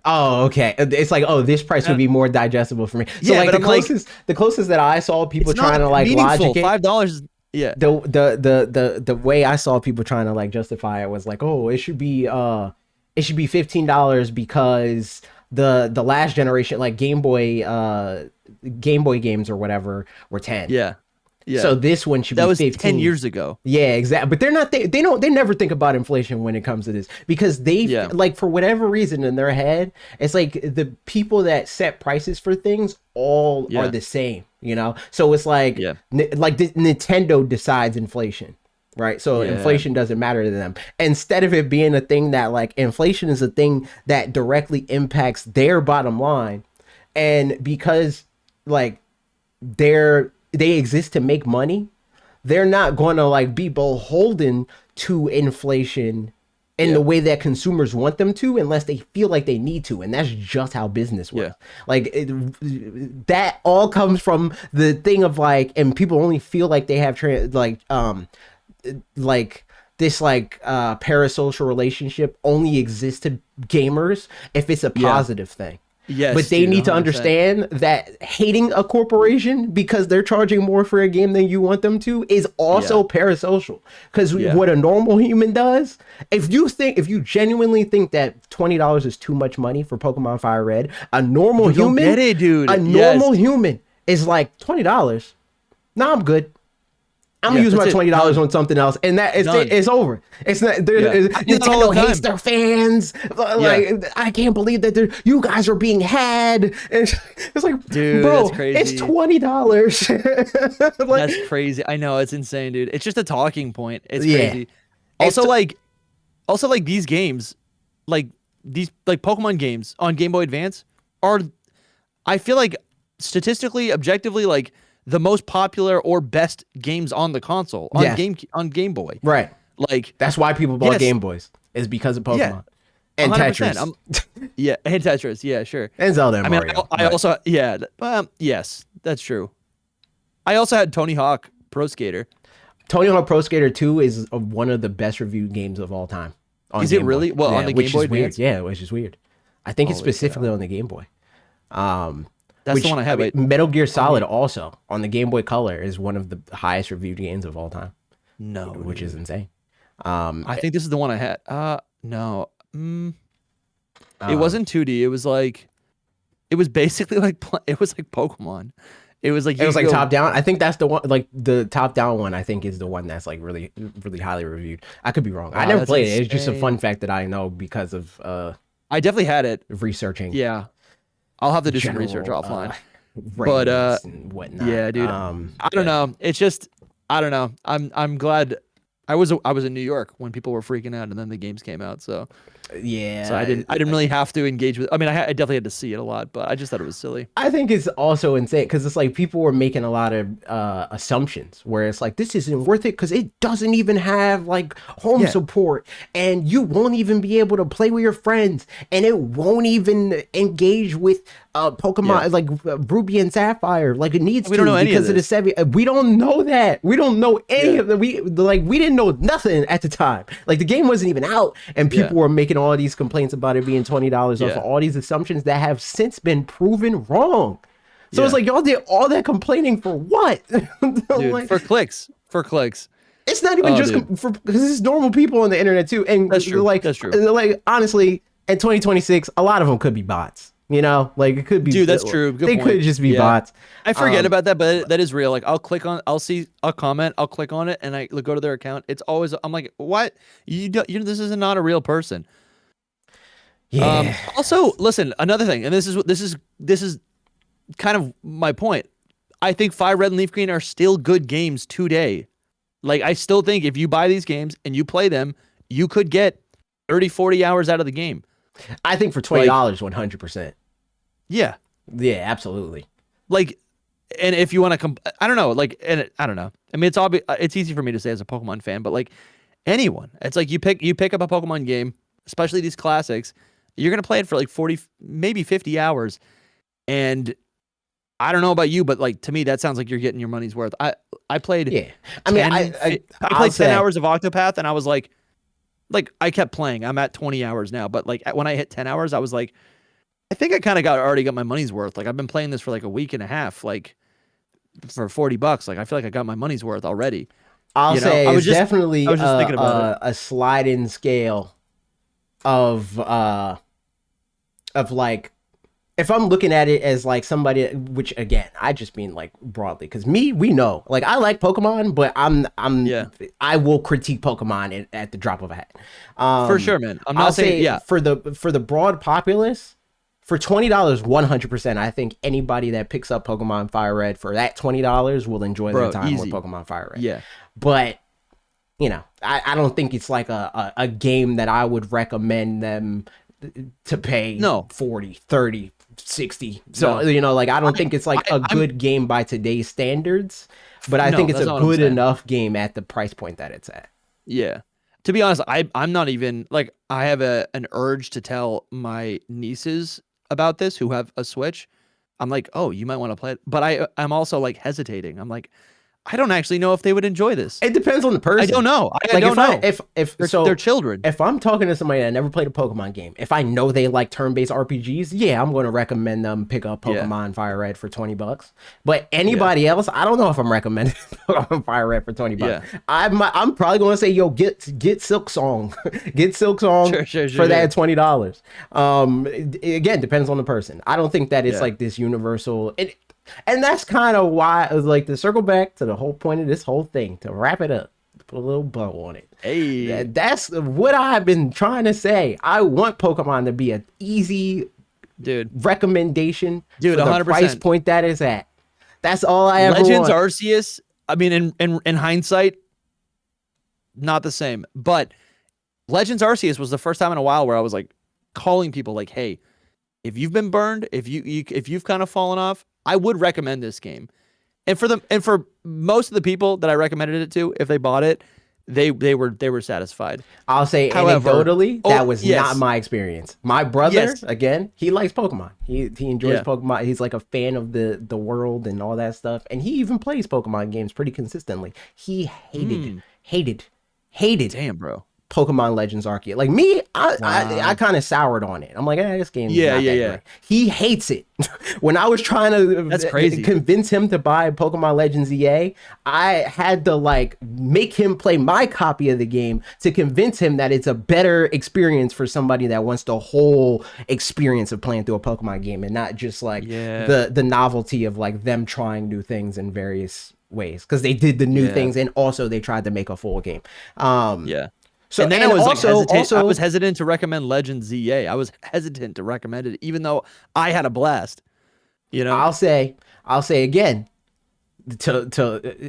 Speaker 1: Oh, okay. It's like, oh, this price would be more digestible for me. So
Speaker 2: Yeah,
Speaker 1: like
Speaker 2: but
Speaker 1: the closest that I saw people
Speaker 2: It's not
Speaker 1: trying to like
Speaker 2: meaningful.
Speaker 1: logic it,
Speaker 2: $5. Yeah.
Speaker 1: the way I saw people trying to like justify it was like, oh, it should be $15 because the last generation like Game Boy games or whatever were 10.
Speaker 2: Yeah. Yeah.
Speaker 1: So this one should be 15.
Speaker 2: 10 years ago.
Speaker 1: Yeah, exactly. But they're not. They never think about inflation when it comes to this because they like for whatever reason in their head, it's like the people that set prices for things all are the same. You know, so it's like Nintendo decides inflation, right? So inflation doesn't matter to them. Instead of it being a thing that like inflation is a thing that directly impacts their bottom line, and because like they exist to make money, they're not going to like be beholden to inflation in the way that consumers want them to unless they feel like they need to, and that's just how business works. Like that all comes from the thing of like, and people only feel like they have this parasocial relationship only exists to gamers if it's a positive thing.
Speaker 2: Yes,
Speaker 1: but they need to understand that hating a corporation because they're charging more for a game than you want them to is also parasocial. Because what a normal human does, if you genuinely think that $20 is too much money for Pokemon Fire Red, a normal human,
Speaker 2: get it, dude.
Speaker 1: A normal human is like $20. Nah, I'm good. I'm gonna use my $20 on something else, and that it's over. It's not. Nintendo hates their fans. Like I can't believe that you guys are being had. And it's like,
Speaker 2: dude,
Speaker 1: bro,
Speaker 2: that's crazy.
Speaker 1: It's $20.
Speaker 2: That's crazy. I know, it's insane, dude. It's just a talking point. It's crazy. Also, like these games, like these Pokemon games on Game Boy Advance are, I feel like statistically, objectively, like the most popular or best games on the console on Game Boy.
Speaker 1: Right.
Speaker 2: Like
Speaker 1: that's why people bought Game Boys is because of Pokemon and
Speaker 2: 100%.
Speaker 1: Tetris.
Speaker 2: And Tetris. Yeah, sure.
Speaker 1: And Zelda and Mario.
Speaker 2: I also yes, that's true. I also had Tony Hawk Pro Skater.
Speaker 1: Tony Hawk Pro Skater 2 is one of the best reviewed games of all time.
Speaker 2: Is it really? Well, on the Game Boy Advance?
Speaker 1: Yeah, which is weird. I think it's specifically on the Game Boy.
Speaker 2: That's the one I have.
Speaker 1: Metal Gear Solid also on the Game Boy Color is one of the highest reviewed games of all time.
Speaker 2: No,
Speaker 1: which is insane.
Speaker 2: I think this is the one I had. No, it wasn't 2D. It was basically like Pokemon. It was like
Speaker 1: top down. I think that's the one. Like the top down one, I think is the one that's like really, really highly reviewed. I could be wrong. I never played it. It's just a fun fact that I know because of
Speaker 2: I definitely had it
Speaker 1: researching.
Speaker 2: Yeah. I'll have to do some research offline. But
Speaker 1: and whatnot.
Speaker 2: Yeah, dude. I don't know. It's just I don't know. I'm glad I was in New York when people were freaking out, and then the games came out. So
Speaker 1: yeah,
Speaker 2: so I didn't really have to engage with. I mean, I definitely had to see it a lot, but I just thought it was silly.
Speaker 1: I think it's also insane because it's like people were making a lot of assumptions where it's like this isn't worth it because it doesn't even have like home support, and you won't even be able to play with your friends, and it won't even engage with Pokemon like Ruby and Sapphire like it needs to because of the 7. We don't know that. We don't know any of the we didn't know nothing at the time. Like the game wasn't even out, and people were making all these complaints about it being $20 off all these assumptions that have since been proven wrong. So it's like y'all did all that complaining for what?
Speaker 2: Dude,
Speaker 1: like,
Speaker 2: for clicks.
Speaker 1: It's not even just because it's normal people on the internet too, and
Speaker 2: that's true.
Speaker 1: Like
Speaker 2: that's true.
Speaker 1: Like honestly, in 2026, a lot of them could be bots. You know, like it could be.
Speaker 2: Dude, that's true. Good
Speaker 1: they
Speaker 2: point.
Speaker 1: could just be bots.
Speaker 2: I forget about that, but that is real. Like I'll see a comment, I'll click on it, and I go to their account. It's always I'm like, what? This is not a real person.
Speaker 1: Yeah.
Speaker 2: Also, listen, another thing, and this is kind of my point. I think Fire Red and Leaf Green are still good games today. Like I still think if you buy these games and you play them, you could get 30, 40 hours out of the game.
Speaker 1: I think for $20, 100%.
Speaker 2: Yeah.
Speaker 1: Yeah, absolutely.
Speaker 2: Like, and if you want to I don't know, like, and I don't know. I mean, it's easy for me to say as a Pokemon fan, but like anyone, it's like you pick up a Pokemon game, especially these classics, you're going to play it for like 40, maybe 50 hours. And I don't know about you, but like to me, that sounds like you're getting your money's worth. I played.
Speaker 1: Yeah, I mean,
Speaker 2: 10, I
Speaker 1: I'll
Speaker 2: played 10
Speaker 1: say,
Speaker 2: hours of Octopath, and I was like I kept playing. I'm at 20 hours now, but like when I hit 10 hours, I was like, I think I kind of already got my money's worth. Like I've been playing this for like a week and a half, like for $40. Like I feel like I got my money's worth already.
Speaker 1: I'll say it's definitely
Speaker 2: I was just thinking about it.
Speaker 1: a sliding scale of like, if I'm looking at it as like somebody, which again, I just mean like broadly, because we know, like I like Pokemon, but I will critique Pokemon at the drop of a hat.
Speaker 2: For sure, man.
Speaker 1: I'll say for the broad populace, for $20, 100%, I think anybody that picks up Pokemon Fire Red for that $20 will enjoy their time with Pokemon Fire Red.
Speaker 2: Yeah.
Speaker 1: But, you know, I don't think it's like a game that I would recommend them to pay 40, 30, 60. So, you know, like I don't think it's like a good game by today's standards, but I think it's a good enough game at the price point that it's at.
Speaker 2: Yeah. To be honest, I'm not even like, I have an urge to tell my nieces about this who have a Switch. I'm like, oh, you might want to play it. But I'm also like hesitating. I'm like, I don't actually know if they would enjoy this.
Speaker 1: It depends on the person.
Speaker 2: I don't know. I don't know.
Speaker 1: If
Speaker 2: they're children.
Speaker 1: If I'm talking to somebody that never played a Pokemon game, if I know they like turn-based RPGs, yeah, I'm going to recommend them pick up Pokemon Fire Red for $20. But anybody else, I don't know if I'm recommending Pokemon Fire Red for $20. Yeah. I'm probably going to say, yo, get Silk Song, get Silk Song for that $20. Again, depends on the person. I don't think that it's like this universal. And that's kind of why, like, to circle back to the whole point of this whole thing, to wrap it up, put a little bow on it.
Speaker 2: Hey,
Speaker 1: that's what I've been trying to say. I want Pokemon to be an easy, recommendation, for 100%. The price point that is at. That's all I ever
Speaker 2: Legends
Speaker 1: want.
Speaker 2: Arceus. I mean, in hindsight, not the same. But Legends Arceus was the first time in a while where I was like calling people, like, hey, if you've been burned, if you've kind of fallen off, I would recommend this game. And for most of the people that I recommended it to, if they bought it, they were satisfied.
Speaker 1: I'll say, however, anecdotally, that was not my experience. My brother, again, he likes Pokemon. He enjoys Pokemon. He's like a fan of the world and all that stuff. And he even plays Pokemon games pretty consistently. He hated.
Speaker 2: Damn, bro.
Speaker 1: Pokemon Legends Arceus. Like me, I kind of soured on it. I'm like, this game is not that great. He hates it. When I was trying to convince him to buy Pokemon Legends EA, I had to like make him play my copy of the game to convince him that it's a better experience for somebody that wants the whole experience of playing through a Pokemon game and not just like the novelty of like them trying new things in various ways, because they did the new things and also they tried to make a full game.
Speaker 2: So, and then I was I was hesitant to recommend Legends ZA. I was hesitant to recommend it, even though I had a blast. You know,
Speaker 1: I'll say again,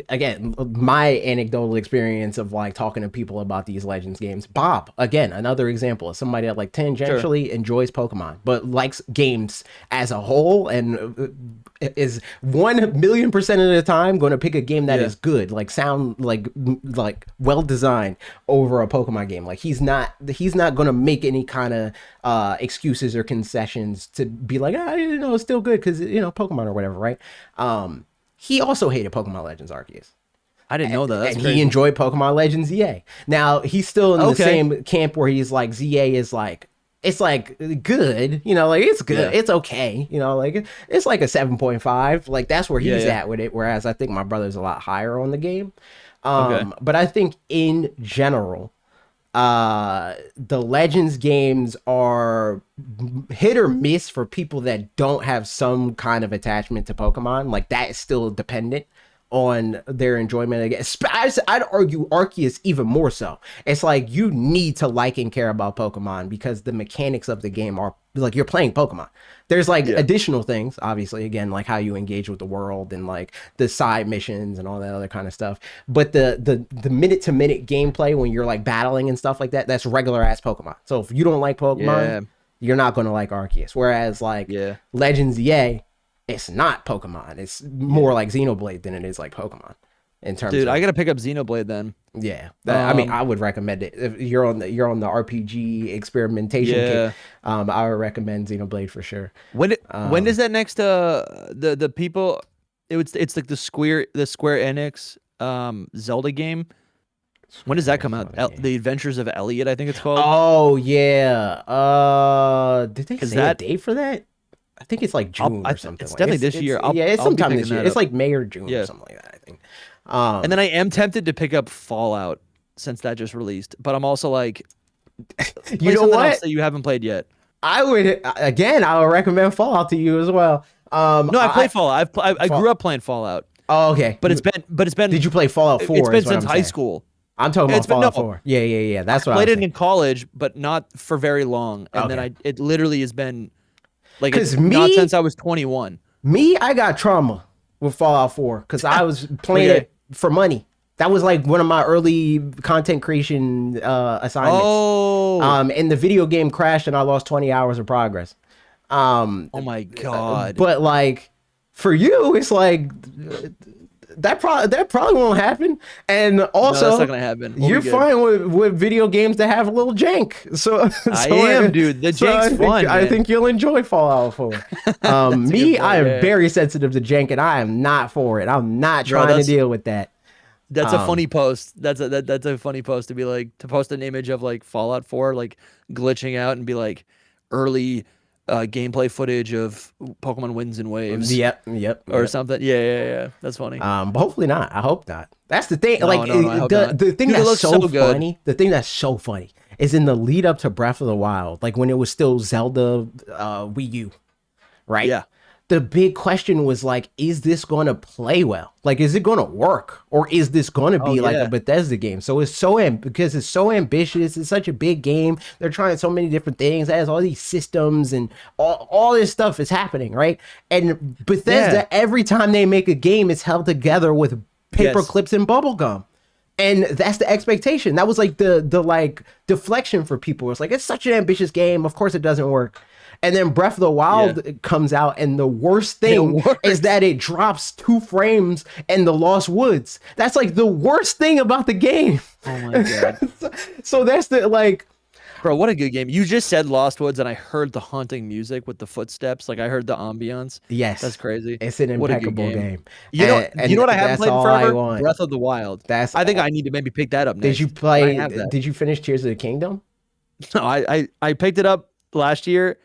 Speaker 1: again, my anecdotal experience of like talking to people about these Legends games. Bob, again, another example of somebody that like tangentially enjoys Pokemon, but likes games as a whole, and is 1,000,000% of the time going to pick a game that is good, like sound like well designed over a Pokemon game. Like he's not going to make any kind of excuses or concessions to be like, it's still good because Pokemon or whatever, right? He also hated Pokemon Legends Arceus.
Speaker 2: I didn't know that. That's
Speaker 1: crazy. He enjoyed Pokemon Legends ZA. Now he's still in the same camp where he's like, ZA is like, it's like good, like it's good, it's okay, like it's like a 7.5. Like that's where he's at with it. Whereas I think my brother's a lot higher on the game. But I think in general, the Legends games are hit or miss for people that don't have some kind of attachment to Pokemon. Like that is still dependent on their enjoyment. Again, I'd argue Arceus even more so. It's like you need to like and care about Pokemon because the mechanics of the game are like you're playing Pokemon. There's like additional things, obviously, again, like how you engage with the world and like the side missions and all that other kind of stuff. But the minute to minute gameplay when you're like battling and stuff like that, that's regular ass Pokemon. So if you don't like Pokemon, you're not going to like Arceus. Whereas like Legends EA, it's not Pokemon. It's more like Xenoblade than it is like Pokemon. in terms
Speaker 2: Dude,
Speaker 1: of,
Speaker 2: I gotta pick up Xenoblade then.
Speaker 1: yeah. I mean, I would recommend it if you're on the RPG experimentation
Speaker 2: Yeah.
Speaker 1: kick. I would recommend Xenoblade for sure.
Speaker 2: When is that next the people it's like the Square Enix Zelda game? When does that come out? The Adventures of Elliot, I think it's called.
Speaker 1: Oh yeah. Did they say a
Speaker 2: that-
Speaker 1: date for that? I think it's like June or something.
Speaker 2: It's definitely this year.
Speaker 1: Yeah, it's
Speaker 2: I'll be
Speaker 1: sometime
Speaker 2: picking
Speaker 1: this year.
Speaker 2: that
Speaker 1: It's
Speaker 2: up.
Speaker 1: like May or June or something like that, I think.
Speaker 2: And then I am tempted to pick up Fallout since that just released, but I'm also like,
Speaker 1: you know
Speaker 2: else
Speaker 1: what?
Speaker 2: that you haven't played yet.
Speaker 1: I would recommend Fallout to you as well.
Speaker 2: No, I played Fallout. I grew up playing Fallout.
Speaker 1: Oh, okay.
Speaker 2: But it's been.
Speaker 1: Did you play Fallout 4?
Speaker 2: It's been since high school.
Speaker 1: I'm talking about Fallout 4. Yeah. That's what I
Speaker 2: played
Speaker 1: was
Speaker 2: it in college, but not for very long. And then it literally has been like not since I was 21.
Speaker 1: Me, I got trauma with Fallout 4 because I was playing it for money. That was like one of my early content creation assignments.
Speaker 2: Oh.
Speaker 1: And the video game crashed and I lost 20 hours of progress.
Speaker 2: Oh my god.
Speaker 1: But like for you, it's like that probably won't happen. And also,
Speaker 2: no, that's not gonna happen.
Speaker 1: You're fine with video games that have a little jank. So
Speaker 2: I am, dude. The jank's fun.
Speaker 1: I think you'll enjoy Fallout 4. Me, I am very sensitive to jank, and I am not for it. I'm not trying to deal with that.
Speaker 2: That's a funny post. That's a funny post to be like, to post an image of like Fallout 4 like glitching out and be like early gameplay footage of Pokemon Winds and Waves.
Speaker 1: Yep.
Speaker 2: Or something. Yeah. That's funny.
Speaker 1: But hopefully not. I hope not. That's the thing.
Speaker 2: No,
Speaker 1: the thing that's so funny. The thing that's so funny is in the lead up to Breath of the Wild, like when it was still Zelda Wii U, right?
Speaker 2: Yeah.
Speaker 1: The big question was like, is this going to play well? Like, is it going to work? Or is this going to be like a Bethesda game? So it's because it's so ambitious. It's such a big game. They're trying so many different things. It has all these systems and all this stuff is happening, right? And Bethesda, every time they make a game, it's held together with paper clips and bubble gum. And that's the expectation. That was like the like deflection for people. It's like, it's such an ambitious game. Of course it doesn't work. And then Breath of the Wild comes out, and the worst thing is that it drops 2 frames in the Lost Woods. That's like the worst thing about the game.
Speaker 2: Oh my god.
Speaker 1: So that's the like,
Speaker 2: bro, what a good game. You just said Lost Woods, and I heard the haunting music with the footsteps. Like I heard the ambiance.
Speaker 1: Yes,
Speaker 2: that's crazy.
Speaker 1: It's an impeccable game.
Speaker 2: You know what I haven't played in forever? Breath of the Wild. I think I need to maybe pick that up next.
Speaker 1: Did you play? Did you finish Tears of the Kingdom?
Speaker 2: No, I picked it up last year.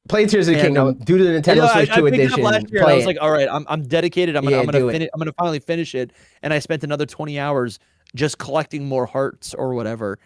Speaker 1: Play Tears of the Kingdom. Do the Nintendo Switch 2 edition.
Speaker 2: Last year, I was like, all right, I'm dedicated. I'm gonna finally finish it. And I spent another 20 hours just collecting more hearts or whatever.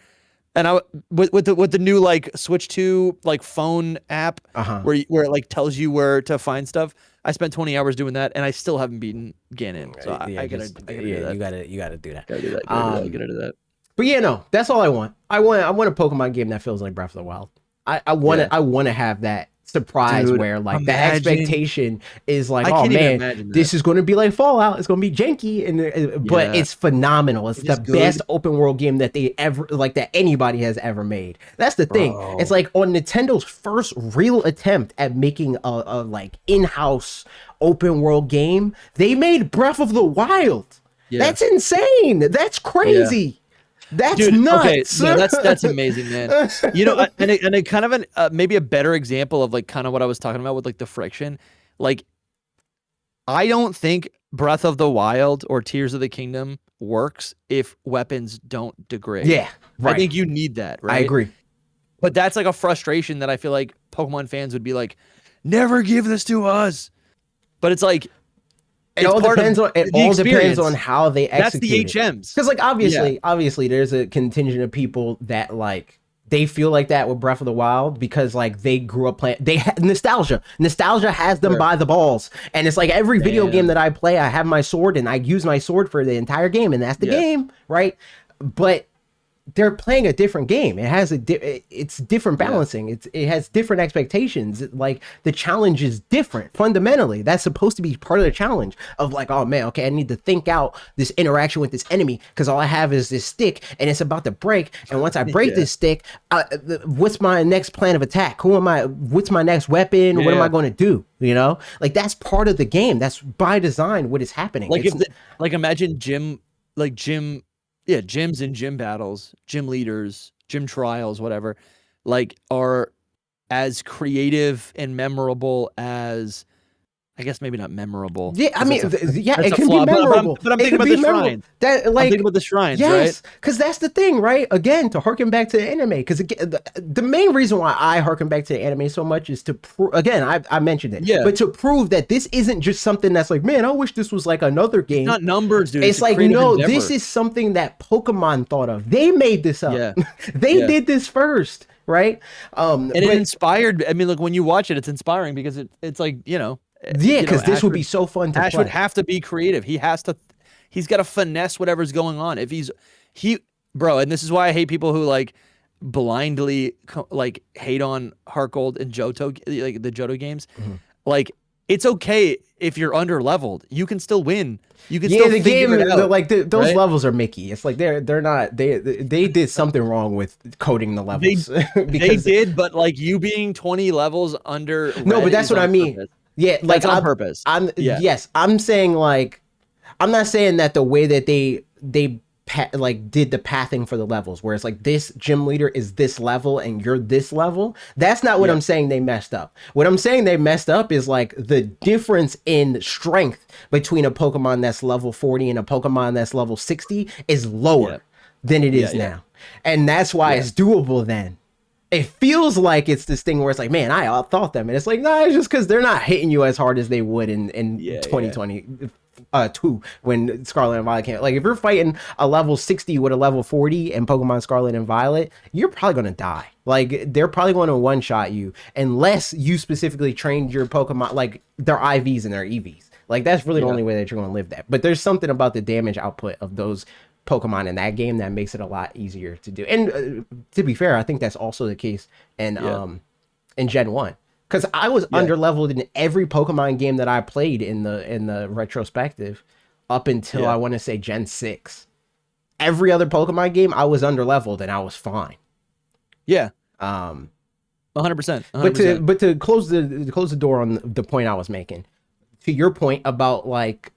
Speaker 2: And I with the new like Switch 2 like phone app where it like tells you where to find stuff. I spent 20 hours doing that, and I still haven't beaten Ganon. So I gotta do that.
Speaker 1: You gotta do that.
Speaker 2: Gotta do that. Gotta do that.
Speaker 1: But yeah, no, that's all I want. I want a Pokemon game that feels like Breath of the Wild. I want to have that surprise where like the expectation is like, oh man, this is going to be like Fallout. It's going to be janky, and but it's phenomenal. It's the best open world game that they ever that anybody has ever made. That's the thing. It's like on Nintendo's first real attempt at making a like in-house open world game, they made Breath of the Wild. That's insane. That's crazy.
Speaker 2: Yeah.
Speaker 1: That's nuts.
Speaker 2: Okay, no, that's amazing, man. You know, and a kind of maybe a better example of like kind of what I was talking about with like the friction. Like, I don't think Breath of the Wild or Tears of the Kingdom works if weapons don't degrade.
Speaker 1: Yeah, right.
Speaker 2: I think you need that. Right.
Speaker 1: I agree.
Speaker 2: But that's like a frustration that I feel like Pokemon fans would be like, never give this to us. But it's like.
Speaker 1: It all depends on how they execute.
Speaker 2: That's the HMs.
Speaker 1: Because like obviously there's a contingent of people that like they feel like that with Breath of the Wild because like they grew up playing. They had nostalgia. Nostalgia has them by the balls, and it's like every video game that I play, I have my sword and I use my sword for the entire game, and that's the game, right? But they're playing a different game. It has it's different balancing. It has different expectations. Like the challenge is different fundamentally. That's supposed to be part of the challenge of like, oh man, okay, I need to think out this interaction with this enemy because all I have is this stick and it's about to break. And once I break this stick, what's my next plan of attack? Who am I? What's my next weapon? What am I going to do? You know, like that's part of the game. That's by design what is happening.
Speaker 2: Like imagine gyms and gym battles, gym leaders, gym trials, whatever, like are as creative and memorable as, I guess maybe not memorable.
Speaker 1: Yeah, I mean, it can be memorable.
Speaker 2: But I'm thinking about the shrines. I'm thinking about the shrines, right?
Speaker 1: Because that's the thing, right? Again, to harken back to the anime, because the main reason why I harken back to the anime so much is to again, I mentioned it, but to prove that this isn't just something that's like, man, I wish this was like another game.
Speaker 2: It's not numbers, dude.
Speaker 1: It's like, no, this is something that Pokemon thought of. They made this up. Yeah. They did this first, right?
Speaker 2: And it inspired. I mean, look, when you watch it, it's inspiring because it's like, you know.
Speaker 1: Yeah, because this would be so fun to play.
Speaker 2: Ash would have to be creative. He's got to finesse whatever's going on. If bro, and this is why I hate people who like blindly like hate on Heart Gold and Johto, like the Johto games. Like it's okay if you're under leveled. You can still win. You can still figure it out,
Speaker 1: like those levels are Mickey. It's like they're not they did something wrong with coding the levels.
Speaker 2: They did, but like you being 20 levels under.
Speaker 1: No, but that's what I mean.
Speaker 2: Purpose.
Speaker 1: Yeah, like
Speaker 2: that's on purpose.
Speaker 1: Yes, I'm saying like, I'm not saying that the way that they like did the pathing for the levels, where it's like this gym leader is this level and you're this level. That's not what I'm saying they messed up. What I'm saying they messed up is like the difference in strength between a Pokemon that's level 40 and a Pokemon that's level 60 is lower than it is now, and that's why it's doable then. It feels like it's this thing where it's like, man, I outthought them. And it's like, no, it's just because they're not hitting you as hard as they would in 2022 when Scarlet and Violet came. Like, if you're fighting a level 60 with a level 40 in Pokemon Scarlet and Violet, you're probably going to die. Like, they're probably going to one-shot you unless you specifically trained your Pokemon, like, their IVs and their EVs. Like, that's really the only way that you're going to live that. But there's something about the damage output of those Pokemon in that game that makes it a lot easier to do. And to be fair, I think that's also the case in Gen 1, because I was under leveled in every Pokemon game that I played in the retrospective up until I want to say Gen 6. Every other Pokemon game I was under leveled and I was fine.
Speaker 2: 100%.
Speaker 1: But to close the door on the point I was making, to your point about like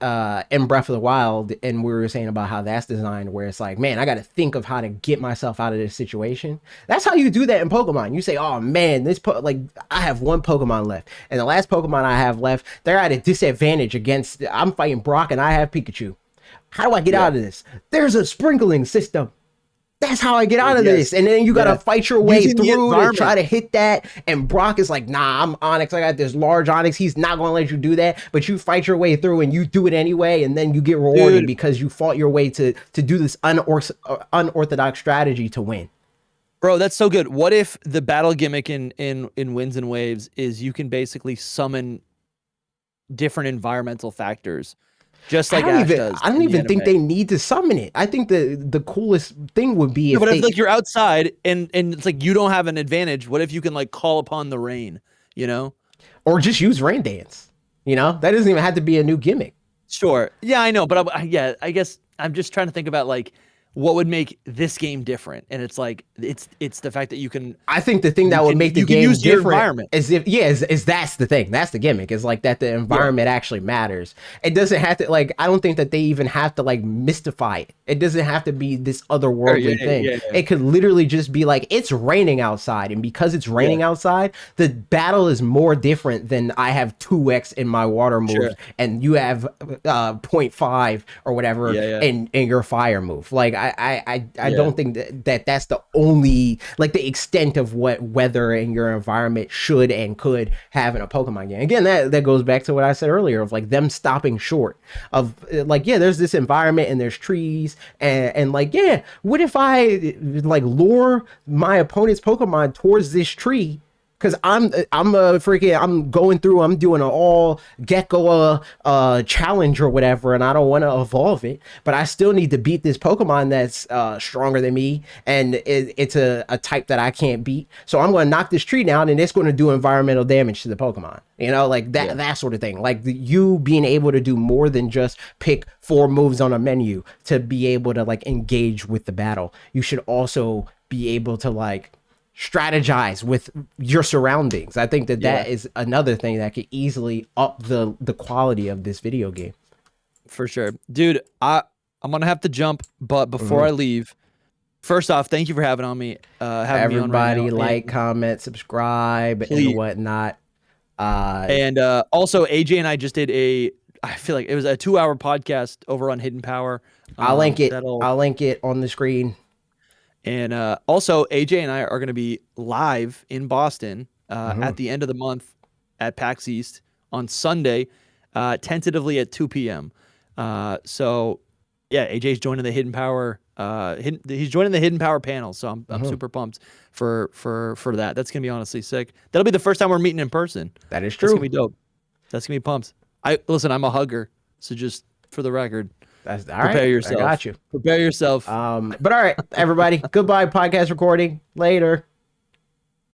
Speaker 1: in Breath of the Wild, and we were saying about how that's designed, where it's like, man, I got to think of how to get myself out of this situation. That's how you do that in Pokemon. You say, oh man, like I have one Pokemon left, and the last Pokemon I have left, they're at a disadvantage against. I'm fighting Brock, and I have Pikachu. How do I get out of this? There's a sprinkling system. That's how I get out of this. And then you got to fight your way through and try to hit that. And Brock is like, nah, I'm Onyx. I got this large Onyx. He's not going to let you do that. But you fight your way through and you do it anyway. And then you get rewarded because you fought your way to do this unorthodox strategy to win.
Speaker 2: Bro, that's so good. What if the battle gimmick in Winds and Waves is you can basically summon different environmental factors? Just like Ash does.
Speaker 1: I don't even think they need to summon it. I think the coolest thing would be if
Speaker 2: if like you're outside and it's like you don't have an advantage. What if you can like call upon the rain, you know?
Speaker 1: Or just use Rain Dance. You know? That doesn't even have to be a new gimmick.
Speaker 2: Sure. Yeah, I know, but I guess I'm just trying to think about like what would make this game different, and it's like it's the fact that you can.
Speaker 1: I think the thing that would make the game different is if that's the thing. That's the gimmick. Is like that the environment actually matters. It doesn't have to like. I don't think that they even have to like mystify it. It doesn't have to be this otherworldly thing. It could literally just be like it's raining outside, and because it's raining outside, the battle is more different than I have 2x in my water move, and you have 0.5 or whatever in your fire move. Like I don't think that's the only like the extent of what weather and your environment should and could have in a Pokemon game. Again, that goes back to what I said earlier of like them stopping short of like, there's this environment and there's trees and like, what if I like lure my opponent's Pokemon towards this tree Cause I'm going through, I'm doing an all gecko challenge or whatever, and I don't want to evolve it, but I still need to beat this Pokemon that's stronger than me, and it's a type that I can't beat. So I'm going to knock this tree down, and it's going to do environmental damage to the Pokemon. You know, like that sort of thing. Like you being able to do more than just pick 4 moves on a menu to be able to like engage with the battle. You should also be able to like strategize with your surroundings. I think that is another thing that could easily up the quality of this video game.
Speaker 2: For sure. Dude, I'm going to have to jump, but before I leave, first off, thank you for having me on right now.
Speaker 1: Everybody like, comment, subscribe, and whatnot.
Speaker 2: And also AJ and I just did I feel like it was a 2-hour podcast over on Hidden Power.
Speaker 1: I'll link it on the screen.
Speaker 2: And also, AJ and I are going to be live in Boston at the end of the month at PAX East on Sunday, tentatively at 2 p.m. So, yeah, AJ's joining the Hidden Power. He's joining the Hidden Power panel. So I'm super pumped for that. That's going to be honestly sick. That'll be the first time we're meeting in person.
Speaker 1: That is true.
Speaker 2: That's going to be dope. That's going to be pumped. Listen, I'm a hugger. So just for the record.
Speaker 1: That's all
Speaker 2: Prepare
Speaker 1: right.
Speaker 2: yourself.
Speaker 1: I got you.
Speaker 2: Prepare yourself.
Speaker 1: But all right, everybody. Goodbye. Podcast recording. Later.